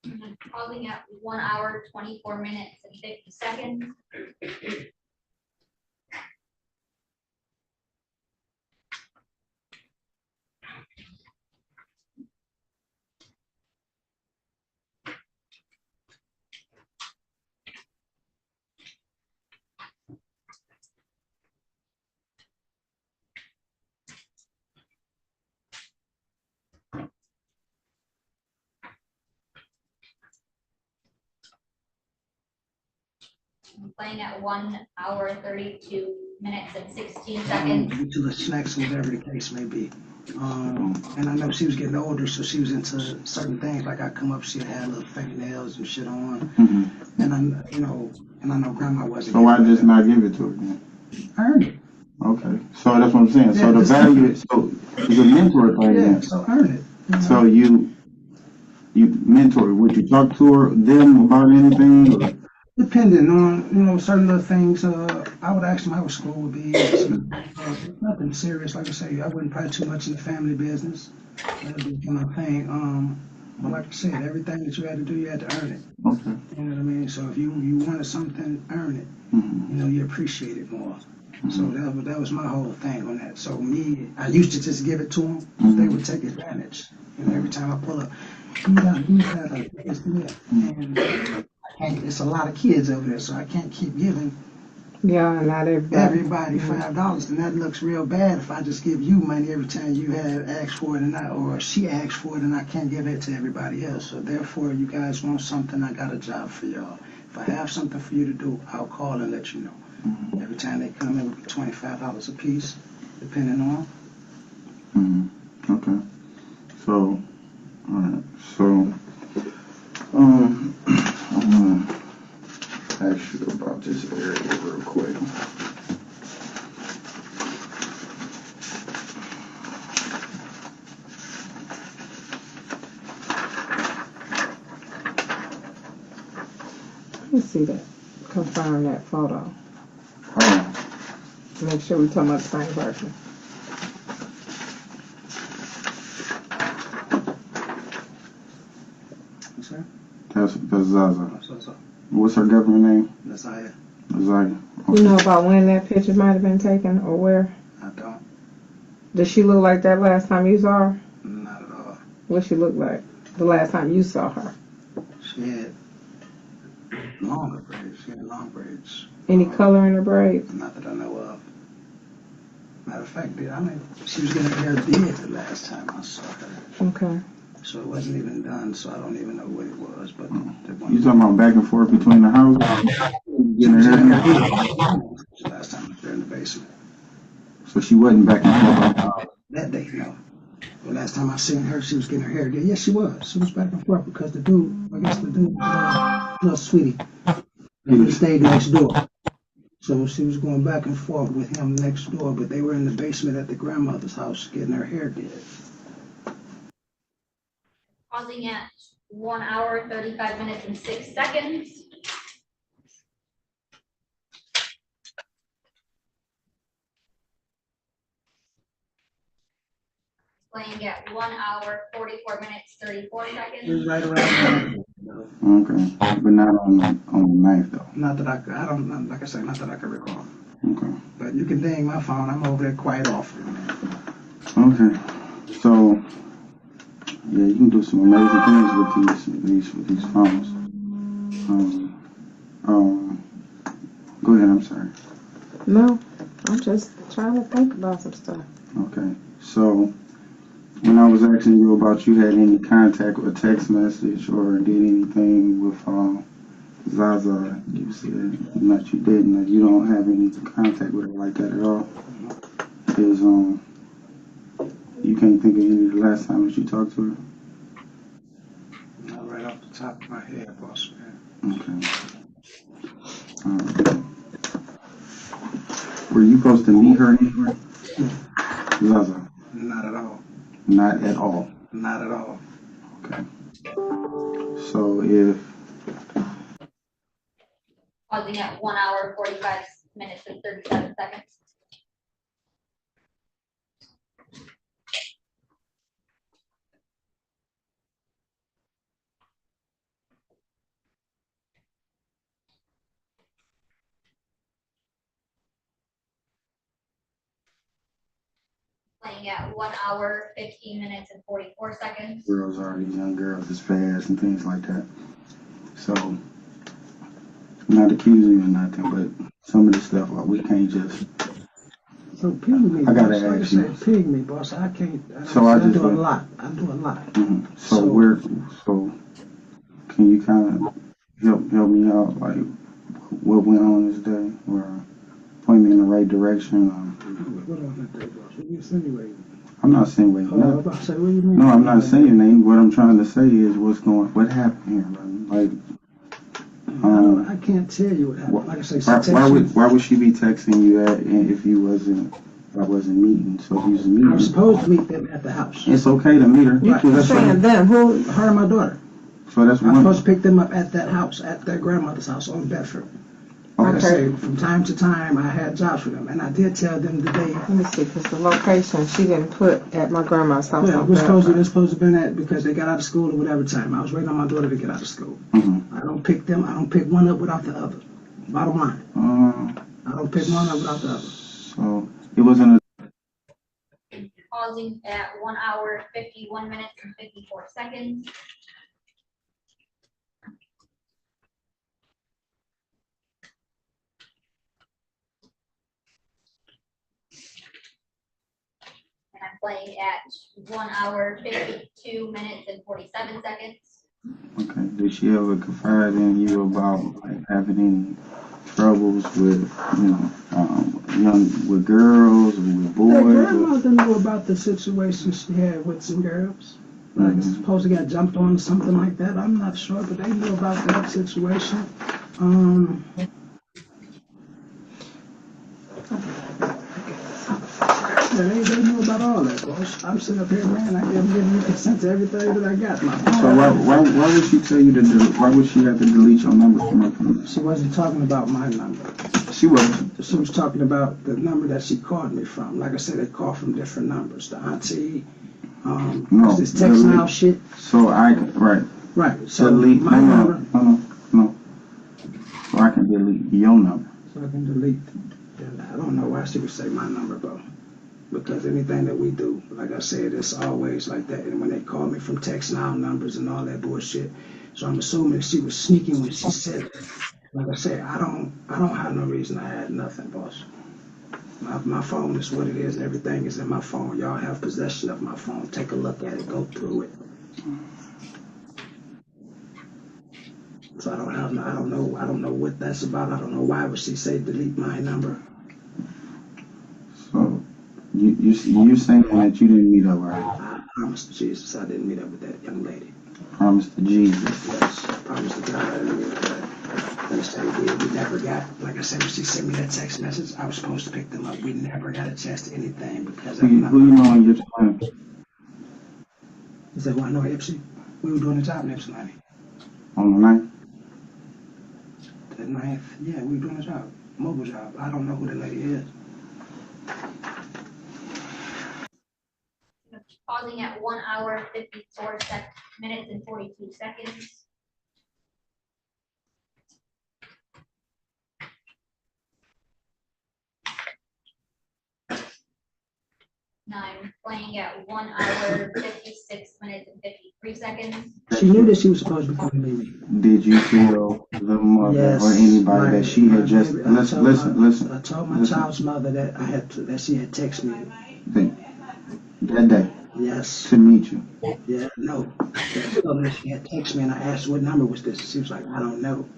And then pausing at 1 hour, 24 minutes and 50 seconds. I'm playing at 1 hour, 32 minutes and 16 seconds. Due to the snacks, whatever the case may be. And I know she was getting older, so she was into certain things. Like I come up, she had little fake nails and shit on. Mm-hmm. And I know grandma wasn't. So why just not give it to her then? I earned it. Okay, so that's what I'm saying. So Yeah, the value, so it's a mentor thing Yeah, then. so earn it. So you mentor, would you talk to them about anything? Or? Depending on, certain little things, I would ask them how school would be. Nothing serious, like I say, I wouldn't pry too much in the family business. That'd be my thing. But like I said, everything that you had to do, you had to earn it. Okay. You know what I mean? So if you wanted something, earn it. You appreciate it more. So that was my whole thing on that. So I used to just give it to them. They would take advantage. Every time I pull up, do that, like this, do that. And it's a lot of kids over there, so I can't keep giving not everybody $5, and that looks real bad if I just give you money every time you have asked for it or she asks for it and I can't give it to everybody else. So therefore, you guys want something, I got a job for y'all. If I have something for you to do, I'll call and let you know. Every time they come, it would be $25 a piece, depending on. Okay. So, all right. So, I'm gonna ask you about this area real quick. Let me see that. Confirm that photo. Make sure we're talking about the same person. That's Zaza. What's her government name? Messiah. Messiah. Okay. You know about when that picture might have been taken or where? I don't. Does she look like that last time you saw her? Not at all. What she look like the last time you saw her? She had longer braids. She had long braids. Any color in her braids? Not that I know of. Matter of fact, she was getting her hair did the last time I saw her. Okay. So it wasn't even done, so I don't even know what it was. But You talking about back and forth between the houses? Getting her hair? Last time I was there in the basement. So she wasn't back and forth? That day, no. The last time I seen her, she was getting her hair did. Yes, she was. She was back and forth because the dude, little sweetie, he stayed next door. So she was going back and forth with him next door, but they were in the basement at the grandmother's house getting her hair did. Pausing at 1 hour, 35 minutes and 6 seconds. Playing at 1 hour, 44 minutes, 34 seconds. It was right around there. Okay, but not on the knife though. Not that I don't, like I say, not that I can recall. Okay. But you can ding my phone. I'm over there quite often. Okay. So, yeah, you can do some amazing things with these phones. Go ahead. I'm sorry. No, I'm just trying to think about some stuff. Okay. So, when I was asking you about you had any contact or text message or did anything with Zaza, you said that you didn't, that you don't have any contact with her like that at all. Is you can't think of any of the last time that you talked to her? Not right off the top of my head, boss Okay. man. Were you supposed to meet her anywhere? Zaza? Not at all. Not at all? Not at all. Okay. So if... Pausing at 1 hour, 45 minutes and 37 seconds. Playing at 1 hour, 15 minutes and 44 seconds. Girls are, these young girls is fast and things like that. So, not accusing you of nothing, but some of the stuff, we can't just... So ping me, I gotta boss. Like I ask you. said, ping me, boss. I can't. So I just do a lot. I do a lot. Mm-hmm. So can you kind of help me out, like what went on this day, or point me in the right direction? What on that day, boss? What you insinuating? I'm not insinuating I'm nothing. about to say, what do you mean? No, I'm not saying anything. What I'm trying to say is what happened here, brother. Like, I can't tell you what happened. Like I say, why would she be texting you that if you wasn't I wasn't meeting, so if you was I was meeting, supposed to meet them at the house. it's okay to meet her. Right, because I'm that's saying what- them, who, her and my daughter. So that's I'm one. supposed to pick them up at that house, at their grandmother's house on Bedford. Like I Okay. say, from time to time, I had jobs for them, and I did tell them the day. Let me see, because the location she didn't put at my grandma's house. Yeah, on they're supposed to Bedford. been at, because they got out of school at whatever time. I was waiting on my daughter to get out of school. Mm-hmm. I don't pick one up without the other. Bottom line, I don't pick one up without the other. So it wasn't Pausing at 1 hour, 51 minutes and 54 seconds. And I'm playing at 1 hour, 52 minutes and 47 seconds. okay. Did she ever confide in you about like having any troubles with, with girls or with The boys? Or, grandmother knew about the situation she had with some girls. Like, supposed to get jumped on or something like that. I'm not sure, but they knew about that situation. Yeah, they knew about all that, boss. I'm sitting up here, man, I'm giving you consent to everything that I got. so why would she tell you to why would she have to delete your number from her phone? She wasn't talking about my number. She wasn't. She was talking about the number that she called me from. Like I said, they call from different numbers. The auntie, No, this text now shit. So right. So delete my number. No. So I can delete your number. So I can delete. And I don't know why she would say my number, bro. Because anything that we do, like I said, it's always like that. And when they call me from text now numbers and all that bullshit, so I'm assuming she was sneaking when she said that. Like I said, I don't have no reason to hide nothing, boss. My phone is what it is. Everything is in my phone. Y'all have possession of my phone. Take a look at it. Go through it. So I don't know what that's about. I don't know why would she say delete my number. So you saying that you didn't meet up, right? I promise to Jesus I didn't meet up with that young lady. Promise to Jesus. Yes, I promise to God I didn't meet up with that. We never got, like I said, when she sent me that text message, I was supposed to pick them up. We never got a chance to anything because Who you know in your time? Is that who I know at Ipsy? We were doing a job in Ipsy, honey. On the 9th? The 9th, yeah, we were doing a job, mobile job. I don't know who the lady is. Pausing at 1 hour, 54 minutes and 42 seconds. I'm playing at 1 hour, 56 minutes and 53 seconds. She knew that she was supposed to be calling me. Did you tell the mother or anybody that she had just listen? I told my child's mother that that she had texted me. That day? Yes. To meet you? Yeah, no. I told her that she had texted me and I asked what number was this. She was like, I don't know.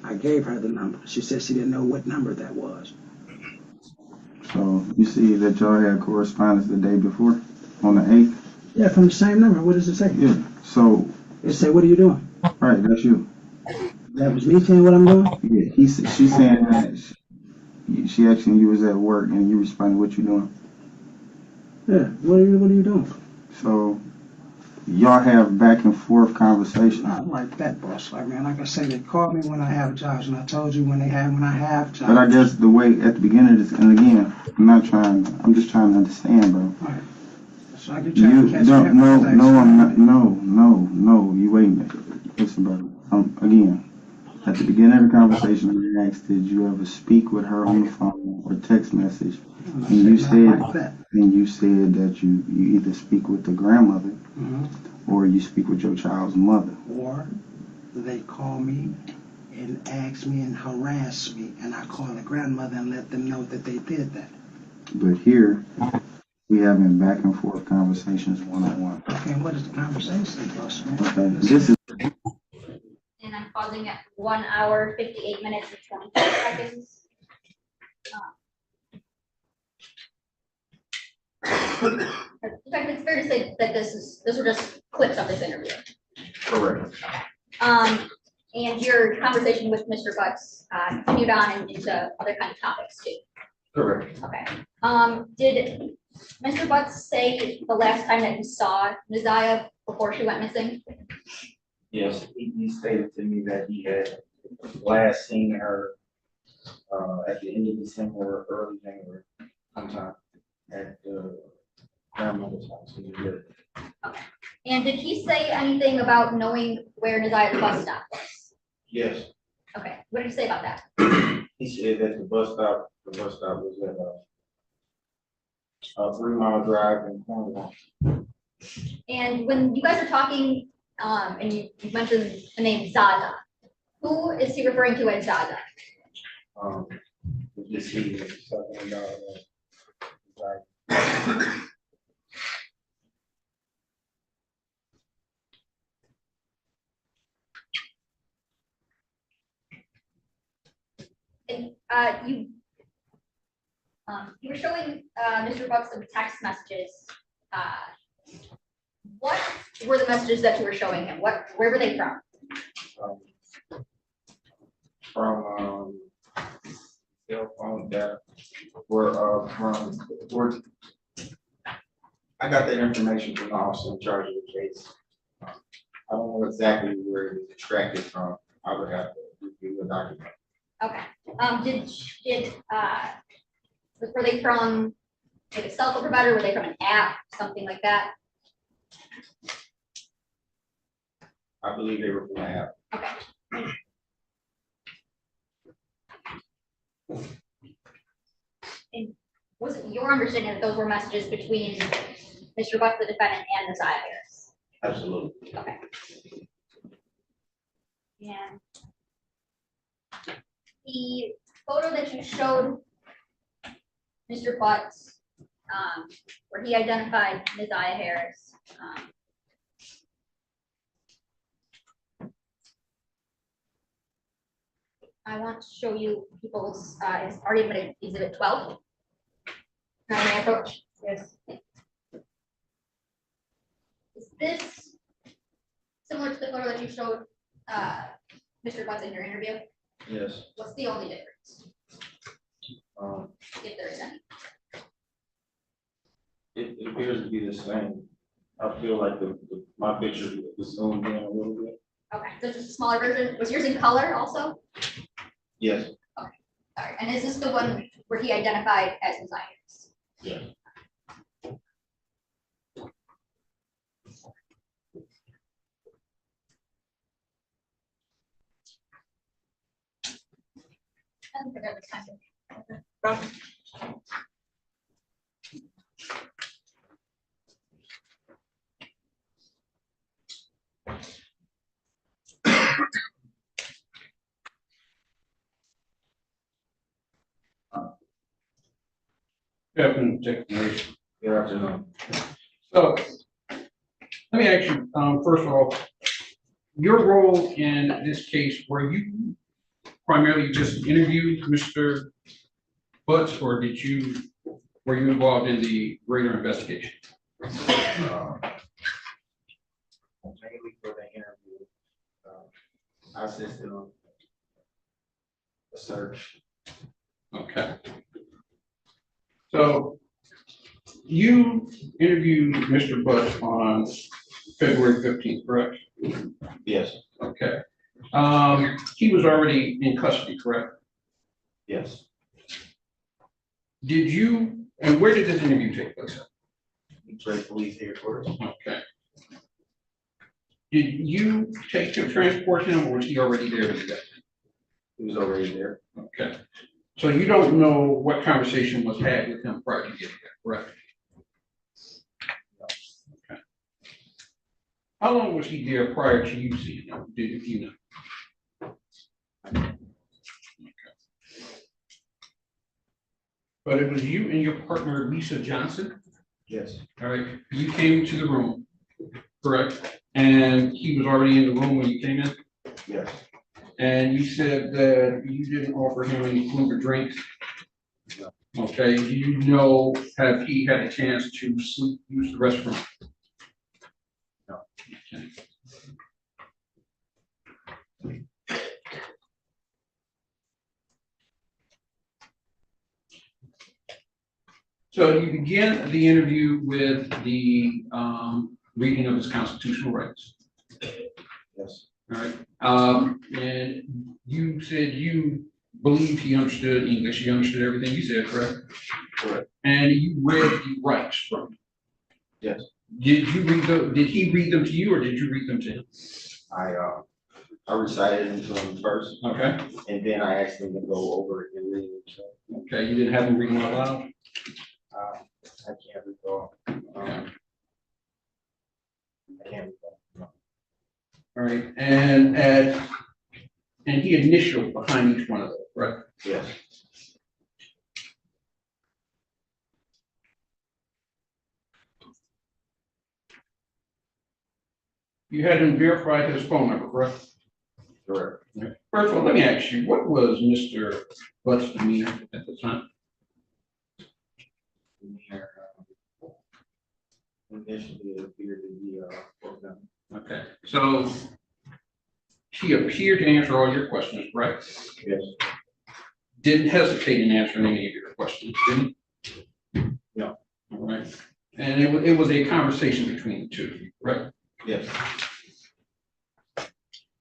I gave her the number. She said she didn't know what number that was. So you see that y'all had correspondence the day before, on the 8th? Yeah, from the same number. What does it say? Yeah. So it said, what are you doing? Right, that's you. That was me saying what I'm doing? Yeah, she's saying that she asking you was at work and you responded, what you doing? Yeah, what are you doing? So y'all have back and forth conversation. Not like that, boss. Like, man, like I said, they call me when I have jobs, and I told you when I have jobs. But I guess the way at the beginning of this, and again, I'm just trying to understand, bro. Right. So I can try to catch no, you wait a minute. Listen, brother. Again, at the beginning of the conversation, I asked, did you ever speak with her on the phone or text message? And you said that you either speak with the grandmother or you speak with your child's mother. Or they call me and ask me and harass me, and I call the grandmother and let them know that they did that. But here, we having back and forth conversations one-on-one. Okay, what is the conversation, boss? Okay, this is. And I'm pausing at 1 hour, 58 minutes and 24 seconds. In fact, it's fair to say that these were just clips of this interview. Correct. And your conversation with Mr. Butts continued on into other kind of topics too. Correct. Okay. Did Mr. Butts say the last time that he saw Nizaya before she went missing? Yes, he stated to me that he had last seen her at the end of December or early January, sometime at the grandmother's house. Okay. And did he say anything about knowing where Nizaya's bus stop was? Yes, Okay, what did he say about that? he said that the bus stop was at a 3 mile drive in Cornwall. And when you guys are talking, and you mentioned the name Zaza, who is he referring to as Zaza? Just he was talking about And you were showing Mr. Buck some text messages. What were the messages that you were showing him? Where were they from? from cell phone that were from I got that information from the officer in charge of the case. I don't know exactly where it was extracted from. I would have to review the document. Okay. Were they from like a cell phone provider? Were they from an app, something like that? I believe they were from the app. Okay. And was it your understanding that those were messages between Mr. Buck, the defendant, and Nizaya Harris? Absolutely. Okay. And the photo that you showed Mr. Butts, where he identified Nizaya Harris, I want to show you people's, it's already been exhibit 12. Now may I approach? Yes. Is this similar to the photo that you showed Mr. Butts in your interview? Yes. What's the only difference? If there is any. It appears to be the same. I feel like my picture was zoomed in a little bit. Okay, so just a smaller version. Was yours in color also? Yes. Okay, all right. And is this the one where he identified as designers? Yes. I don't think I have time. Good afternoon, Secretary. Good afternoon. So, let me ask you, first of all, your role in this case, were you primarily just interviewed Mr. Butts, or were you involved in the greater investigation? Mainly for the interview. I assisted on the search. Okay. So you interviewed Mr. Butts on February 15th, correct? Yes. Okay. He was already in custody, correct? Yes. And where did this interview take place? Detroit Police Headquarters. Okay. Did you take to transport him, or was he already there with you? He was already there. Okay. So you don't know what conversation was had with him prior to getting there, correct? Okay. How long was he there prior to you seeing him? Did you know? Okay. But it was you and your partner, Lisa Johnson? Yes. All right. You came to the room, correct? And he was already in the room when you came in? Yes. And you said that you didn't offer him any food or drinks? No. Okay, do you know, have he had a chance to use the restroom? No. Okay. So you begin the interview with the reading of his constitutional rights. Yes. All right. And you said you believed he understood English. He understood everything you said, correct? Correct. And you read the rights from him. Yes. Did he read them to you or did you read them to him? I recited them to him first. Okay. And then I asked him to go over it and read it. So, Okay, you didn't have him read them out loud? I can't recall. I can't recall. No. All right, and he initialed behind each one of those, right? Yes. You had him verify his phone number, correct? Correct. First of all, let me ask you, what was Mr. Butt's demeanor at the time? Initially, it appeared to be program. Okay, so he appeared to answer all your questions, right? Yes. Didn't hesitate in answering any of your questions, didn't he? No. All right, and it was a conversation between the two of you, right? Yes.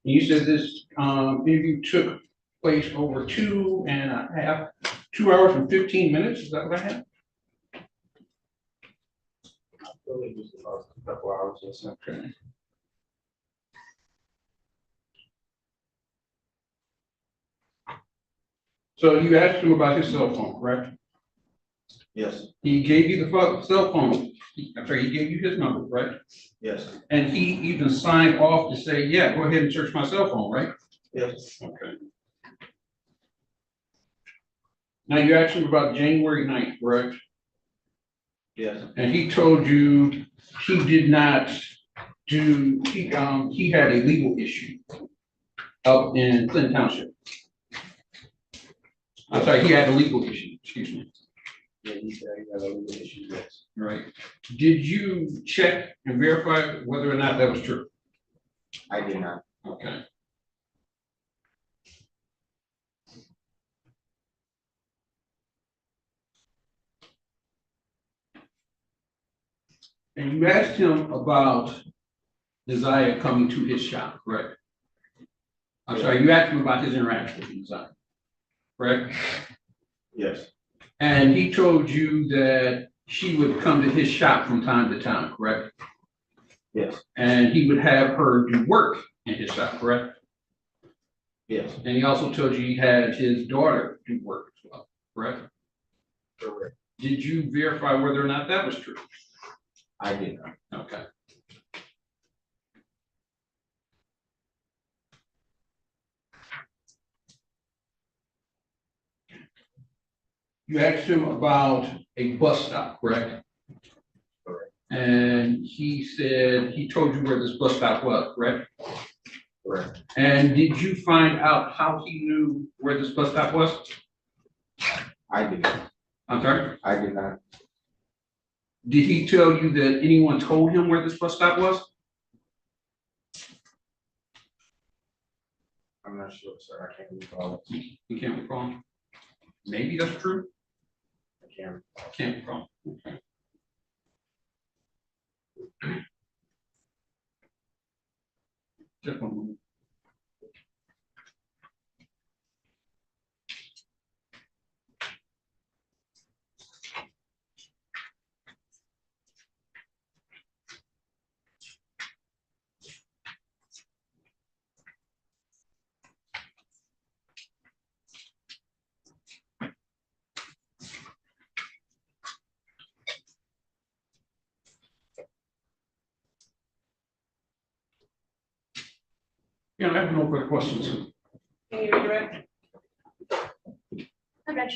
You said this interview took place over 2 hours and 15 minutes, is that what I have? I believe it was about a couple hours or so. Okay. So you asked him about his cell phone, correct? Yes. He gave you the cell phone. I'm sorry, he gave you his number, right? Yes. And he even signed off to say, yeah, go ahead and search my cell phone, right? Yes. Okay. Now you asked him about January 9th, correct? Yes. And he told you he did not do, he had a legal issue up in Clinton Township. I'm sorry, he had a legal issue, excuse me. Yeah, he said he had a legal issue, yes. Right. Did you check and verify whether or not that was true? I did not. Okay. And you asked him about Desire coming to his shop, correct? I'm sorry, you asked him about his interaction with Desire, correct? Yes. And he told you that she would come to his shop from time to time, correct? Yes. And he would have her do work in his shop, correct? Yes. And he also told you he had his daughter do work as well, correct? Correct. Did you verify whether or not that was true? I did not. Okay. You asked him about a bus stop, correct? Correct. And he said, he told you where this bus stop was, correct? Correct. And did you find out how he knew where this bus stop was? I did not. I'm sorry? I did not. Did he tell you that anyone told him where this bus stop was? I'm not sure, sir. I can't recall. You can't recall? Maybe that's true. I Can't recall. Okay. Just one moment. Yeah, I have no further questions. Can you redirect? I'm Reg.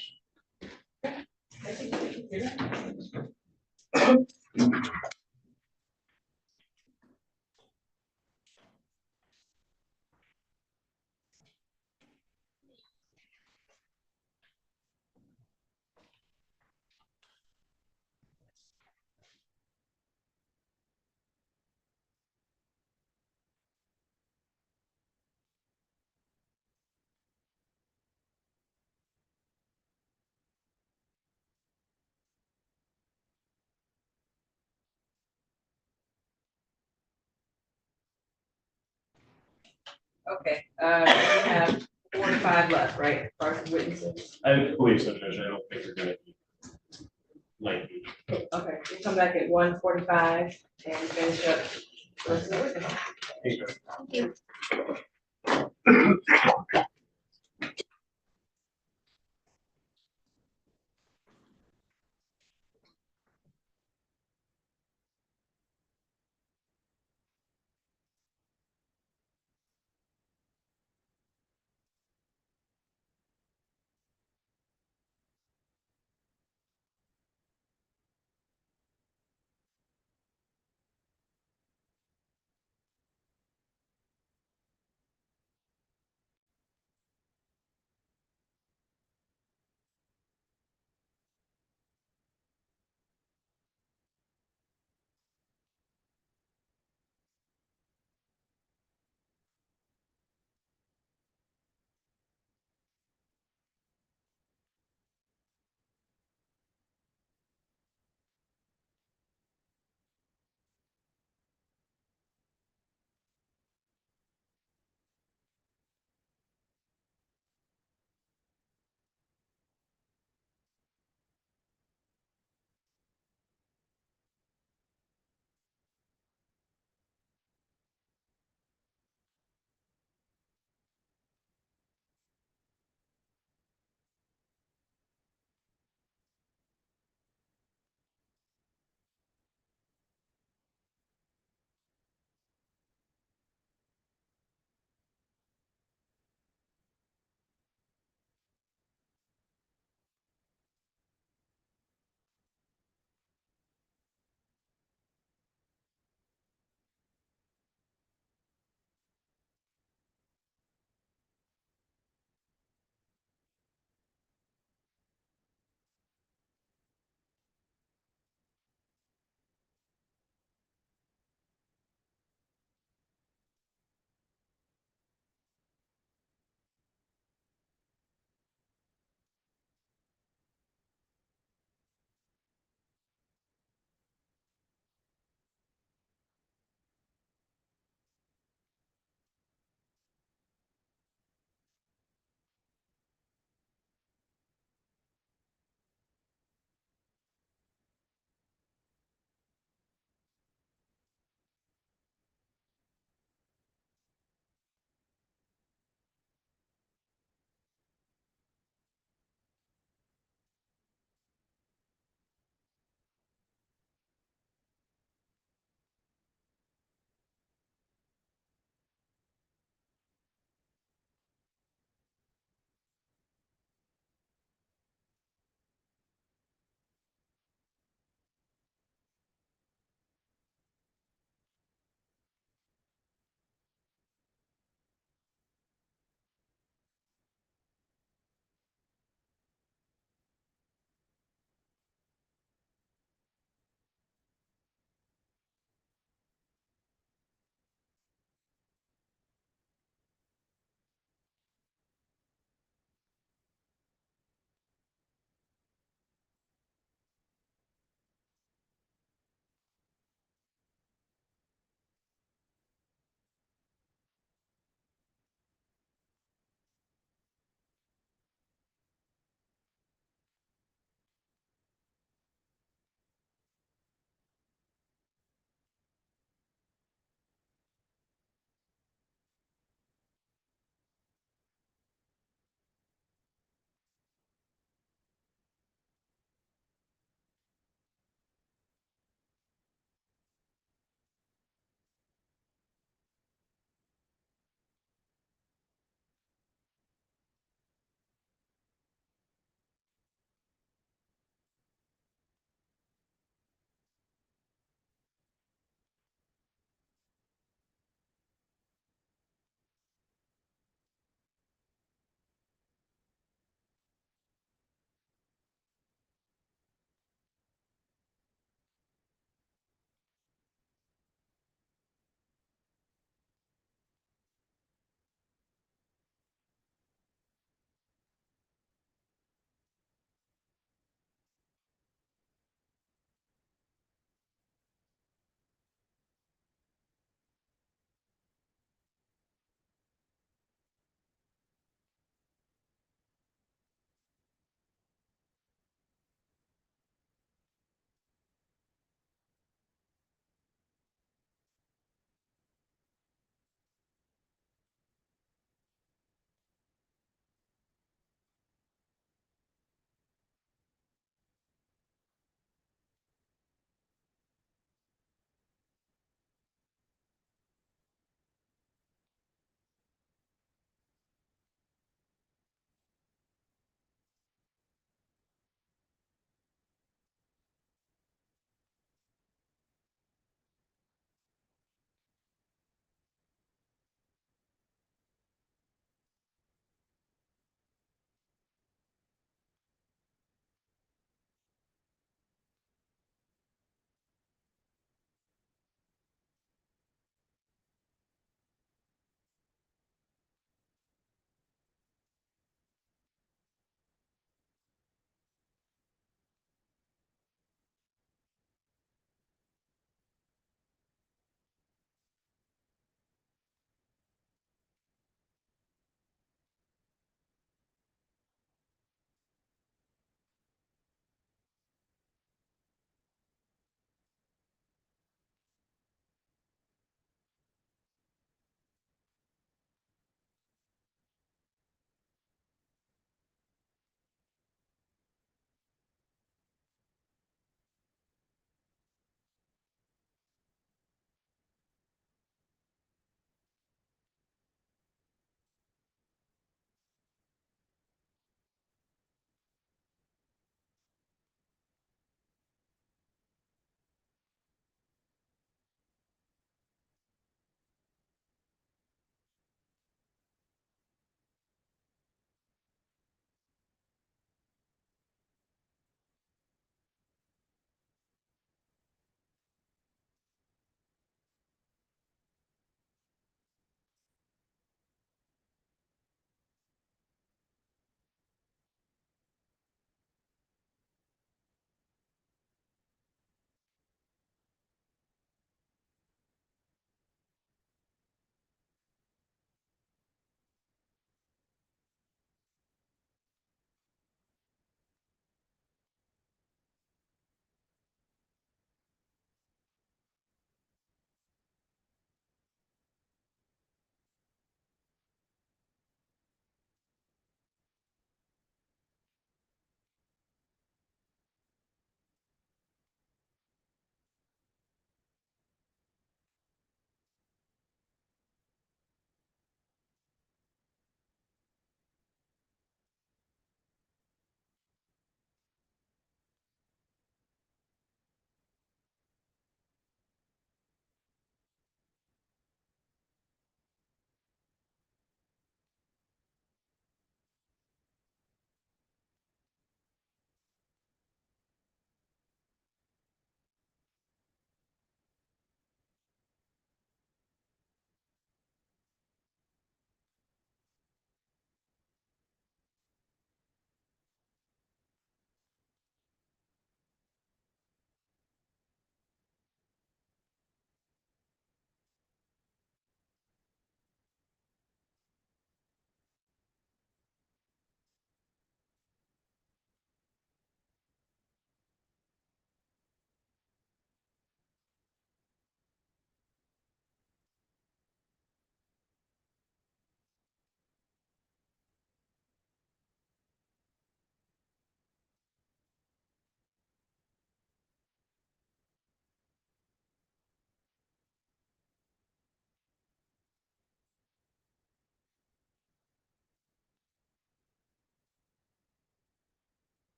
Okay, we have 4 to 5 left, right, as far as witnesses? I believe so, Judge. I don't think they're gonna be lengthy. Okay, we'll come back at 1:45 and finish up. the rest of the witness. Thank you. Thank you.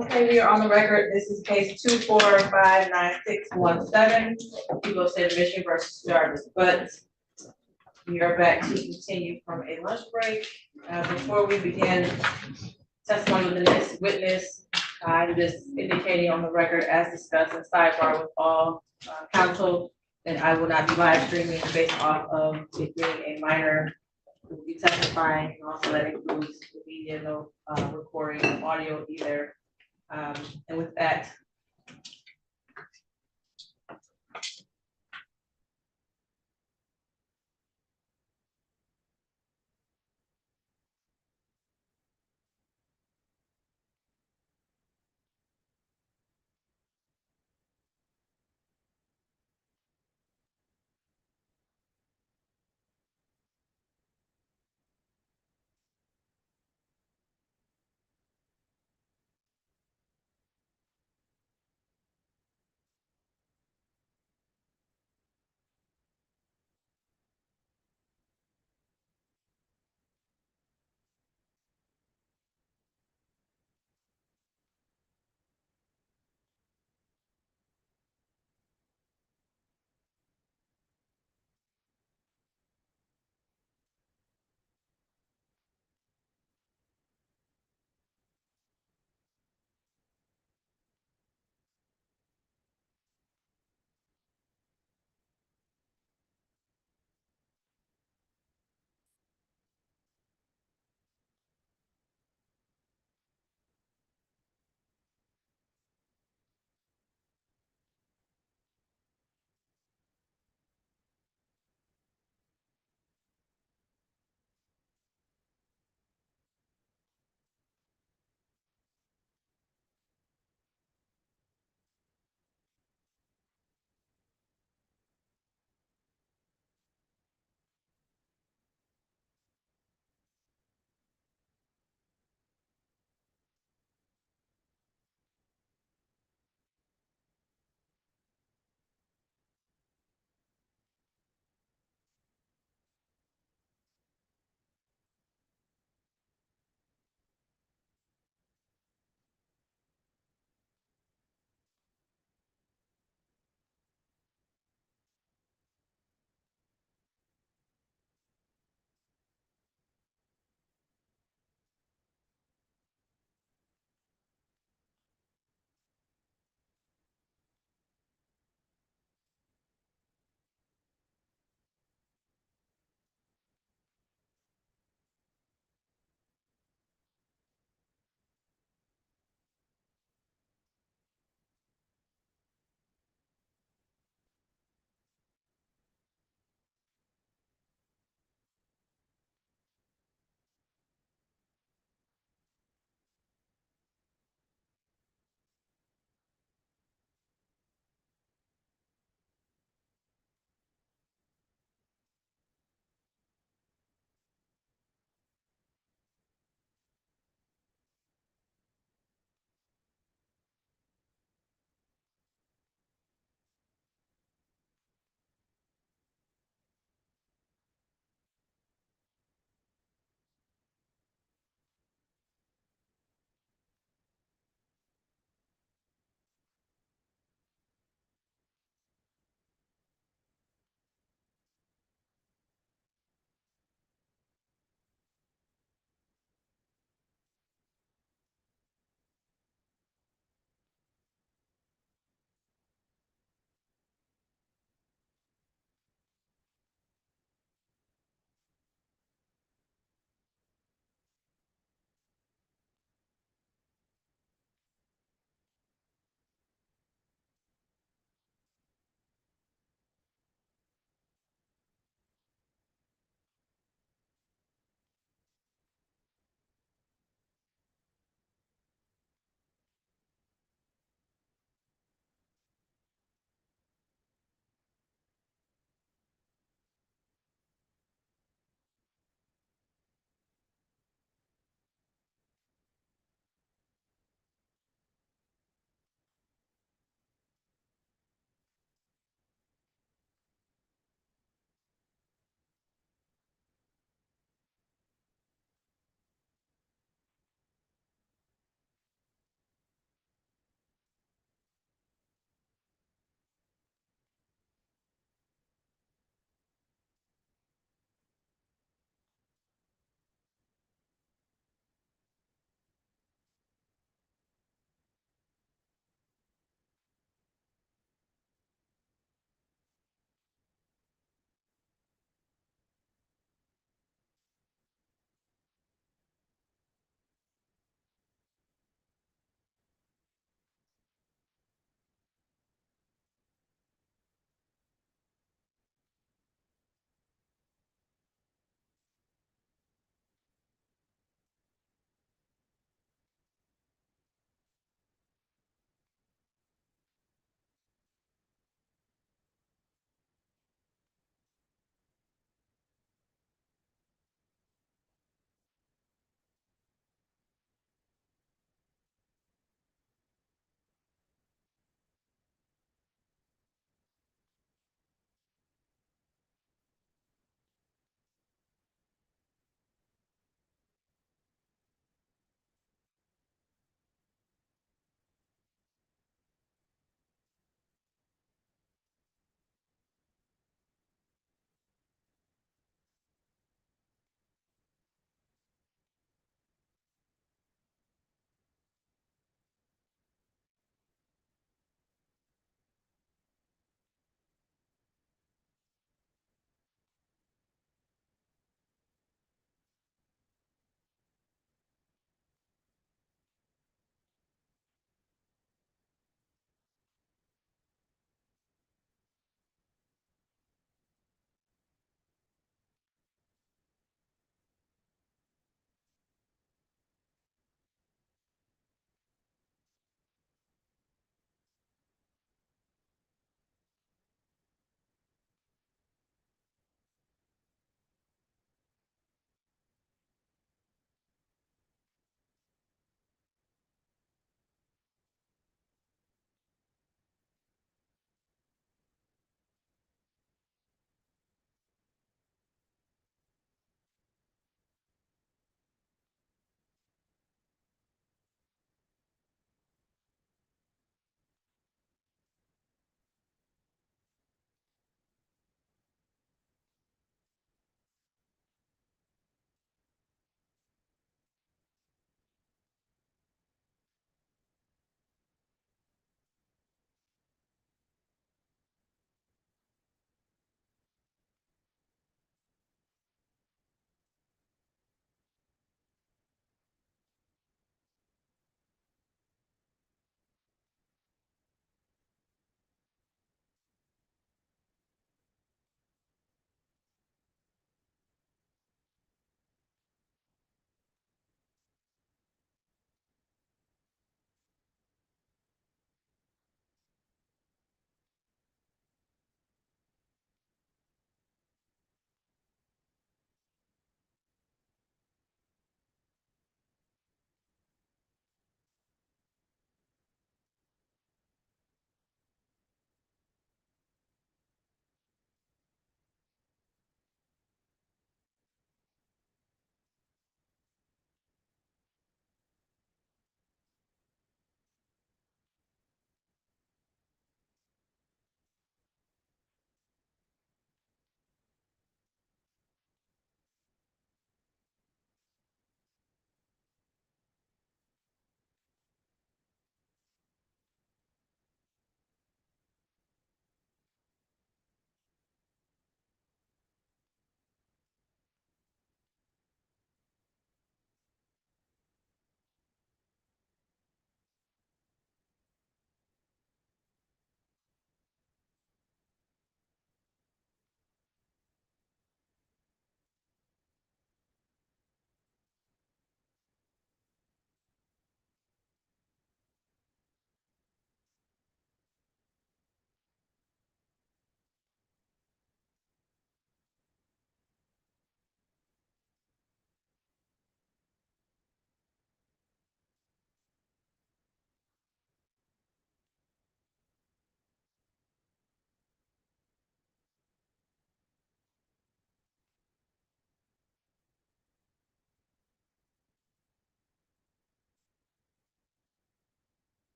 Okay, we are on the record. This is case 2459617. People of State of Michigan versus Jarvis. But we are back to continue from a lunch break. Before we begin testimony with the next witness, I'm just indicating on the record as discussed in sidebar with all counsel that I will not be live streaming based off of it being a minor who will be testifying. And also that includes the media, no recording of audio either. And with that,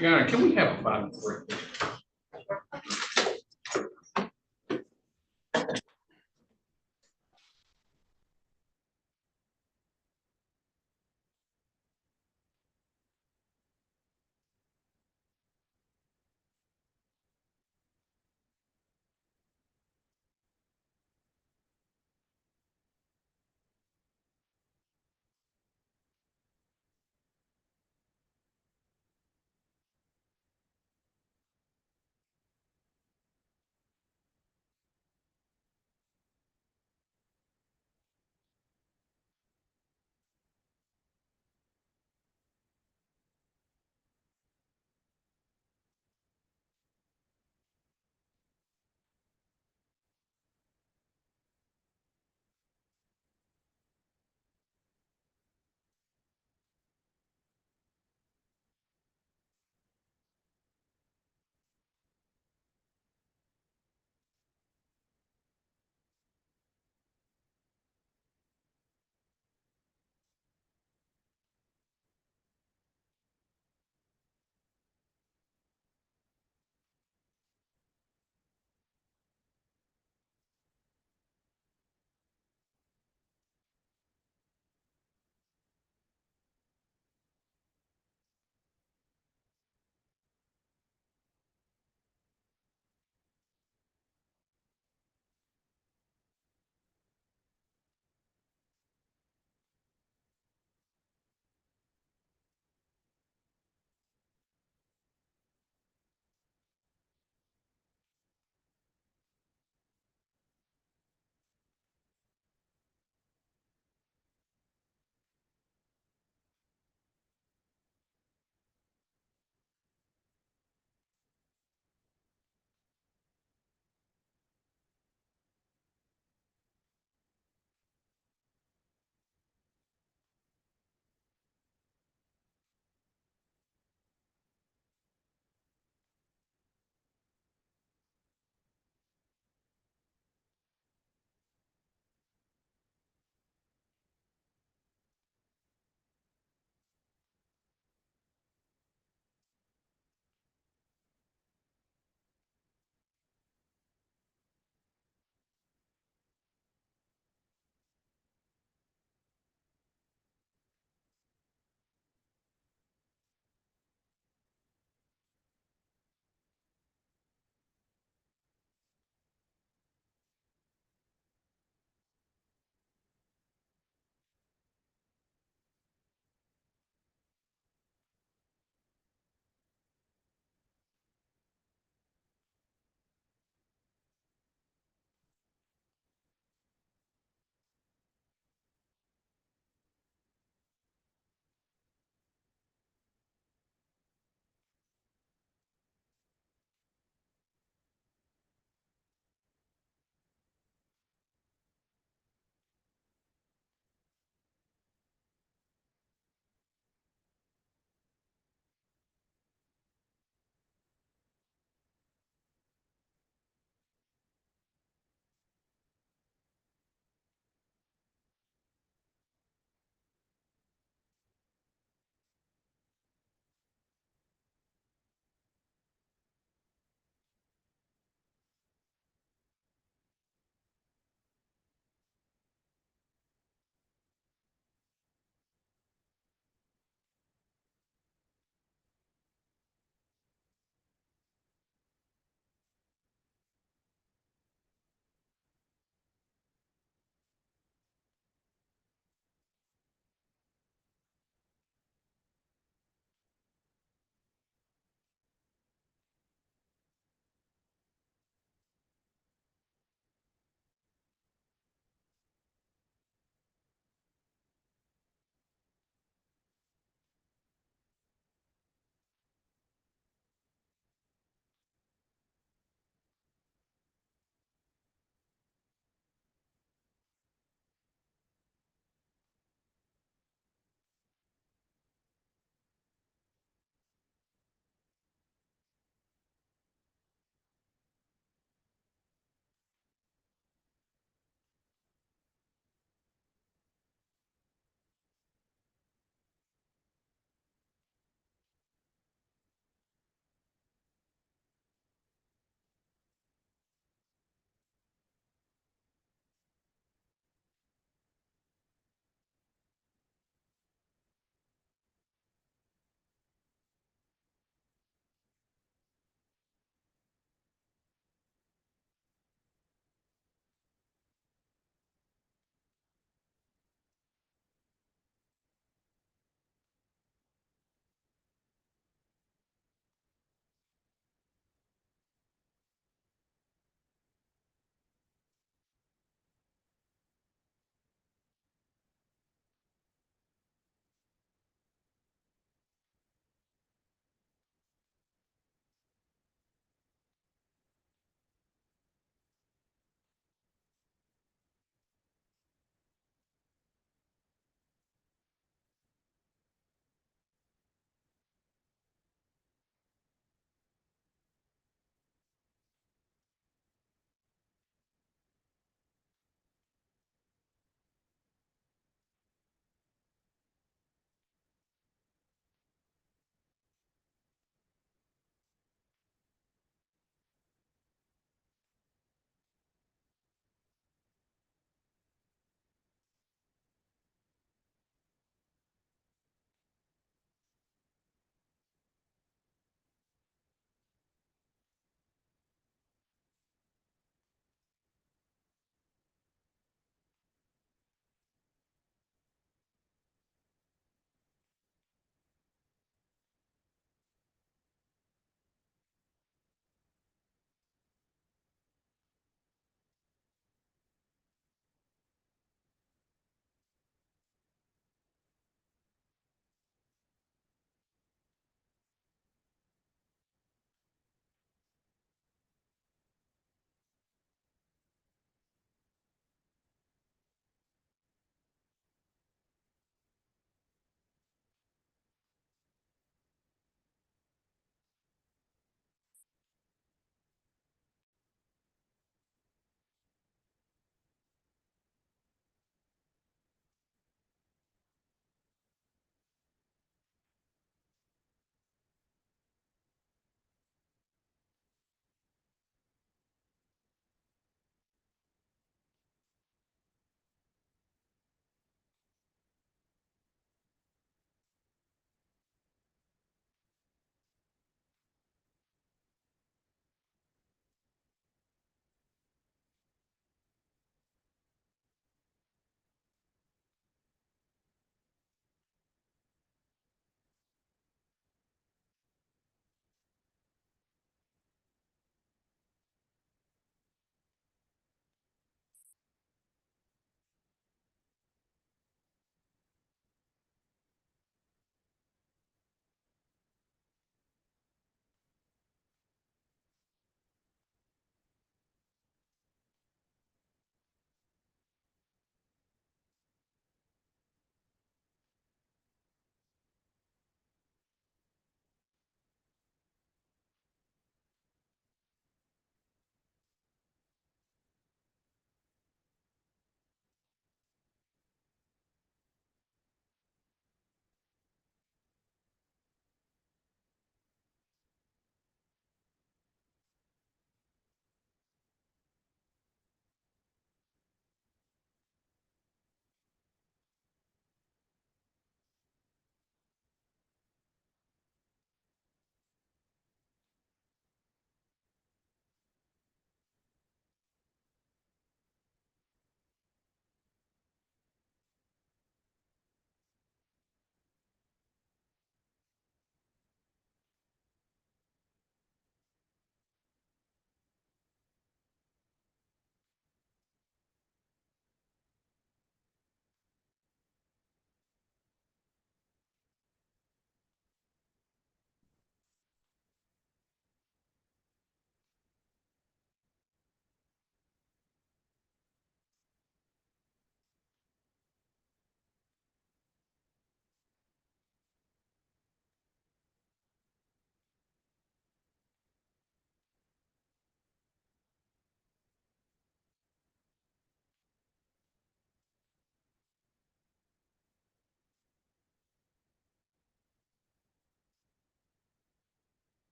Your Honor, can we have a 5-minute break?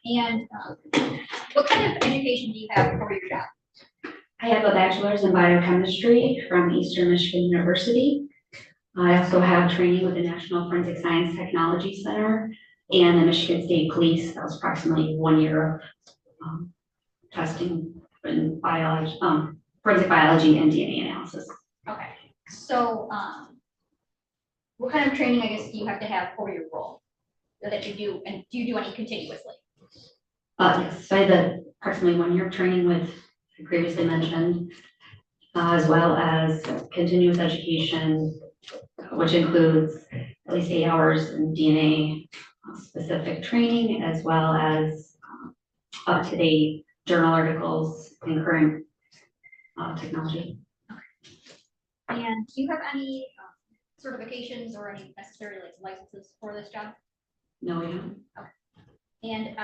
And what kind of education do you have for your job? I have a bachelor's in biochemistry from Eastern Michigan University. I also have training with the National Forensic Science Technology Center and the Michigan State Police. That was approximately 1 year of testing in biology, forensic biology and DNA analysis. Okay, so what kind of training, I guess, do you have to have for your role that you do, and do you do any continuously? Yes, so I had approximately 1 year of training with, I previously mentioned, as well as continuous education, which includes at least 8 hours in DNA specific training, as well as up-to-date journal articles and current technology. And do you have any certifications or any necessary licenses for this job? No, we don't. Okay. And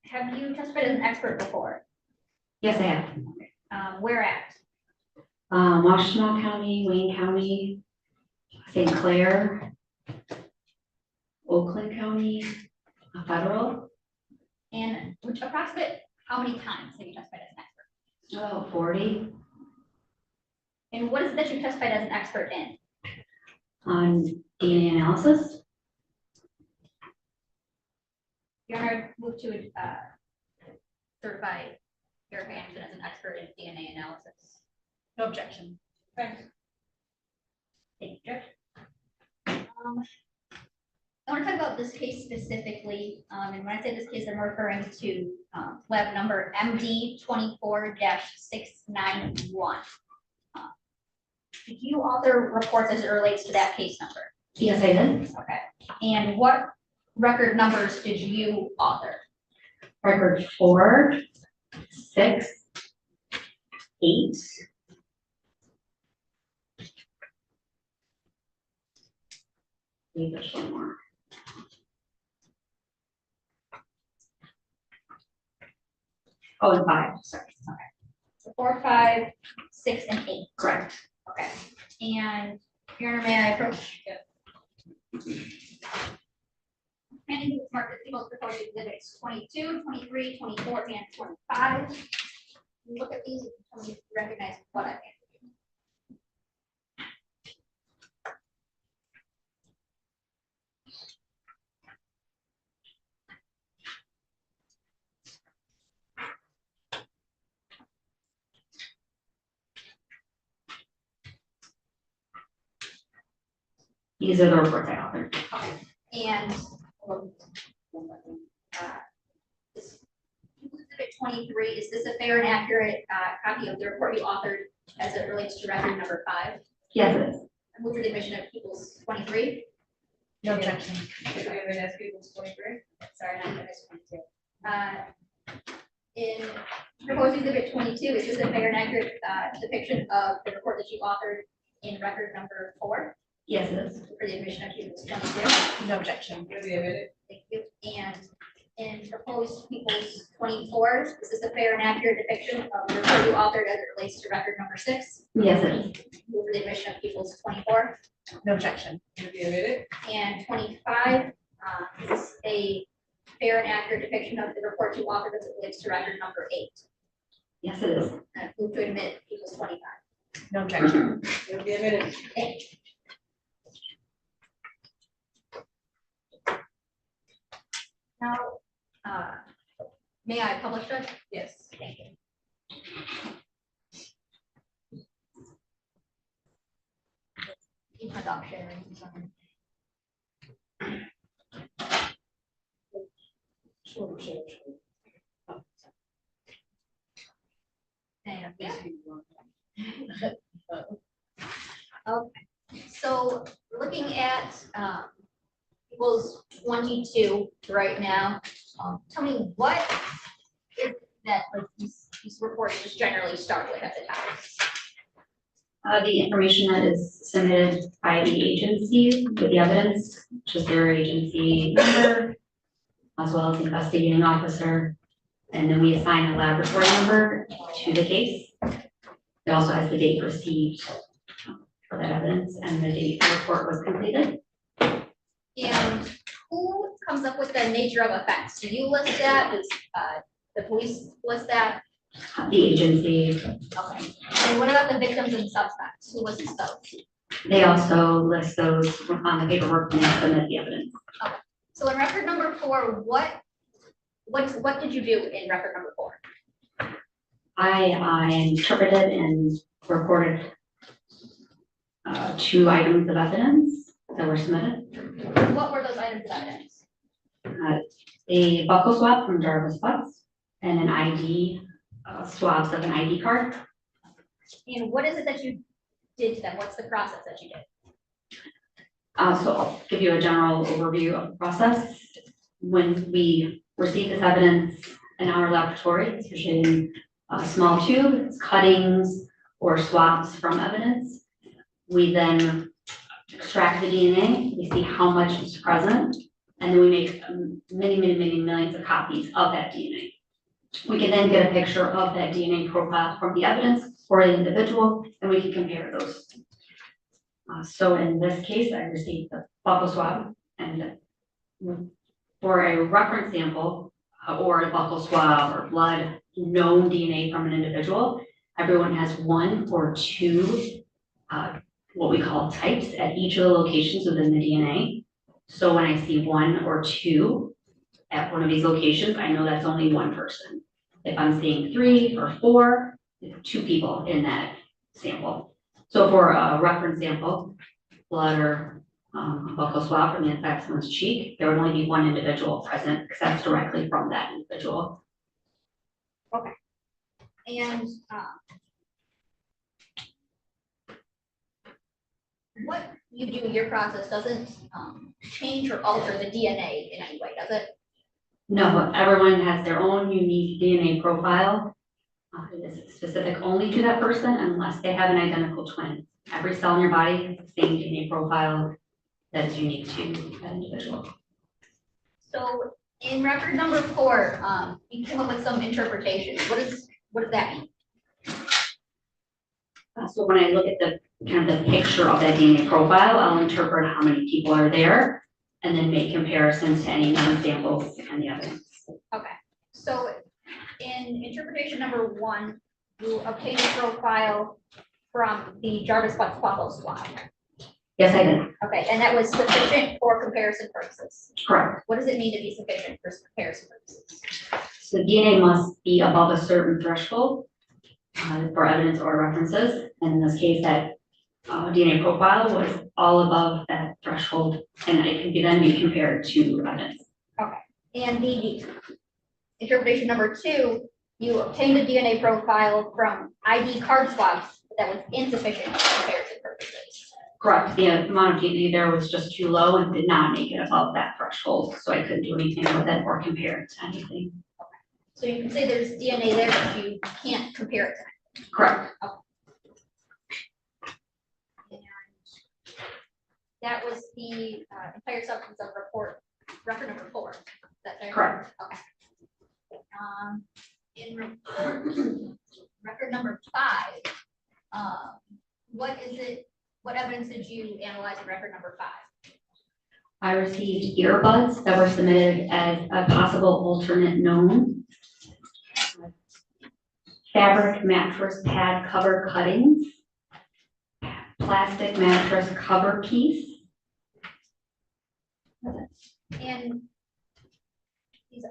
have you testified as an expert before? Yes, I have. Where at? Washtenaw County, Wayne County, St. Clair, Oakland County, federal. And which approximate how many times have you testified as an expert? Oh, 40. And what is it that you testified as an expert in? On DNA analysis. Your Honor, move to certify Erica Anderson as an expert in DNA analysis. No objection. Thanks. Thank you, Judge. I want to talk about this case specifically, and when I say this case, I'm referring to lab number MD 24-691. Did you author reports as it relates to that case number? Yes, I did. Okay. And what record numbers did you author? Record 4, 6, 8. Maybe there's one more. Oh, and 5, sorry. Okay. So 4, 5, 6, and 8. Correct. Okay. And Your Honor, may I approach? Planning to mark the people's proposed exhibits 22, 23, 24, and 25. Look at these and tell me if you recognize what I mean. These are the reports I authored. And this exhibit 23, is this a fair and accurate copy of the report you authored as it relates to record number 5? Yes, it is. I move for the admission of People's 23. No objection. People's 23. Sorry, not People's 22. In proposed exhibit 22, is this a fair and accurate depiction of the report that you authored in record number 4? Yes, it is. For the admission of People's 22. No objection. Thank you. And in proposed People's 24, is this a fair and accurate depiction of the report you authored as it relates to record number 6? Yes, it is. Move for the admission of People's 24. No objection. And 25, is this a fair and accurate depiction of the report you authored as it relates to record number 8? Yes, it is. And move to admit People's 25. No objection. Okay. Now, may I publish it? Yes. Thank you. Introduction. And okay, so we're looking at People's 22 right now. Tell me what is that like these reports just generally start with at the top? The information that is submitted by the agency with the evidence, which is their agency number, as well as the investigating officer. And then we assign a laboratory number to the case. It also has the date received for that evidence and the date the report was completed. And who comes up with the nature of offense? Do you list that? Does the police list that? The agency, Okay. And what about the victims and suspects? Who lists those? they also list those on the paperwork when they submit the evidence. Okay. So in record number 4, what did you do in record number 4? I interpreted and recorded 2 items of evidence that were submitted. What were those items of evidence? A buckle swab from Jarvis Butts and an ID, swabs of an ID card. And what is it that you did to them? What's the process that you did? So I'll give you a general overview of the process. When we receive this evidence in our laboratory, it's usually in a small tube, it's cuttings or swabs from evidence. We then extract the DNA, we see how much is present, and then we make many millions of copies of that DNA. We can then get a picture of that DNA profile from the evidence for the individual, and we can compare those. So in this case, I received the buccal swab, and for a reference sample or a buccal swab or blood known DNA from an individual, everyone has 1 or 2 what we call types at each of the locations within the DNA. So when I see 1 or 2 at one of these locations, I know that's only 1 person. If I'm seeing 3 or 4, 2 people in that sample. So for a reference sample, blood or buccal swab from the inside of someone's cheek, there would only be 1 individual present, because that's directly from that individual. Okay. And what you do, your process doesn't change or alter the DNA in any way, does it? No, everyone has their own unique DNA profile. It is specific only to that person unless they have an identical twin. Every cell in your body has the same DNA profile that is unique to that individual. So in record number 4, you came up with some interpretation. What does that mean? So when I look at the kind of the picture of that DNA profile, I'll interpret how many people are there and then make comparisons to any known samples and the evidence. Okay. So in interpretation number 1, you obtained a profile from the Jarvis Butts buccal swab. Yes, I did. Okay, and that was sufficient for comparison purposes. Correct. What does it mean to be sufficient for comparison purposes? So DNA must be above a certain threshold for evidence or references. And in this case, that DNA profile was all above that threshold, and it can then be compared to evidence. Okay, and the interpretation number 2, you obtained a DNA profile from ID card swabs that was insufficient for comparison purposes. Correct. The amount of DNA there was just too low and did not make it above that threshold, so I couldn't do anything with it or compare it to anything. Okay. So you can say there's DNA there, but you can't compare it to anything. Correct. Okay. And that was the entire substance of record number 4. Is that fair? Correct. Okay. In record number 5, what evidence did you analyze in record number 5? I received earbuds that were submitted as a possible alternate known. Fabric mattress pad cover cuttings. Plastic mattress cover piece. And these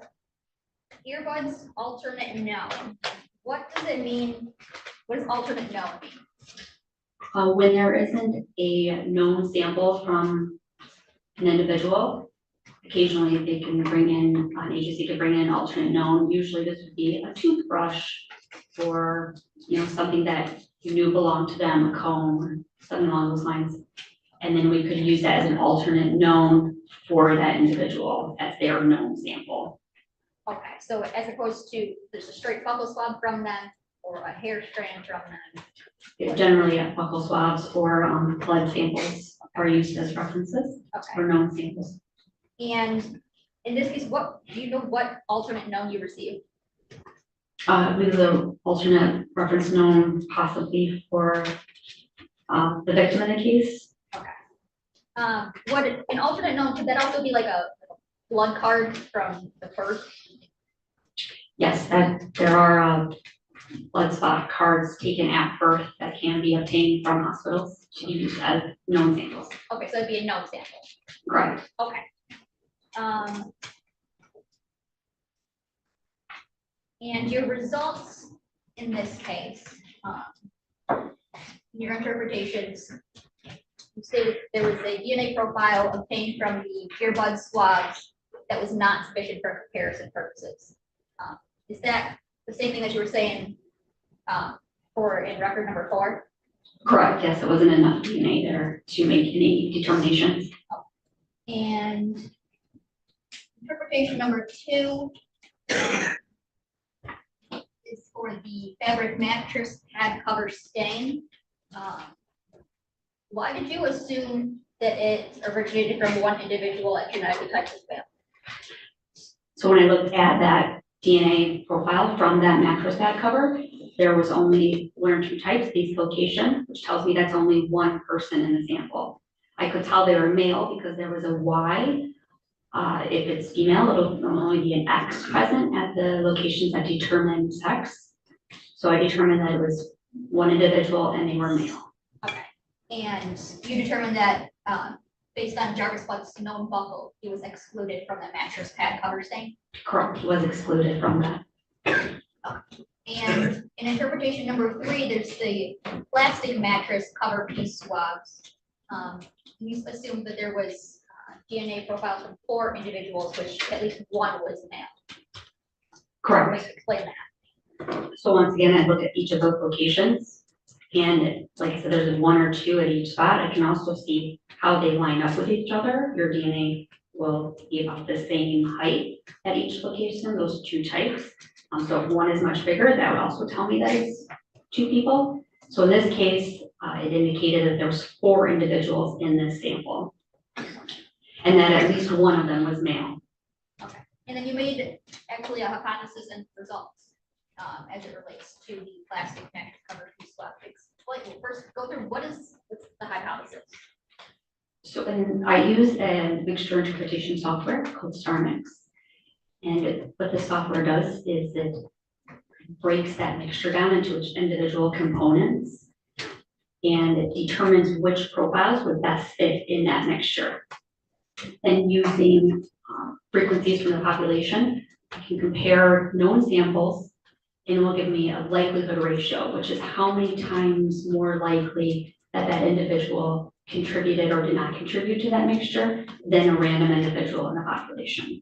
earbuds, alternate known. What does it mean? What does alternate known mean? When there isn't a known sample from an individual, occasionally they can bring in, an agency could bring in an alternate known. Usually this would be a toothbrush or, something that you knew belonged to them, a comb or something along those lines. And then we could use that as an alternate known for that individual as their known sample. Okay, so as opposed to there's a straight buccal swab from them or a hair strand from them. Generally, buccal swabs or blood samples are used as references for known samples. And in this case, do you know what alternate known you received? With the alternate reference known possibly for the victim in the case. Okay. What an alternate known, could that also be like a blood cards from the first? Yes, that there are blood spot cards taken at birth that can be obtained from hospitals to use as known samples. Okay, so it'd be a known sample. Correct. Okay. And your results in this case, your interpretations, you stated there was a DNA profile obtained from the earbud swabs that was not sufficient for comparison purposes. Is that the same thing that you were saying for in record number 4? Correct, yes, it wasn't enough DNA there to make any determinations. And interpretation number 2 is for the fabric mattress pad cover stain. Why did you assume that it originated from one individual at genetically types as well? So when I looked at that DNA profile from that mattress pad cover, there was only 1 or 2 types, these location, which tells me that's only one person in the sample. I could tell they were male because there was a Y. If it's female, it'll normally be an X present at the locations that determine sex. So I determined that it was one individual and they were male. Okay, and you determined that based on Jarvis Buck's known buckle, he was excluded from the mattress pad cover stain? Correct, he was excluded from that. Okay. And in interpretation number 3, there's the plastic mattress cover piece swabs. You assumed that there was DNA profiles from 4 individuals, which at least one was male. Correct. Explain that. So once again, I looked at each of those locations, and like I said, there's 1 or 2 at each spot. I can also see how they line up with each other. Your DNA will be about the same height at each location, those 2 types. So if one is much bigger, that would also tell me that it's 2 people. So in this case, it indicated that there was 4 individuals in this sample, and that at least one of them was male. Okay, and then you made actually a hypothesis and results as it relates to the plastic mattress cover piece swab. Explain, first go through what's the hypothesis? So I use a mixture interpretation software called StarMix. And what the software does is it breaks that mixture down into its individual components, and it determines which profiles would best fit in that mixture. And using frequencies from the population, I can compare known samples, and it will give me a likelihood ratio, which is how many times more likely that that individual contributed or did not contribute to that mixture than a random individual in the population.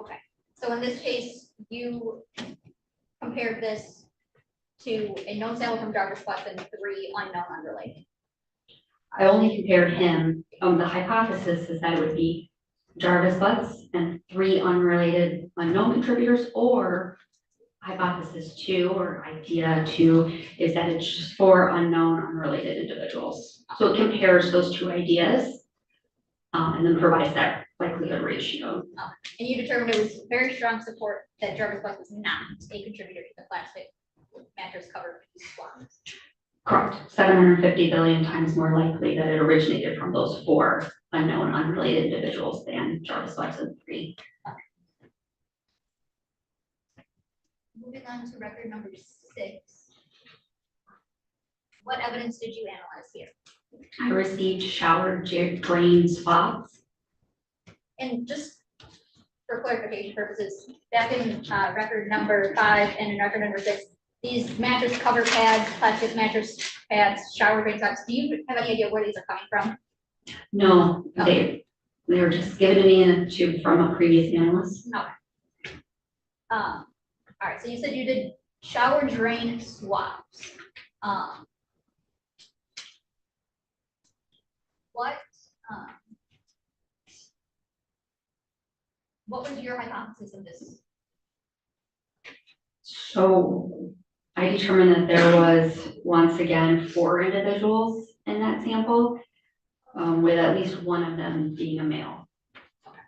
Okay, so in this case, you compared this to a known sample from Jarvis Butts and 3 unknown unrelated. I only compared him, the hypothesis is that it would be Jarvis Butts and 3 unrelated unknown contributors, or hypothesis 2 or idea 2 is that it's just 4 unknown unrelated individuals. So it compares those 2 ideas and then provides that likelihood ratio. And you determined there was very strong support that Jarvis Butts was not a contributor to the plastic mattress cover piece swabs. Correct. 750 billion times more likely that it originated from those 4 unknown unrelated individuals than Jarvis Butts and 3. Moving on to record number 6. What evidence did you analyze here? I received shower drain spots. And just for clarification purposes, back in record number 5 and in record number 6, these mattress cover pads, plastic mattress pads, shower drain spots, do you have any idea where these are coming from? No, they were just given to me in a tube from a previous analyst. Okay. All right, so you said you did shower drain swabs. What was your hypothesis of this? So I determined that there was, once again, 4 individuals in that sample, with at least one of them being a male. Okay.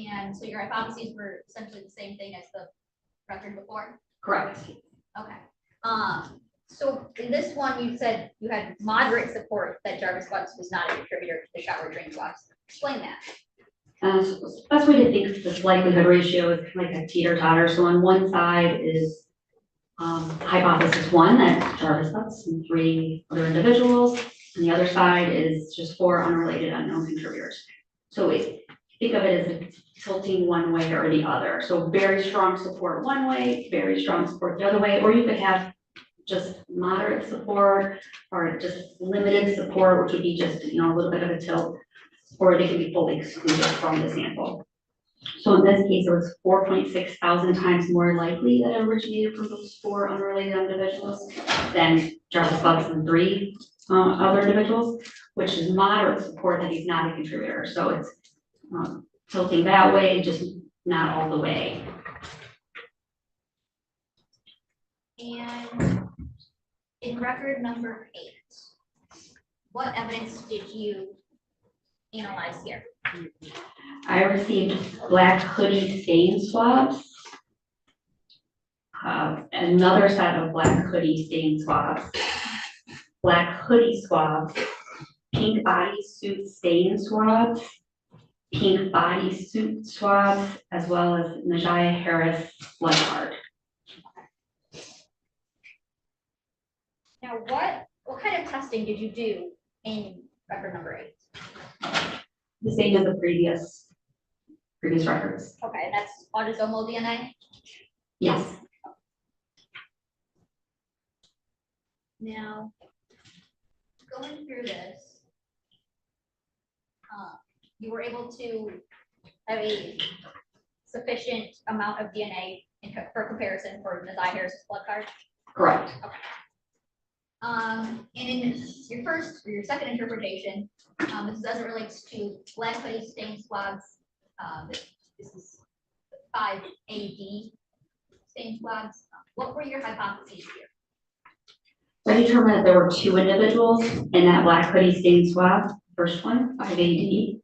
And so your hypotheses were essentially the same thing as the record before? Correct. Okay. So in this one, you said you had moderate support that Jarvis Butts was not a contributor to the shower drain swabs. Explain that. Best way to think of this likelihood ratio is kind of like a teeter-totter. So on one side is hypothesis one, that Jarvis Butts and 3 other individuals. And the other side is just 4 unrelated unknown contributors. So think of it as tilting one way or the other. So very strong support one way, very strong support the other way, or you could have just moderate support or just limited support, which would be just, a little bit of a tilt, or they could be fully excluded from the sample. So in this case, it was 4.6 thousand times more likely that it originated from those 4 unrelated individuals than Jarvis Butts and 3 other individuals, which is moderate support that he's not a contributor. So it's tilting that way, just not all the way. And in record number 8, what evidence did you analyze here? I received black hoodie stain swabs, another set of black hoodie stain swabs, black hoodie swabs, pink bodysuit stain swabs, pink bodysuit swabs, as well as Najaya Harris blood card. Now, what kind of testing did you do in record number 8? The same as the previous records. Okay, and that's autosomal DNA? Yes. Now, going through this, you were able to have a sufficient amount of DNA for comparison for Najaya Harris's blood card? Correct. Okay. And in your second interpretation, this is as it relates to black hoodie stain swabs. This is 5AD stain swabs. What were your hypotheses here? I determined that there were 2 individuals in that black hoodie stain swab, first one, 5AD.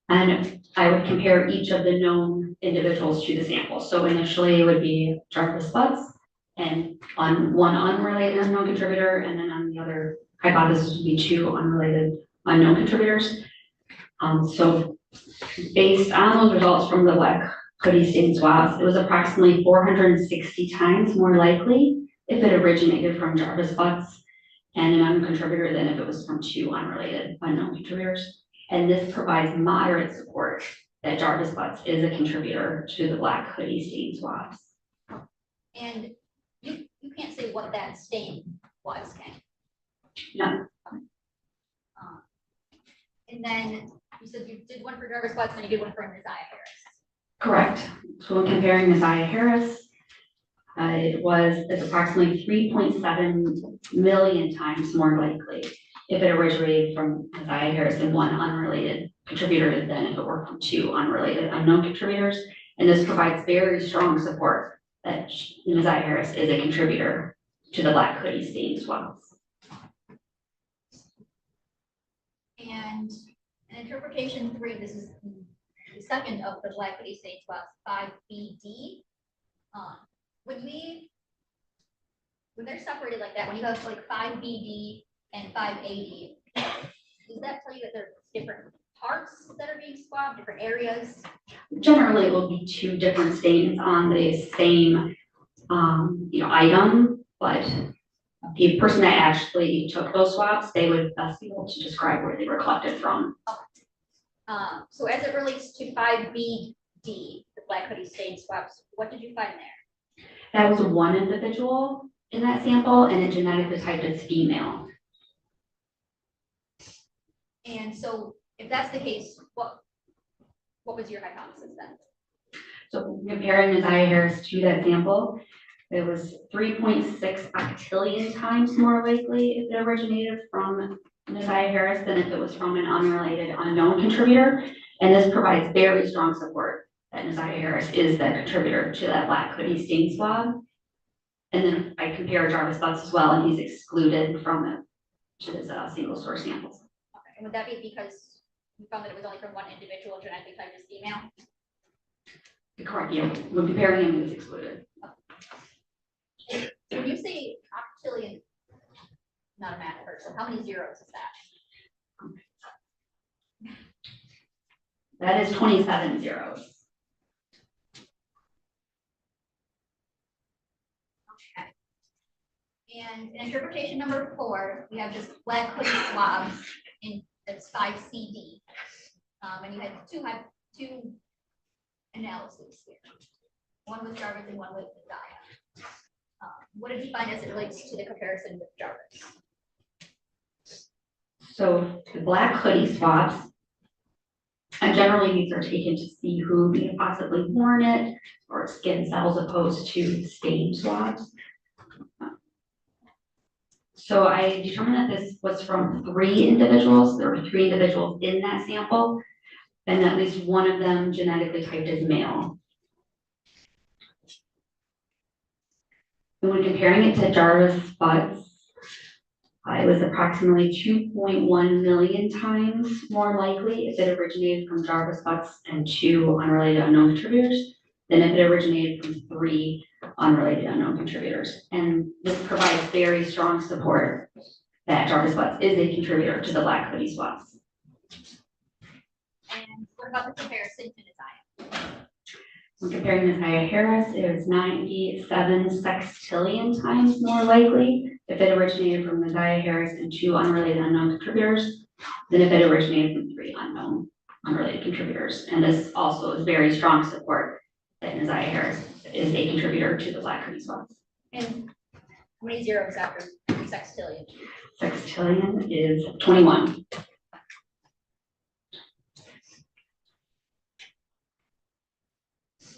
And I would compare each of the known individuals to the sample. So initially it would be Jarvis Butts, and on one unrelated unknown contributor, and then on the other hypothesis would be 2 unrelated unknown contributors. So based on those results from the black hoodie stain swabs, it was approximately 460 times more likely if it originated from Jarvis Butts and an unknown contributor than if it was from 2 unrelated unknown contributors. And this provides moderate support that Jarvis Butts is a contributor to the black hoodie stain swabs. And you can't say what that stain was, can you? No. And then you said you did one for Jarvis Butts and you did one for Najaya Harris. Correct. So when comparing Najaya Harris, it's approximately 3.7 million times more likely if it originated from Najaya Harris and 1 unrelated contributor than if it were from 2 unrelated unknown contributors. And this provides very strong support that Najaya Harris is a contributor to the black hoodie stain swabs. And in interpretation 3, this is the second of the black hoodie stain swabs, 5BD. When they're separated like that, when you go to like 5BD and 5AD, does that tell you that there's different parts that are being swabbed, different areas? Generally, it will be 2 different stains on the same item, but the person that actually took those swabs, they would best be able to describe where they were collected from. So as it relates to 5BD, the black hoodie stain swabs, what did you find there? That was 1 individual in that sample, and it genetically typed as female. And so if that's the case, what was your hypothesis then? So comparing Najaya Harris to that sample, it was 3.6 octillion times more likely if it originated from Najaya Harris than if it was from an unrelated unknown contributor. And this provides very strong support that Najaya Harris is the contributor to that black hoodie stain swab. And then I compare Jarvis Butts as well, and he's excluded from it to his single source samples. Okay. And would that be because you found that it was only from 1 individual genetically typed as female? Correct, yeah. When comparing him, he was excluded. And when you say octillion, not a math person, how many zeros is that? That is 27 zeros. And in interpretation number 4, we have just black hoodie swabs in, that's 5CD. And you had two analyses here. One with Jarvis and one with Zaya. What did you find as it relates to the comparison with Jarvis? So the black hoodie swabs, and generally these are taken to see who may have possibly worn it or skin cells opposed to stain swabs. So I determined that this was from 3 individuals. There were 3 individuals in that sample, and at least one of them genetically typed as male. And when comparing it to Jarvis butts, it was approximately 2.1 million times more likely if it originated from Jarvis butts and 2 unrelated unknown contributors than if it originated from 3 unrelated unknown contributors. And this provides very strong support that Jarvis butts is a contributor to the black hoodie swabs. And what about the comparison to Nizaya? When comparing Isaiah Harris, it was 97 sextillion times more likely if it originated from Isaiah Harris and 2 unrelated unknown contributors than if it originated from 3 unrelated contributors. And this also is very strong support that Isaiah Harris is a contributor to the black hoodie swabs. And how many zeros after sextillion? Sextillion is 21.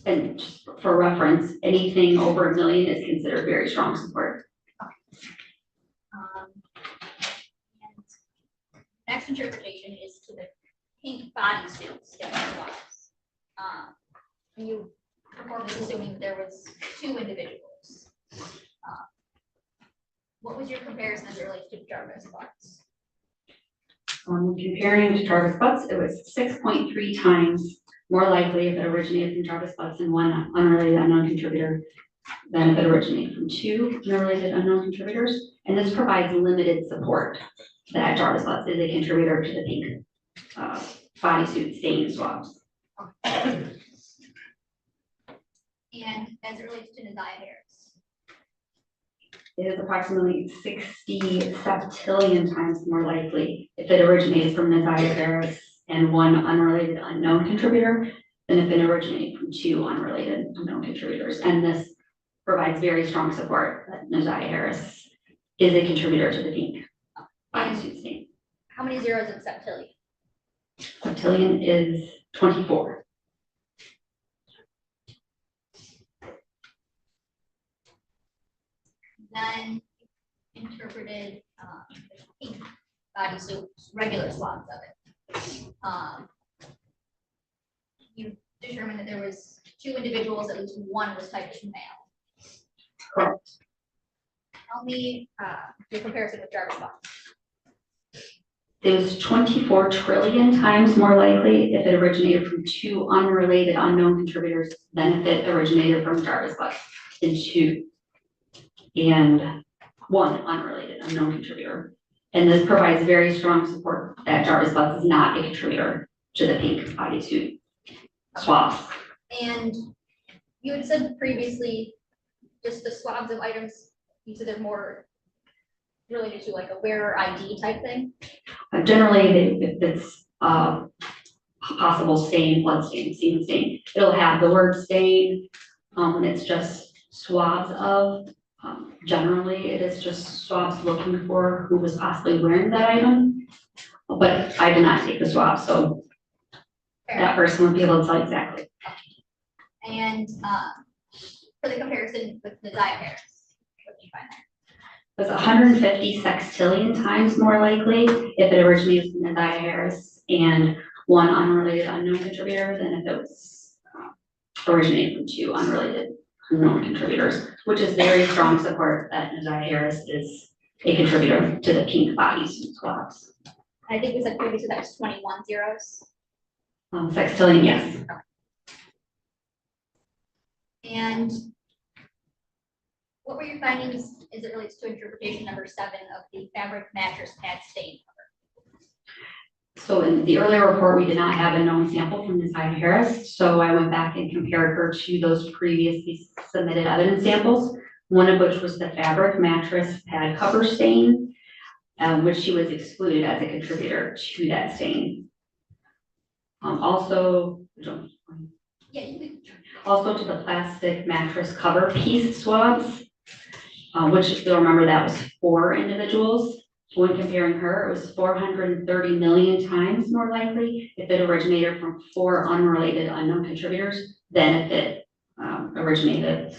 And just for reference, anything over 1 million is considered very strong support. And next interpretation is to the pink bodysuits that was. And you performed this assuming there was 2 individuals. What was your comparison as it relates to Jarvis butts? Comparing to Jarvis butts, it was 6.3 times more likely if it originated from Jarvis butts and 1 unrelated unknown contributor than if it originated from 2 unrelated unknown contributors. And this provides limited support that Jarvis butts is a contributor to the pink bodysuit stain swabs. And as it relates to Nizaya Harris? It is approximately 60 septillion times more likely if it originates from Nizaya Harris and 1 unrelated unknown contributor than if it originated from 2 unrelated unknown contributors. And this provides very strong support that Nizaya Harris is a contributor to the pink bodysuit stain. How many zeros in septillion? Septillion is 24. Then interpreted the pink bodysuit, regular swabs of it. You determined that there was 2 individuals, at least 1 was typed as male. Correct. Tell me your comparison with Jarvis butts. It was 24 trillion times more likely if it originated from 2 unrelated unknown contributors than if it originated from Jarvis butts and 2 and 1 unrelated unknown contributor. And this provides very strong support that Jarvis butts is not a contributor to the pink bodysuit swabs. And you had said previously, just the swabs of items, you said they're more related to like a wearer ID type thing? Generally, if it's possible stain, blood stain, semen stain, it'll have the word stain. When it's just swabs of, generally it is just swabs looking for who was possibly wearing that item. But I did not take the swab, so that person would be able to tell exactly. And for the comparison with Nizaya Harris, what did you find there? It was 150 sextillion times more likely if it originated from Nizaya Harris and 1 unrelated unknown contributor than if it was originated from 2 unrelated unknown contributors, which is very strong support that Nizaya Harris is a contributor to the pink bodysuit swabs. I think we said previously that was 21 zeros. Sextillion, yes. And what were your findings as it relates to interpretation number 7 of the fabric mattress pad stain So in the earlier report, we did not have a known sample from Ms. Ida Harris, so I went back and compared her to those previously submitted evidence samples, one of which was the fabric mattress pad cover stain, which she was excluded as a contributor to that stain. Also to the plastic mattress cover piece swabs, which if you'll remember, that was 4 individuals. When comparing her, it was 430 million times more likely if it originated from 4 unrelated unknown contributors than if it originated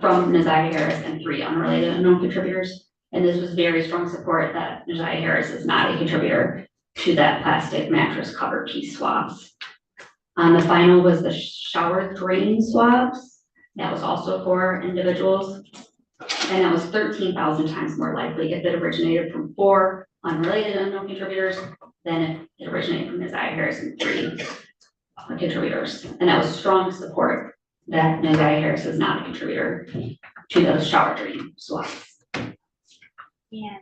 from Neziah Harris and 3 unrelated unknown contributors. And this was very strong support that Neziah Harris is not a contributor to that plastic mattress cover piece swabs. The final was the shower drain swabs. That was also 4 individuals. And that was 13,000 times more likely if it originated from 4 unrelated unknown contributors than if it originated from Neziah Harris and 3 contributors. And that was strong support that Neziah Harris is not a contributor to those shower drain swabs. Yeah.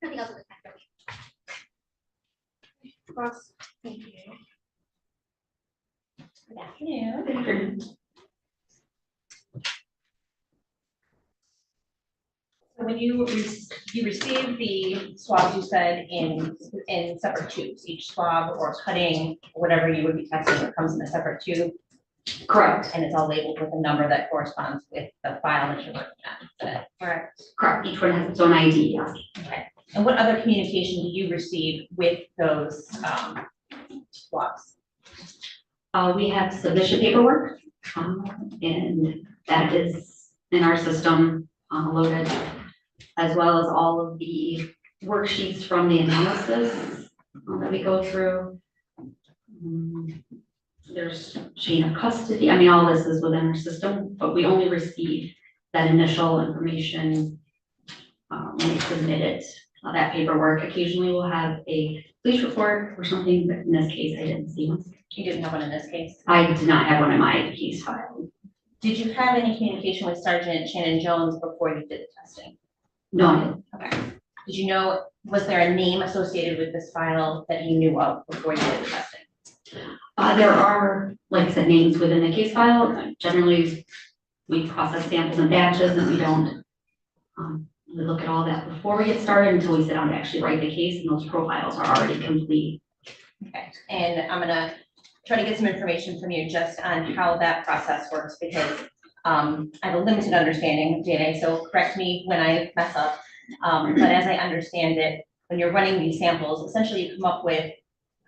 Nothing else. Ross, thank you. Good afternoon. So when you received the swabs, you said in separate tubes, each swab or cutting, whatever you would be testing, it comes in a separate tube. Correct. And it's all labeled with a number that corresponds with the file that you're working on. Is that correct? Correct. Each one has its own ID. Yes. Okay. And what other communication do you receive with those swabs? We have submission paperwork, and that is in our system loaded, as well as all of the worksheets from the analysis that we go through. There's chain of custody. I mean, all this is within our system, but we only receive that initial information when we submit it. That paperwork. Occasionally we'll have a police report or something, but in this case, I didn't see one. You didn't have one in this case? I did not have one in my case file. Did you have any communication with Sergeant Shannon Jones before you did the testing? No, I didn't. Okay. Did you know, was there a name associated with this file that you knew of before you did the testing? There are, like I said, names within the case file. Generally, we process samples in batches and we don't we look at all that before we get started until we sit down to actually write the case, and those profiles are already complete. Okay, and I'm gonna try to get some information from you just on how that process works, because I have a limited understanding of DNA, so correct me when I mess up. But as I understand it, when you're running these samples, essentially you come up with,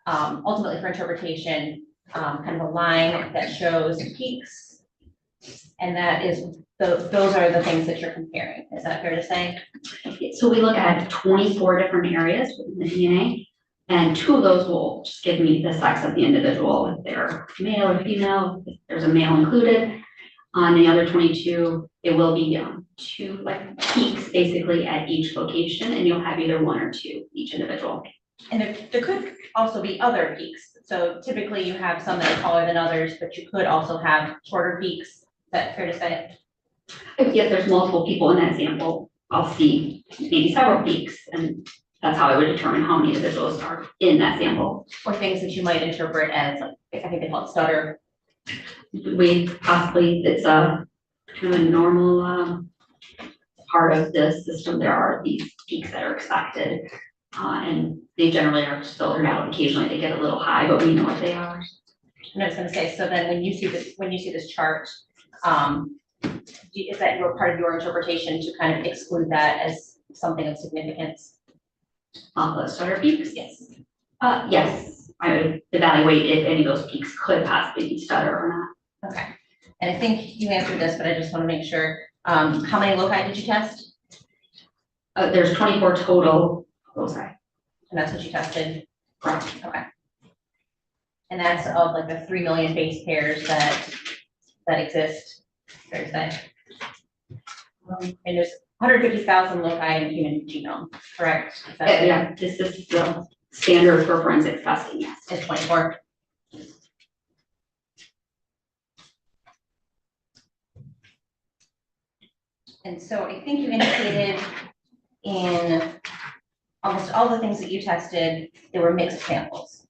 ultimately for interpretation, kind of a line that shows peaks, and that is, those are the things that you're comparing. Is that fair to say? So we look at 24 different areas within the DNA, and 2 of those will just give me the sex of the individual, if they're male or female, if there's a male included. On the other 22, it will be 2 like peaks basically at each location, and you'll have either 1 or 2 each individual. And there could also be other peaks. So typically you have some that are taller than others, but you could also have shorter peaks. Is that fair to say? If there's multiple people in that sample, I'll see maybe several peaks, and that's how I would determine how many individuals are in that sample. Or things that you might interpret as, like, I think they call it stutter. We possibly, it's a kind of a normal part of the system. There are these peaks that are expected, and they generally are filtered out. Occasionally they get a little high, but we know what they are. And I was gonna say, so then when you see this chart, is that part of your interpretation to kind of exclude that as something of significance? The stutter peaks? Yes. Yes, I would evaluate if any of those peaks could possibly be stutter or not. Okay, and I think you answered this, but I just want to make sure. How many loci did you test? There's 24 total loci. And that's what you tested? Correct. Okay. And that's of like the 3 million base pairs that exist, fair to say. And there's 150,000 loci in human genome, correct? Is that- Yeah, this is the standard for forensic testing, yes. It's 24. And so I think you indicated in almost all the things that you tested, they were mixed samples,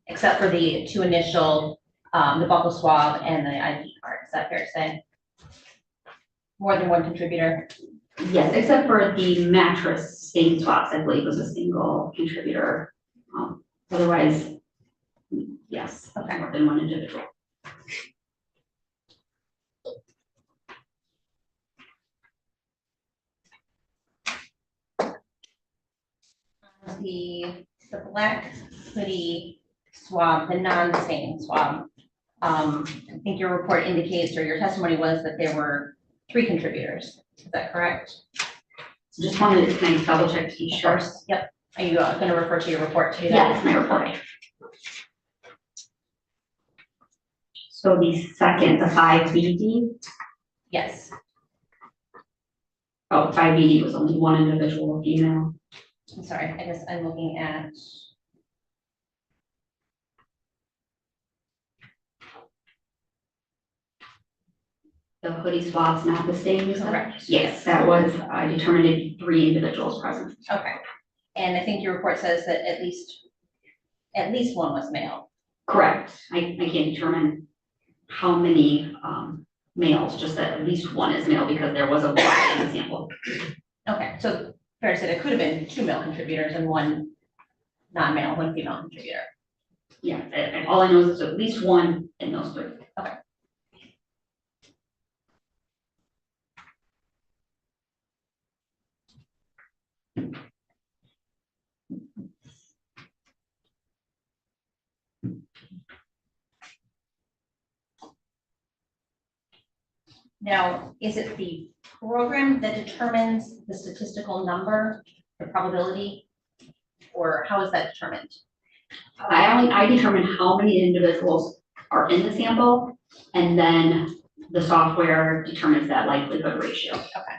except for the two initial, the buccal swab and the ID card. Is that fair to say? More than one contributor? Yes, except for the mattress stain swabs, I believe was a single contributor. Otherwise, yes, Okay. more than one individual. The black hoodie swab, the non-stain swab. I think your report indicates, or your testimony was that there were 3 contributors. Is that correct? So just wanted to kind of double check to be sure. First, yep. Are you going to refer to your report too? Yeah, it's my report. So the second, the 5BD, Yes. 5BD was only one individual female. I'm sorry, I guess I'm looking at. The hoodie swabs, not the same. Correct. Yes, that was, I determined 3 individuals present. Okay. And I think your report says that at least one was male. Correct. I can't determine how many males, just that at least one is male because there was a Y in the sample. Okay, so fair to say there could have been 2 male contributors and 1 non-male, 1 female contributor. Yeah, and all I know is there's at least one in those 3. Okay. Now, is it the program that determines the statistical number, the probability, or how is that determined? I determine how many individuals are in the sample, and then the software determines that likelihood ratio. Okay.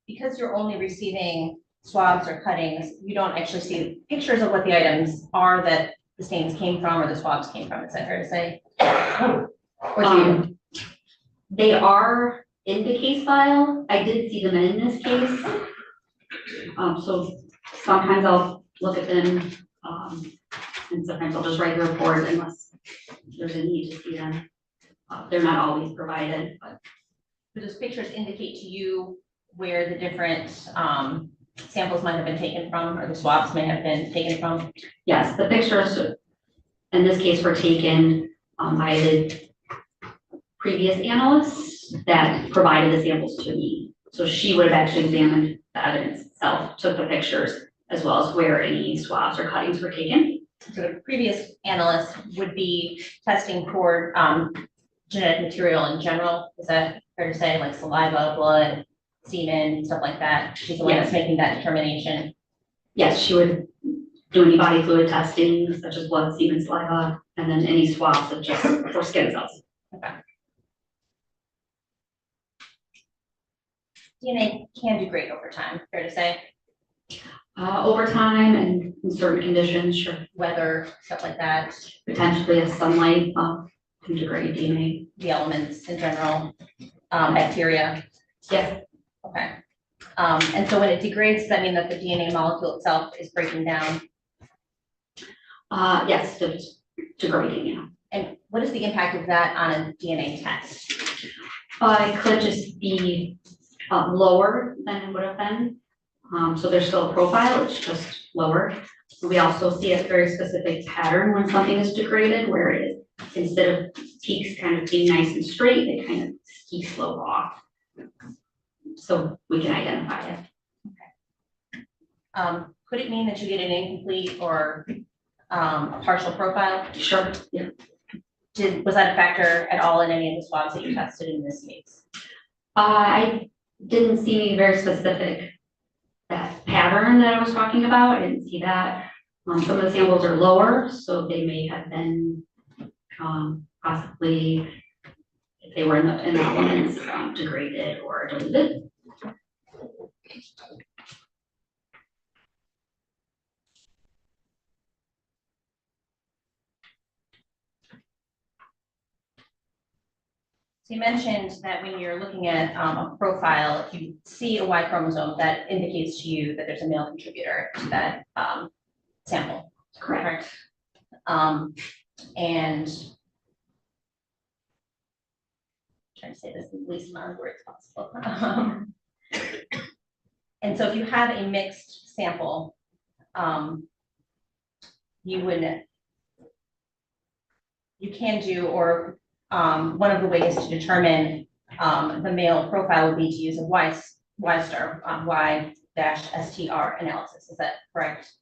Because you're only receiving swabs or cuttings, you don't actually see pictures of what the items are that the stains came from or the swabs came from. Is that fair to say? Or do you? They are in the case file. I did see them in this case. So sometimes I'll look at them, and sometimes I'll just write the report unless there's a need to see them. They're not always provided, but. Do those pictures indicate to you where the different samples might have been taken from, or the swabs may have been taken from? Yes, the pictures in this case were taken by the previous analyst that provided the samples to me. So she would have actually examined the evidence itself, took the pictures, as well as where any swabs or cuttings were taken. So the previous analyst would be testing for genetic material in general. Is that fair to say, like saliva, blood, semen, stuff like that? She's the one that's making that determination. Yes, she would do any body fluid testing, such as blood, semen, saliva, and then any swabs that just for skin cells. Okay. DNA can degrade over time, fair to say? Over time and in certain conditions, sure. Weather, stuff like that. Potentially as sunlight can degrade DNA. The elements in general, bacteria. Yes. Okay. And so when it degrades, does that mean that the DNA molecule itself is breaking down? Yes, it's degrading, yeah. And what is the impact of that on a DNA test? It could just be lower than it would have been. So there's still a profile, it's just lower. We also see a very specific pattern when something is degraded, where it is, instead of peaks kind of being nice and straight, they kind of ski slope off. So we can identify it. Okay. Could it mean that you get an incomplete or a partial profile? Sure, yeah. Was that a factor at all in any of the swabs that you tested in this case? I Didn't see any very specific, that pattern that I was talking about, I didn't see that. Some of the samples are lower, so they may have been, possibly, if they were in the elements, degraded or diluted. So you mentioned that when you're looking at a profile, if you see a Y chromosome, that indicates to you that there's a male contributor to that sample. Correct. And trying to say this in the least amount of words possible. And so if you have a mixed sample, you can do, or one of the ways to determine the male profile would be to use a Y-STR analysis. Is that correct?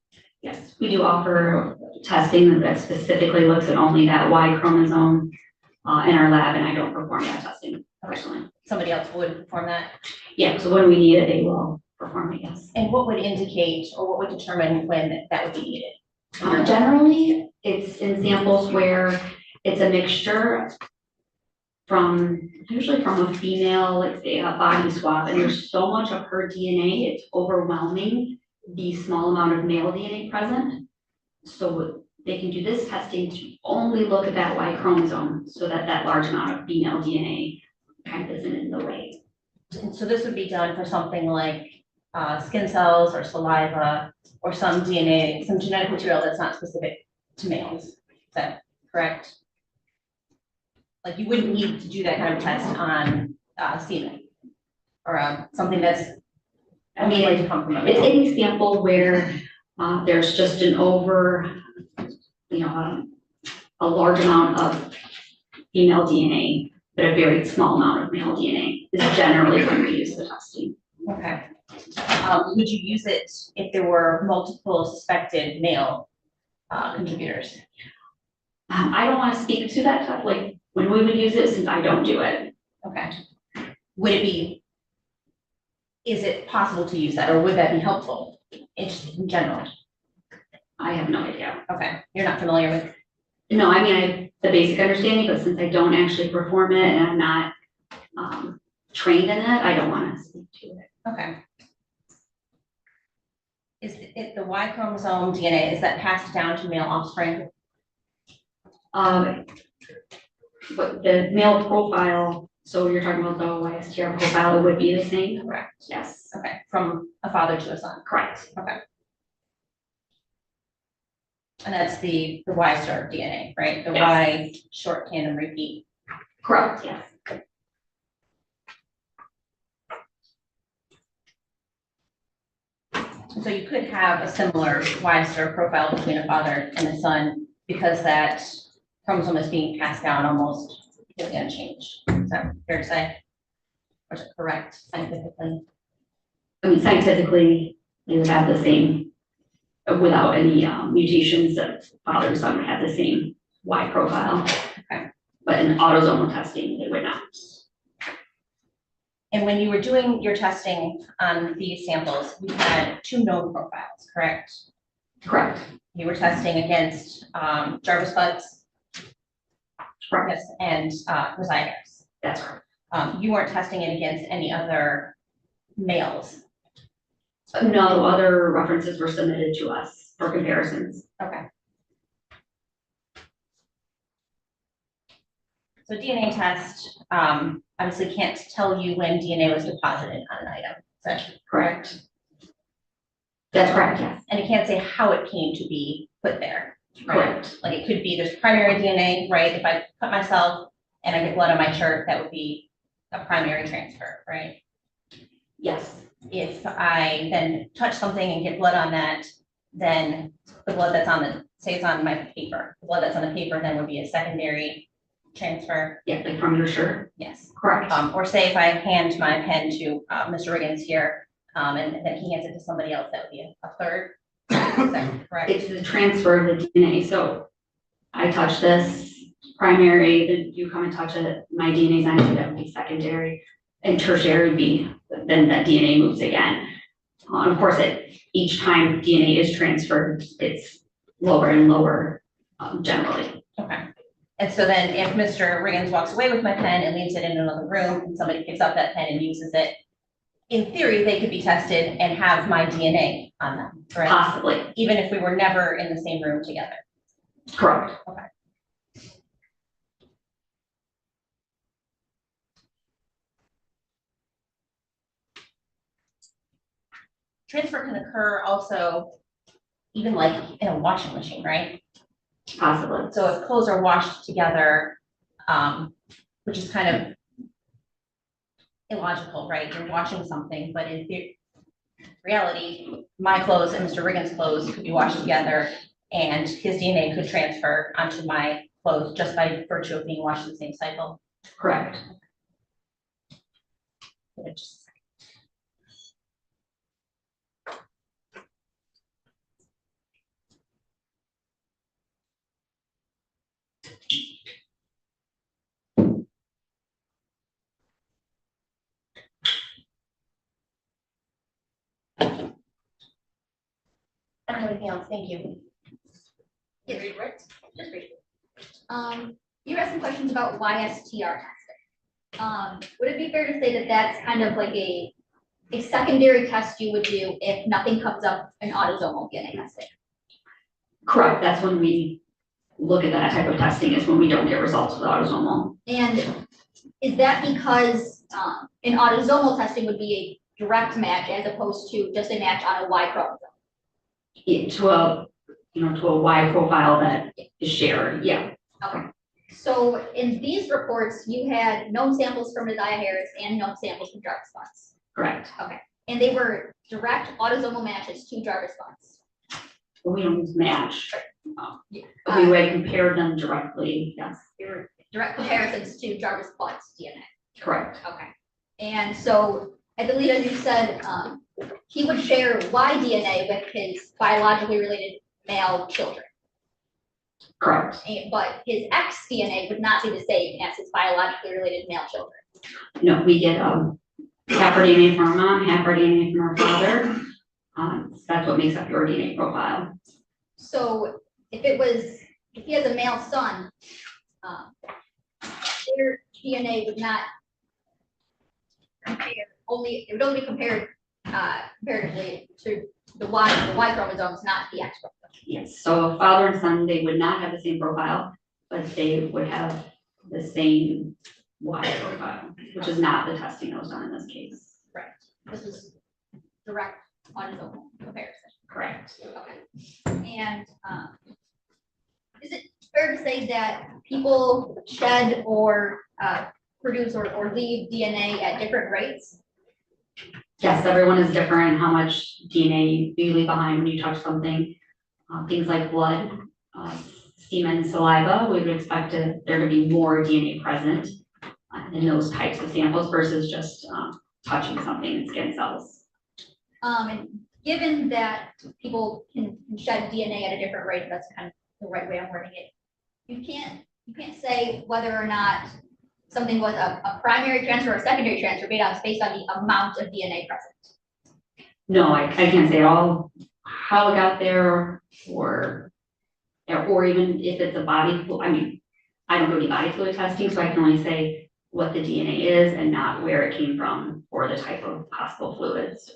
Yes, we do offer testing that specifically looks at only that Y chromosome in our lab, and I don't perform that testing personally. Somebody else would perform that? Yeah, so when we need it, they will perform it, yes. And what would indicate, or what would determine when that would be needed? Generally, it's in samples where it's a mixture usually from a female, like say a body swap, and there's so much of her DNA, it's overwhelming the small amount of male DNA present. So they can do this testing to only look at that Y chromosome so that that large amount of female DNA kind of isn't in the way. And so this would be done for something like skin cells or saliva or some DNA, some genetic material that's not specific to males. Is that correct? Like you wouldn't need to do that kind of test on semen or something that's only like to come from a It's male. any sample where there's just an a large amount of female DNA, but a very small amount of male DNA is generally when we use the testing. Okay. Would you use it if there were multiple suspected male contributors? I don't want to speak to that stuff, like when we would use it, since I don't do it. Okay. Would it be, is it possible to use that, or would that be helpful in general? I have no idea. Okay, you're not familiar with? No, I mean, I have the basic understanding, but since I don't actually perform it and I'm not trained in it, I don't want to speak to it. Okay. Is it the Y chromosome DNA, is that passed down to male offspring? But the male profile, so you're talking about the YSTR profile, it would be the same? Correct. Yes. Okay, from a father to a son. Correct. Okay. And that's the Y-STR DNA, right? The Yes. Y short tandem repeat. Correct, yes. So you could have a similar Y-STR profile between a father and a son because that chromosome is being passed down almost completely unchanged. Is that fair to say? Or is it correct scientifically? I mean, scientifically, they would have the same, without any mutations, that father and son would have the same Y profile. Okay. But in autosomal testing, they would not. And when you were doing your testing on these samples, we had 2 known profiles, correct? Correct. You were testing against Jarvis butts. Correct. Yes, and Rosaitis. That's correct. You weren't testing it against any other males. No other references were submitted to us for comparisons. Okay. So DNA test obviously can't tell you when DNA was deposited on an item. Is that correct? That's correct, yes. And it can't say how it came to be put there. Right? Correct. Like it could be there's primary DNA, right? If I cut myself and I get blood on my shirt, that would be a primary transfer, right? Yes. If I then touch something and get blood on that, then the blood that's on the, say it's on my paper, the blood that's on the paper then would be a secondary transfer. Yeah, like from your shirt? Yes. Correct. Or say if I hand my pen to Mr. Riggins here, and then he hands it to somebody else, that would be a third. Is that correct? It's the transfer of the DNA. So I touch this primary, then you come and touch it, my DNA's on it, that would be secondary. and tertiary would be, then that DNA moves again. Of course, each time DNA is transferred, it's lower and lower, generally. Okay. And so then if Mr. Riggins walks away with my pen and leaves it in another room and somebody picks up that pen and uses it, in theory, they could be tested and have my DNA on them, correct? Possibly. Even if we were never in the same room together. Correct. Okay. Transfer can occur also even like in a washing machine, right? Possibly. So if clothes are washed together, which is kind of illogical, right? You're washing something, but in reality, my clothes and Mr. Riggins' clothes could be washed together and his DNA could transfer onto my clothes just by virtue of being washed in the same cycle. Correct. I don't have anything else, thank you. Yeah, read it. Just read it. You asked some questions about YSTR testing. Would it be fair to say that that's kind of like a secondary test you would do if nothing comes up in autosomal DNA testing? Correct. That's when we look at that type of testing, is when we don't get results with autosomal. And is that because an autosomal testing would be a direct match as opposed to just a match on a Y chromosome? To a Y profile that is shared. Yeah. Okay. So in these reports, you had known samples from Messiah Harris and known samples from Jarvis Bunce. Correct. Okay. And they were direct autosomal matches to Jarvis Bunce. We don't use match. We would compare them directly. Yes. They were direct comparisons to Jarvis Bunce DNA. Correct. Okay. And so I believe, as you said, he would share Y DNA with his biologically related male children. Correct. But his X DNA would not be the same as his biologically related male children. No, we get half our DNA from our mom, half our DNA from our father. So that's what makes up your DNA profile. So if he has a male son, their DNA would not compare, it would only be compared comparatively to the Y chromosomes, not the X chromosome. Yes, so father and son, they would not have the same profile, but they would have the same Y profile, which is not the testing that was done in this case. Correct. This is direct autosomal comparison. Correct. Okay. And is it fair to say that people shed or produce or leave DNA at different rates? Yes, everyone is different, how much DNA you leave behind when you touch something. Things like blood, semen, saliva, we would expect there to be more DNA present in those types of samples versus just touching something in skin cells. And given that people can shed DNA at a different rate, that's kind of the right way I'm wording it. You can't say whether or not something was a primary transfer or a secondary transfer based on the amount of DNA present. No, I can't say at all how it got there or even if it's a body fluid. I mean, I don't do any body fluid testing, so I can only say what the DNA is and not where it came from or the type of possible fluids.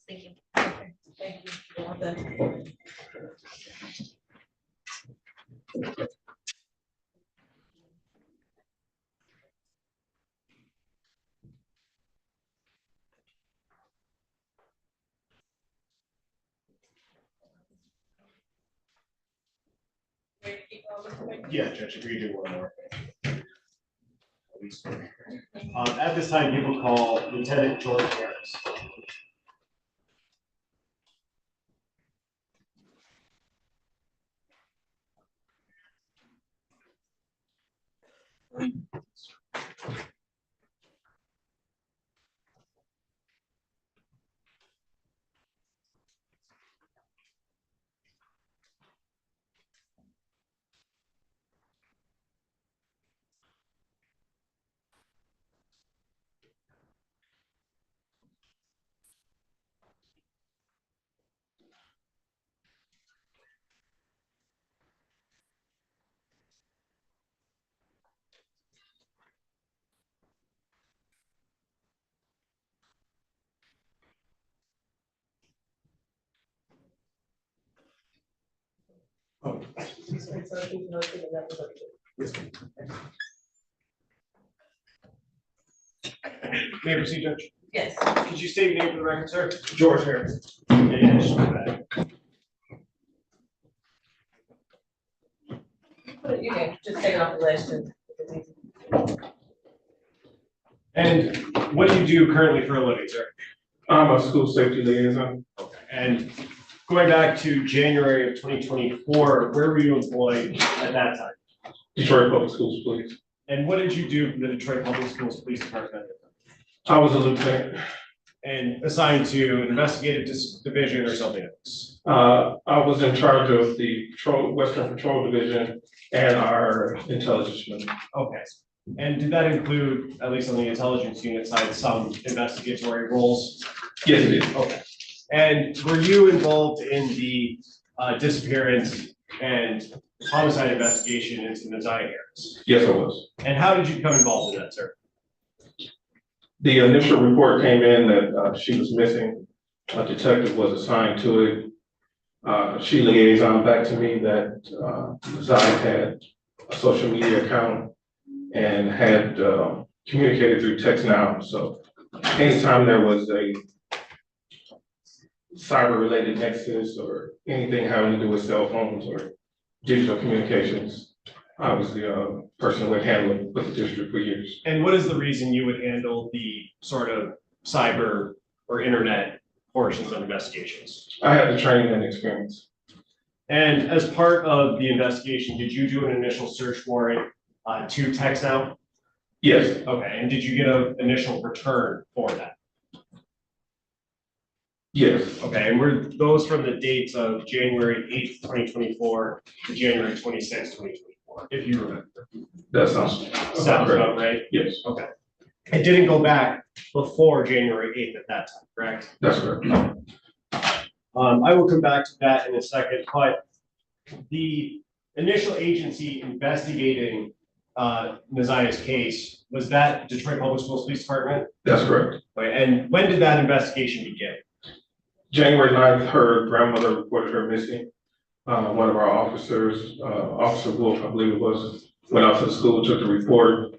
Thank you. Okay, thank you. Yeah, Judge, if we could do one more. At this time, you will call Lieutenant George Harris. Oh, yes. May I proceed, Judge? Yes. Could you state your name for the record, sir? George Harris. Yeah, just go back. You can just take it off the list. And what do you do currently for a living, sir? I'm a school safety liaison. Okay. And going back to January of 2024, where were you employed at that time? Detroit Public Schools Police. And what did you do for the Detroit Public Schools Police Department? I was a lieutenant. And assigned to an investigative division or something else? I was in charge of the Western Patrol Division and our intelligence unit. Okay. And did that include, at least on the intelligence unit side, some investigatory roles? Yes, it did. Okay. And were you involved in the disappearance and homicide investigation into Messiah Harris? Yes, I was. And how did you become involved in that, sir? The initial report came in that she was missing. A detective was assigned to it. She liaisoned back to me that Zai had a social media account and had communicated through text now. So anytime there was a cyber-related nexus or anything having to do with cell phones or digital communications, I was the person who would handle it with the district for years. And what is the reason you would handle the sort of cyber or internet portions of investigations? I had the training and experience. And as part of the investigation, did you do an initial search warrant to TextNow? Yes. Okay, and did you get an initial return for that? Yes. Okay, and were those from the dates of January 8th, 2024 to January 26th, 2024, if you remember? That sounds about right? Yes. Okay. It didn't go back before January 8th at that time, correct? That's correct. I will come back to that in a second, but the initial agency investigating Naziah's case, was that Detroit Public Schools Police Department? That's correct. Okay, and when did that investigation begin? January 9th, her grandmother reported her missing. One of our officers, Officer Wolf, I believe it was, went out to the school, took the report.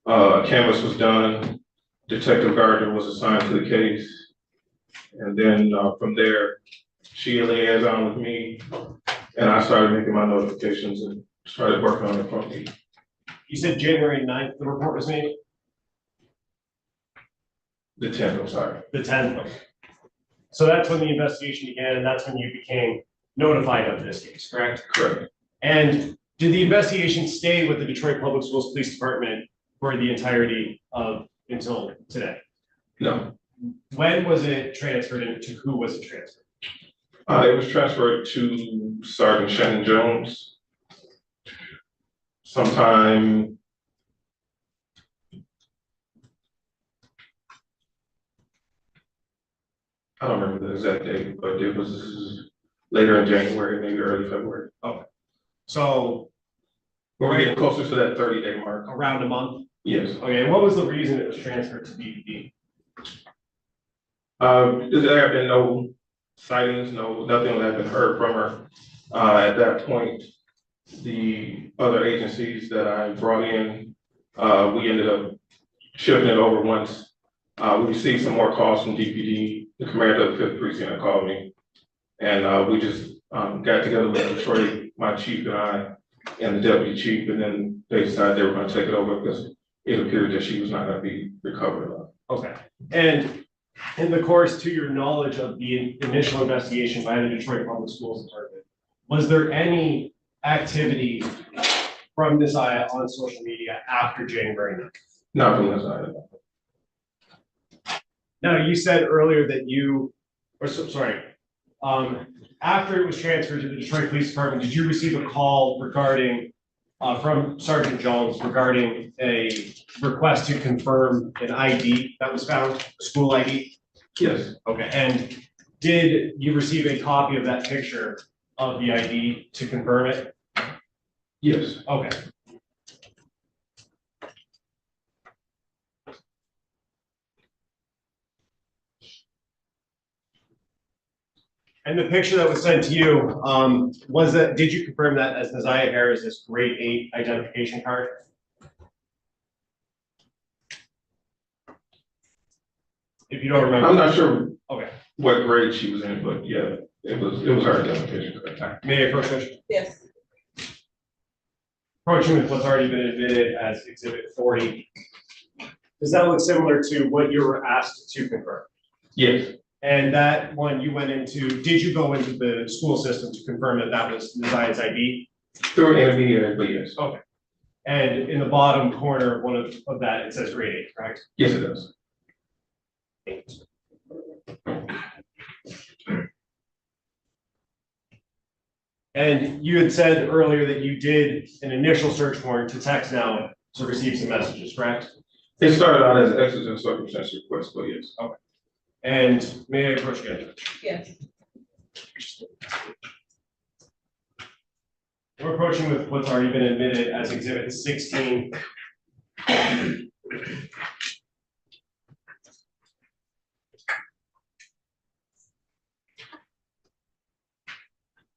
Canvas was done. Detective Gardner was assigned to the case. And then from there, she liaisoned with me and I started making my notifications and started working on it from me. You said January 9th, the report was made? The 10th, I'm sorry. The 10th. So that's when the investigation began, and that's when you became notified of this case, correct? Correct. And did the investigation stay with the Detroit Public Schools Police Department for the entirety of until today? No. When was it transferred and to who was it transferred? It was transferred to Sergeant Shannon Jones sometime I don't remember the exact date, but it was later in January, maybe early February. Okay. So we're getting closer to that 30-day mark. Around a month? Yes. Okay, and what was the reason it was transferred to DPD? There have been no sightings, nothing that had been heard from her. At that point, the other agencies that I brought in, we ended up shifting it over once. We received some more calls from DPD. The commander of the 5th precinct called me, and we just got together with Detroit, my chief and I, and the deputy chief, and then they decided they were going to take it over because it appeared that she was not going to be recovered. Okay, and in the course, to your knowledge of the initial investigation by the Detroit Public Schools Department, was there any activity from Naziah on social media after January 9th? Not from Naziah. Now, you said earlier that after it was transferred to the Detroit Police Department, did you receive a call regarding, from Sergeant Jones regarding a request to confirm an ID that was found, a school ID? Yes. Okay, and did you receive a copy of that picture of the ID to confirm it? Yes. Okay. And the picture that was sent to you, did you confirm that as Naziah Harris's grade 8 identification card? If you don't remember. I'm not sure Okay. what grade she was in, but yeah, it was her identification card. May I approach this? Yes. Approaching with what's already been admitted as Exhibit 40. Does that look similar to what you were asked to confirm? Yes. And that one you went into, did you go into the school system to confirm that that was Naziah's ID? Through an intermediary, but yes. Okay. And in the bottom corner, one of that, it says grade 8, correct? Yes, it does. And you had said earlier that you did an initial search warrant to text now to receive some messages, correct? It started out as an exigent circumstance request, but yes. Okay. And may I approach again? Yes. We're approaching with what's already been admitted as Exhibit 16. And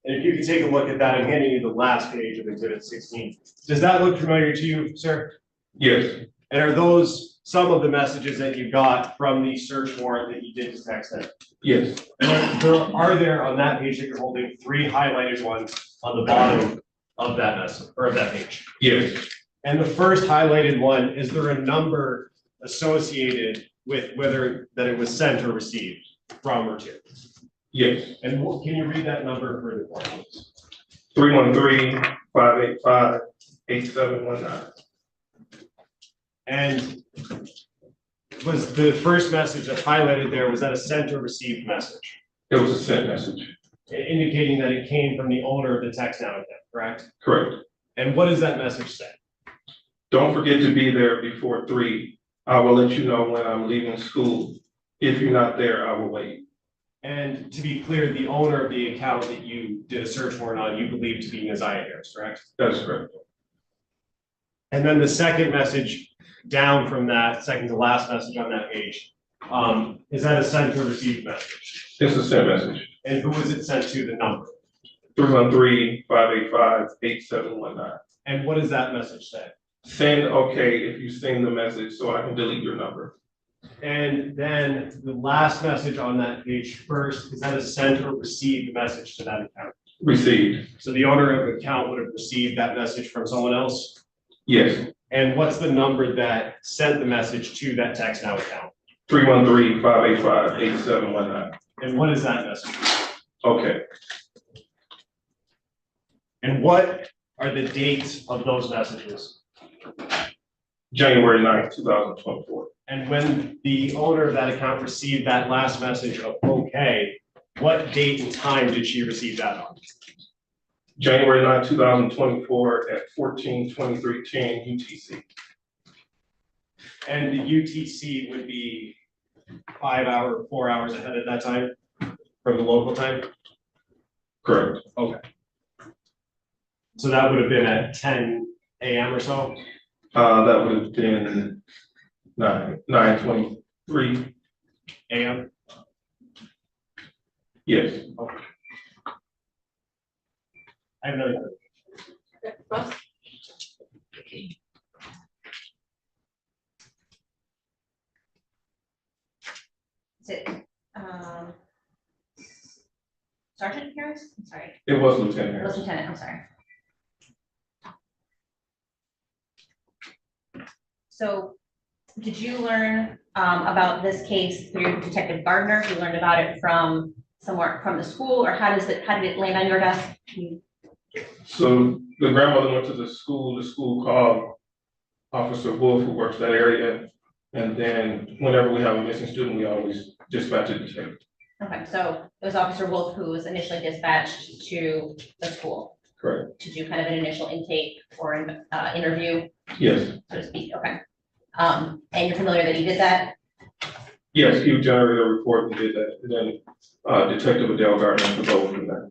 if you could take a look at that, I'm handing you the last page of Exhibit 16. Does that look familiar to you, sir? Yes. And are those some of the messages that you got from the search warrant that you did to text them? Yes. And are there on that page that you're holding 3 highlighted ones on the bottom of that message or of that page? Yes. And the first highlighted one, is there a number associated with whether that it was sent or received from or to? Yes. And can you read that number for the board, please? 313-585-8719. And was the first message that's highlighted there, was that a sent or received message? It was a sent message. Indicating that it came from the owner of the text now account, correct? Correct. And what does that message say? Don't forget to be there before 3. I will let you know when I'm leaving school. If you're not there, I will wait. And to be clear, the owner of the account that you did a search warrant on, you believe to be Naziah Harris, correct? That's correct. And then the second message down from that, second to last message on that page, is that a sent or received message? It's a sent message. And who was it sent to, the number? 313-585-8719. And what does that message say? Send okay if you send the message so I can delete your number. And then the last message on that page first, is that a sent or received message to that account? Received. So the owner of the account would have received that message from someone else? Yes. And what's the number that sent the message to that text now account? 313-585-8719. And what is that message? Okay. And what are the dates of those messages? January 9th, 2024. And when the owner of that account received that last message of okay, what date and time did she receive that on? January 9th, 2024 at 14:23:10 UTC. And the UTC would be 4 hours ahead at that time from the local time? Correct. Okay. So that would have been at 10 a.m. or so? That would have been 9:23 a.m. Yes. Okay. I have another. Russ? Is it, Sergeant Harris? I'm sorry. It was Lieutenant It Harris. was Lieutenant, I'm sorry. So did you learn about this case through Detective Gardner? You learned about it from somewhere from the school, or how did it land on your desk? So the grandmother went to the school called Officer Wolf, who works that area. And then whenever we have a missing student, we always dispatch a detective. Okay, so it was Officer Wolf who was initially dispatched to the school Correct. to do kind of an initial intake or interview, Yes. so to speak, okay. And you're familiar that he did that? Yes, he generated a report and did that. And then Detective Adele Gardner took over from that.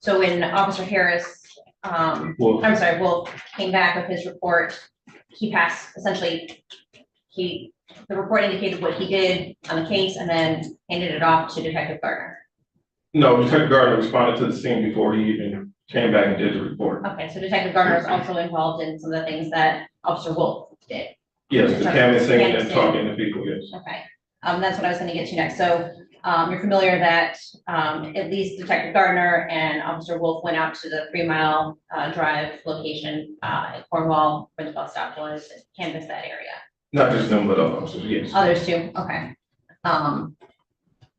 So when Officer Harris, Wolf. I'm sorry, Wolf came back with his report, he passed, essentially, the report indicated what he did on the case and then handed it off to Detective Gardner. No, Detective Gardner responded to the scene before he even came back and did the report. Okay, so Detective Gardner is also involved in some of the things that Officer Wolf did. Yes, the canvassing and Canvassing. talking to people, yes. Okay, that's what I was gonna get to next. So, you're familiar that, at least Detective Gardner and Officer Wolf went out to the 3 Mile Drive location, in Cornwall, where the bus stop was, and canvassed that area. Not just them, but other officers, yes. Others too, okay.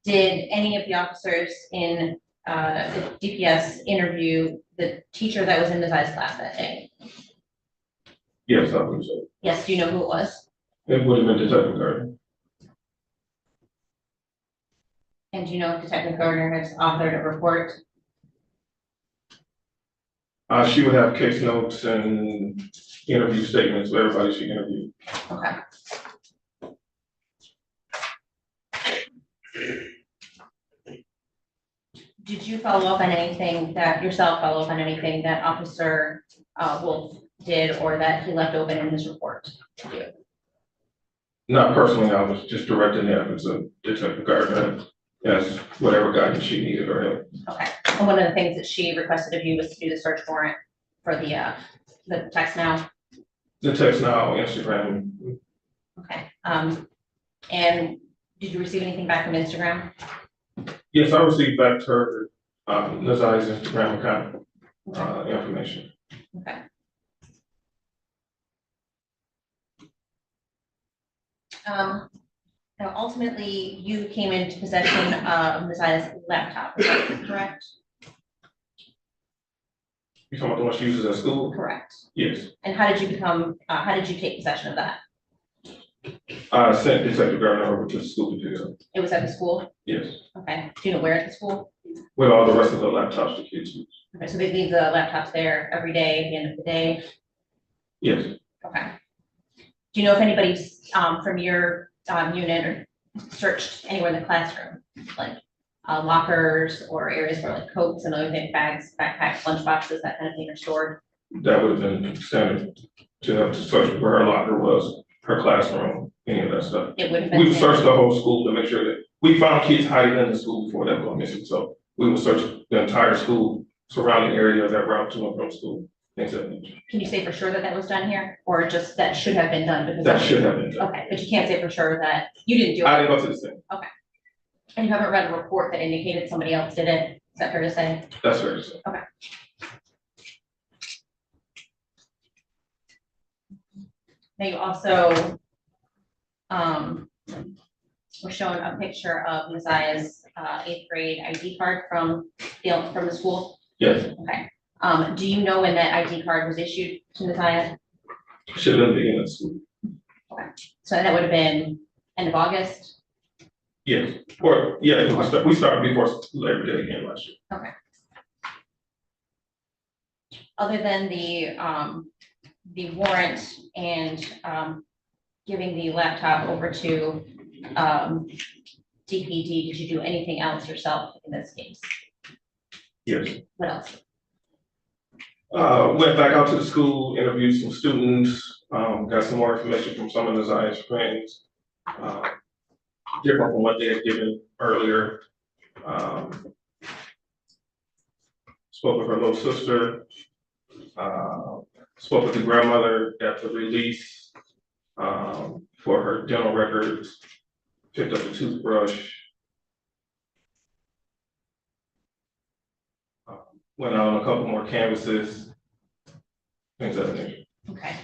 Did any of the officers in, the DPS interview the teacher that was in Ms. I's class that day? Yes, I believe so. Yes, do you know who it was? It would have been Detective Gardner. And do you know if Detective Gardner has authored a report? She would have case notes and interview statements for everybody she interviewed. Okay. Did you follow up on anything that, yourself follow up on anything that Officer Wolf did or that he left open in his report to do? Not personally, I was just directing the efforts of Detective Gardner as whatever guidance she needed or help. Okay, and one of the things that she requested of you was to do the search warrant for the text now? The text now, Instagram. Okay, and did you receive anything back from Instagram? Yes, I received back to her, Nazai's Instagram account, information. Okay. Now ultimately, you came into possession of Nazai's laptop, is that correct? You talking about the one she uses at school? Correct. Yes. And how did you become, how did you take possession of that? I sent Detective Gardner over to the school to pick it up. It was at the school? Yes. Okay, do you know where at the school? With all the rest of the laptops the kids use. Okay, so they leave the laptops there every day at the end of the day? Yes. Okay. Do you know if anybody's, from your, unit or searched anywhere in the classroom, like, lockers or areas where like coats and other things, bags, backpacks, lunch boxes, that kind of thing are stored? That would have been standard to have to search where her locker was, her classroom, any of that stuff. It would have been. We searched the whole school to make sure that we found kids hiding in the school before that went missing. So we would search the entire school, surrounding area that route to and from school, things of that nature. Can you say for sure that that was done here, or just that should have been done? Because That should have been done. Okay, but you can't say for sure that you didn't do it? I didn't go to the scene. Okay. And you haven't read a report that indicated somebody else did it? Is that fair to say? That's fair to say. Okay. Now you also were shown a picture of Messiah's 8th grade ID card from the school? Yes. Okay. Do you know when that ID card was issued to Messiah? Should have been the beginning of school. Okay. So that would have been end of August? Yes. Or, yeah, we started before Labor Day again last year. Okay. Other than the warrant and giving the laptop over to DPD, did you do anything else yourself in this case? Yes. What else? Went back out to the school, interviewed some students, got some more information from some of the Zion's friends. Different from what they had given earlier. Spoke with her little sister, spoke with the grandmother at the release for her dental records, picked up a toothbrush. Went out on a couple more canvases, things of that nature. Okay.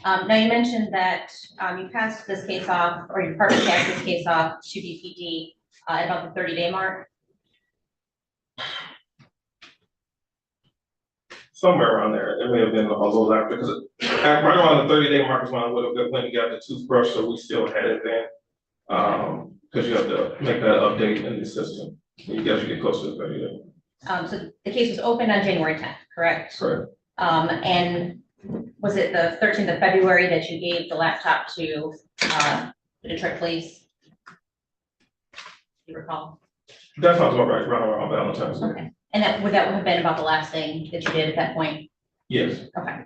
Now you mentioned that you passed this case off, or your department passed this case off to DPD at about the 30-day mark. Somewhere around there, it may have been a little after, because right around the 30-day mark is when I would have went and got the toothbrush, so we still had it then. Because you have to make that update in the system. You guys get close to the 30 days. So the case was opened on January 10th, correct? Correct. And was it the 13th of February that you gave the laptop to the Detroit police? Do you recall? That sounds about right, around Valentine's Day. Okay. And that would have been about the last thing that you did at that point? Yes. Okay.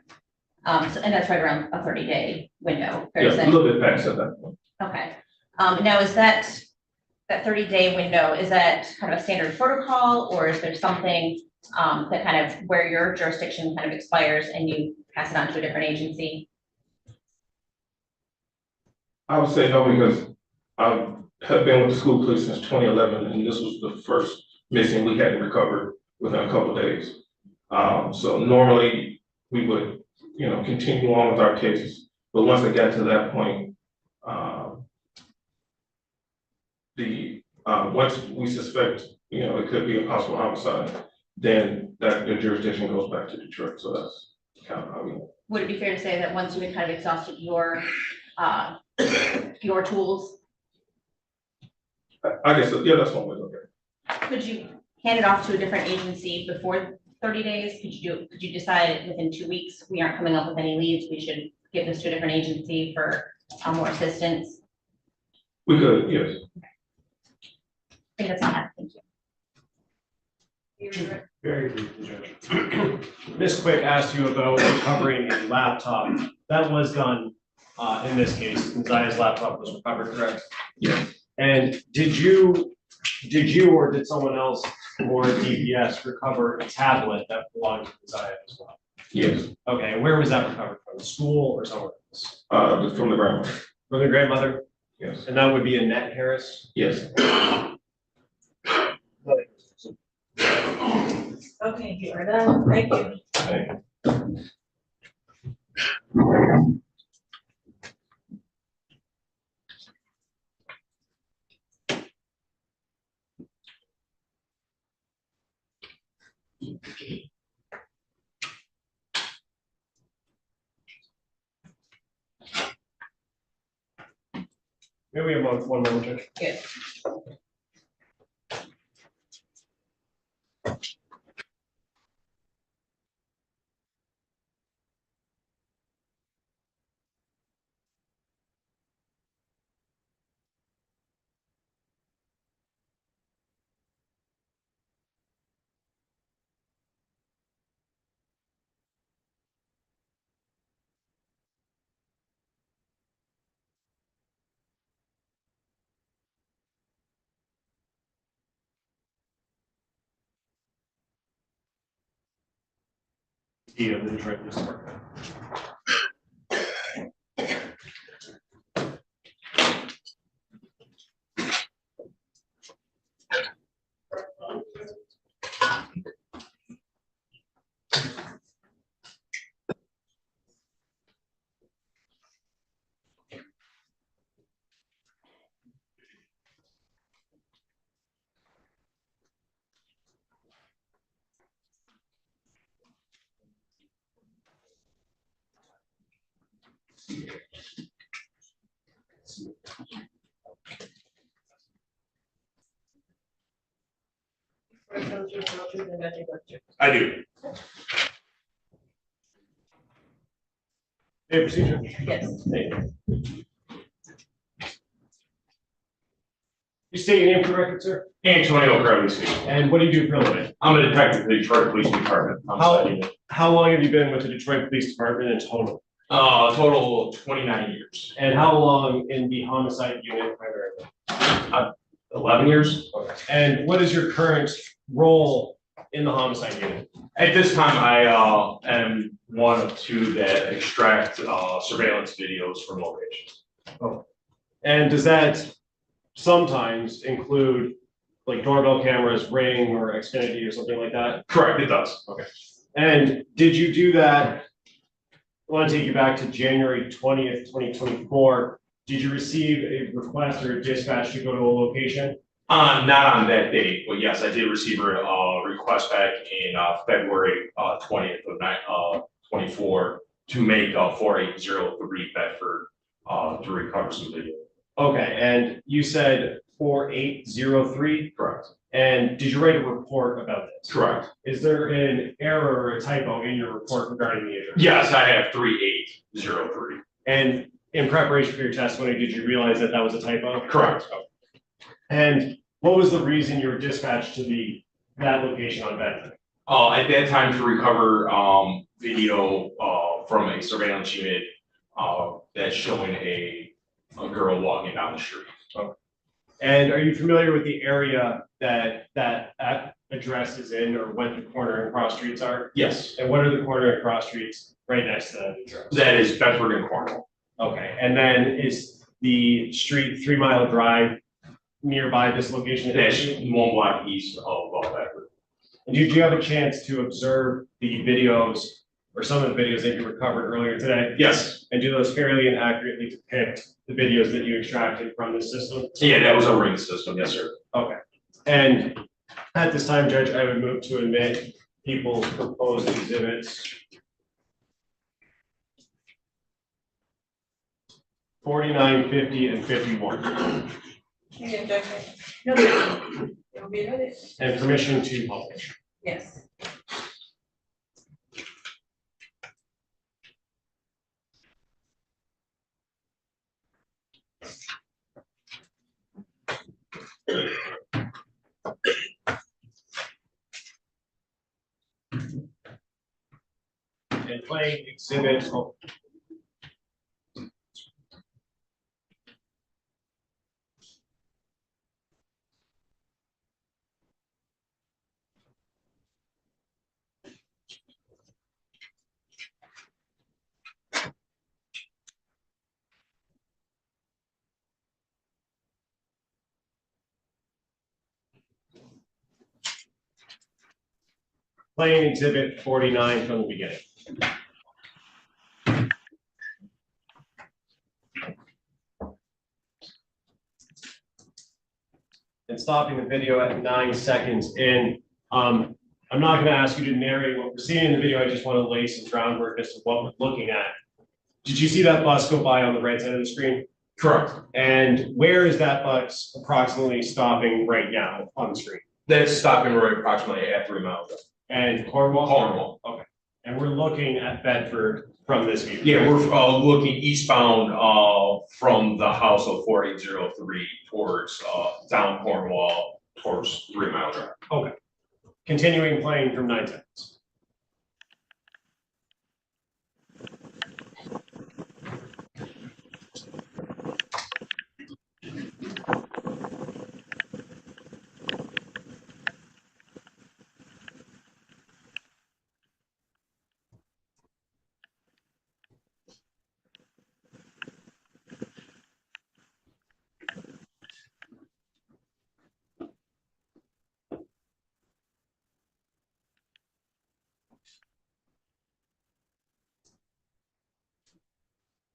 And that's right around a 30-day window. Fair Yeah, to say? a little bit past at that point. Okay. Now is that that 30-day window, is that kind of a standard protocol, or is there something that kind of where your jurisdiction kind of expires and you pass it on to a different agency? I would say no, because I have been with the school police since 2011, and this was the first missing we had to recover within a couple of days. So normally we would, continue on with our cases, but once it got to that point, once we suspect, it could be a possible homicide, then the jurisdiction goes back to Detroit. So that's kind of how we. Would it be fair to say that once you had kind of exhausted your tools, I guess, yeah, that's one way to look at it. could you hand it off to a different agency before 30 days? Could you decide within 2 weeks, we aren't coming up with any leads, we should give this to a different agency for more assistance? We could, yes. I think that's all I have. Thank you. Very briefly, Judge. Ms. Quick asked you about recovering a laptop. That was done in this case. Zaya's laptop was recovered, correct? Yes. And did you or did someone else or DPS recover a tablet that belonged to Zaya as well? Yes. Okay, and where was that recovered from? The school or somewhere else? From the grandmother. From the grandmother? Yes. And that would be Annette Harris? Yes. Okay, you are done. Thank you. Okay. Maybe we have one moment, Judge. Good. Of the Detroit Police Department. I do. Hey, procedure? Yes. Thank you. You state your name for the record, sir? Antonio Carlucci. And what do you do for a living? I'm a detective for the Detroit Police Department. How long have you been with the Detroit Police Department in total? Total 29 years. And how long in the homicide unit primarily? 11 years. Okay. And what is your current role in the homicide unit? At this time, I am one of two that extract surveillance videos from locations. Oh. And does that sometimes include like doorbell cameras, Ring or Xfinity or something like that? Correct, it does. Okay. And did you do that? I want to take you back to January 20th, 2024. Did you receive a request or a dispatch to go to a location? Not on that date, but yes, I did receive a request back in February 20th of 24 to make 4803 Bedford to recover some video. Okay, and you said 4803? Correct. And did you write a report about this? Correct. Is there an error or a typo in your report regarding the address? Yes, I have 3803. And in preparation for your testimony, did you realize that that was a typo? Correct. And what was the reason you were dispatched to that location on Bedford? At that time to recover video from a surveillance unit that's showing a girl walking down the street. Okay. And are you familiar with the area that address is in, or what the corner and cross streets are? Yes, And what are the corner and cross streets right next to that address? that is Bedford and Cornwall. Okay, and then is the street 3 Mile Drive nearby this location? That's 1 block east of Bedford. And did you have a chance to observe the videos or some of the videos that you recovered earlier today? Yes. And do those fairly and accurately depict the videos that you extracted from this system? Yeah, that was a ring system, yes, sir. Okay. And at this time, Judge, I would move to admit people's proposed exhibits 49, 50, and 51. No, it will be another. And permission to publish. Yes. And playing exhibit. Playing exhibit 49 from the beginning. And stopping the video at 9 seconds in. I'm not gonna ask you to narrate what we're seeing in the video. I just want to lay some groundwork as to what we're looking at. Did you see that bus go by on the right side of the screen? Correct. And where is that bus approximately stopping right now on the screen? That's stopping right approximately at 3 miles. And Cornwall? Cornwall. Okay. And we're looking at Bedford from this view. Yeah, we're looking eastbound from the house of 4803 towards down Cornwall towards 3 Mile Drive. Okay. Continuing playing from 9 seconds.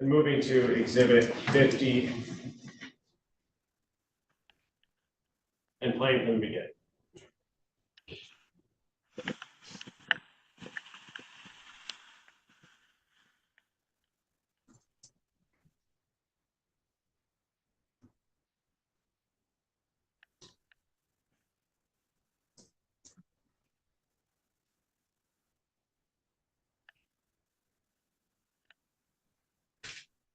And moving to exhibit 50. And playing from the beginning.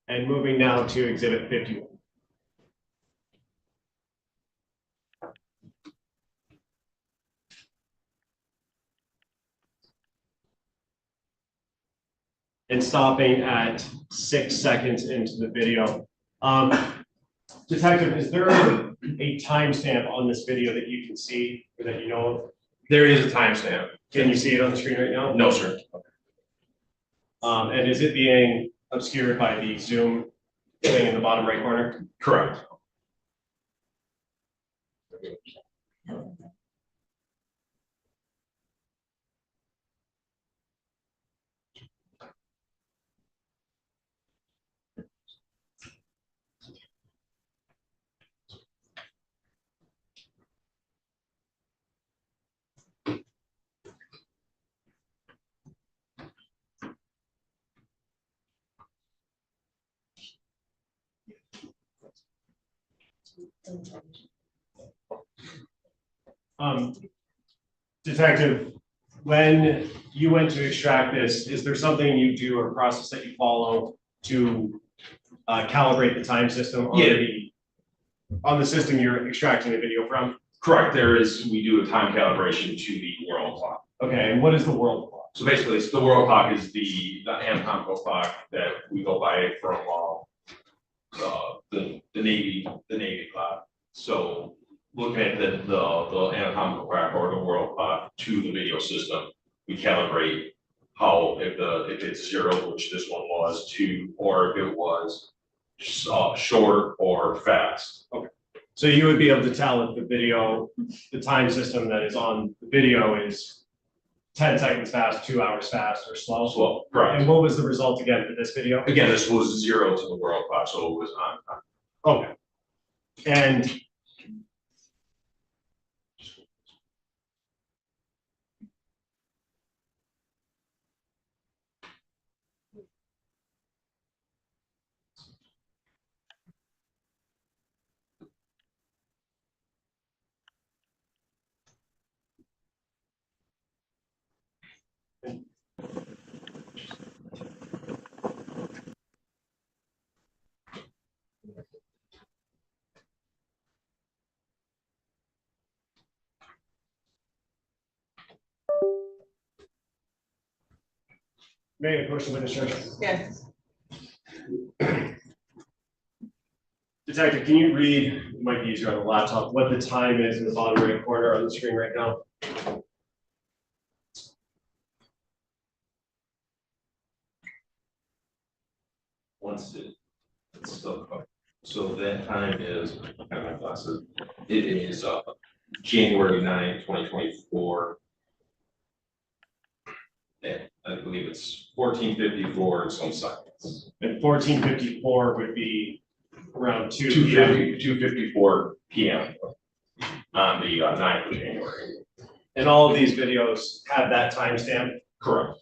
And moving now to exhibit 51. And stopping at 6 seconds into the video. Detective, is there a timestamp on this video that you can see or that you know of? There is a timestamp. Can you see it on the screen right now? No, sir. And is it being obscured by the zoom thing in the bottom right corner? Correct. Detective, when you went to extract this, is there something you do or process that you follow to calibrate the time system on the system you're extracting the video from? Correct. We do a time calibration to the world clock. Okay, and what is the world clock? So basically, the world clock is the anatomical clock that we go by from the Navy clock. So looking at the anatomical crack or the world clock to the video system, we calibrate how, if it's zero, which this one was, to, or if it was short or fast. Okay. So you would be able to tell if the video, the time system that is on the video is 10 seconds fast, 2 hours fast, or slow? Slow, correct. And what was the result again for this video? Again, this was zero to the world clock, so it was on time. Okay. And may I question administration? Yes. Detective, can you read, it might be easier on the laptop, what the time is in the bottom right corner on the screen right now? Once it's still covered. So that time is, I have my glasses, it is January 9, 2024. And I believe it's 14:54 and some seconds. And 14:54 would be around 2:54 PM on the 9th of January. And all of these videos have that timestamp? Correct.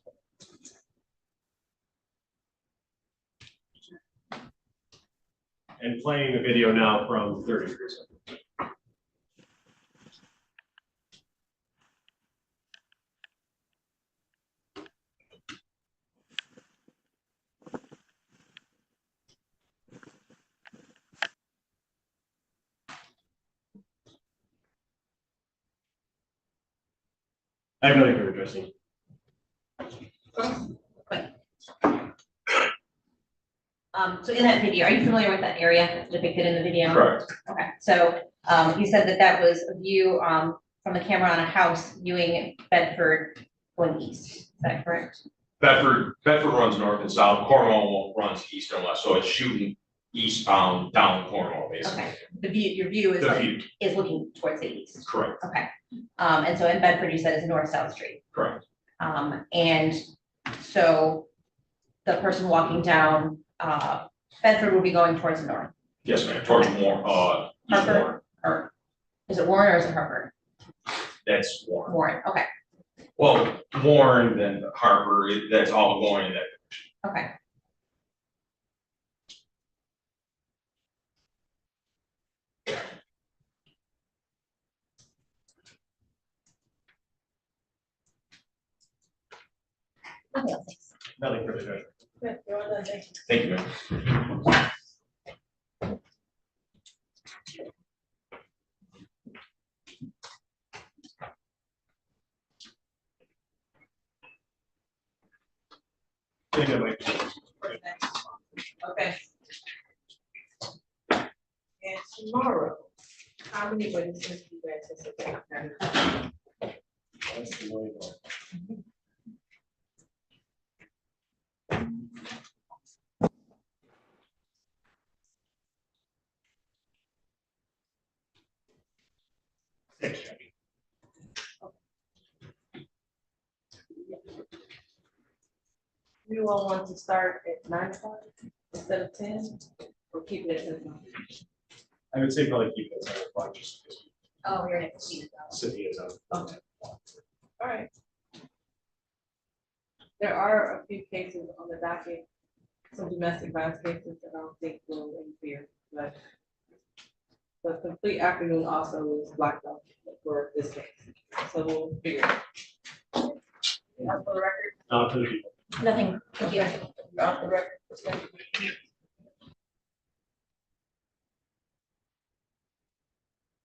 And playing the video now from 30 degrees. I have nothing for addressing. So in that video, are you familiar with that area depicted in the video? Correct. Okay, so you said that that was a view from the camera on a house viewing Bedford going east. Is that correct? Bedford runs north and south, Cornwall runs east and west, so it's shooting eastbound down Cornwall, basically. Okay, the view, your view is The like, view. is looking towards the east. Correct. Okay, and so in Bedford, you said is north-south street. Correct. And so the person walking down Bedford would be going towards the north. Yes, ma'am, towards East Warren. Harper, or is it Warren or is it Harper? That's Warren. Warren, okay, Well, Warren, then Harper, that's all going in that. okay. Nothing else, thanks. Nothing further, Judge. Good, you're all done, thank you. Thank you, ma'am. Thank you, Mike. Okay. And tomorrow, how many witnesses do you anticipate having? You all want to start at 9 o'clock instead of 10, or keep it at 10? I would say probably keep it at 7 o'clock, just because Oh, you're next to city is out. Okay. All right. There are a few cases on the docket, some domestic violence cases that I don't think will interfere, but the complete afternoon also is blocked off for this case, so we'll figure it out. Off the record? Not for the people. Nothing, thank you. Off the record.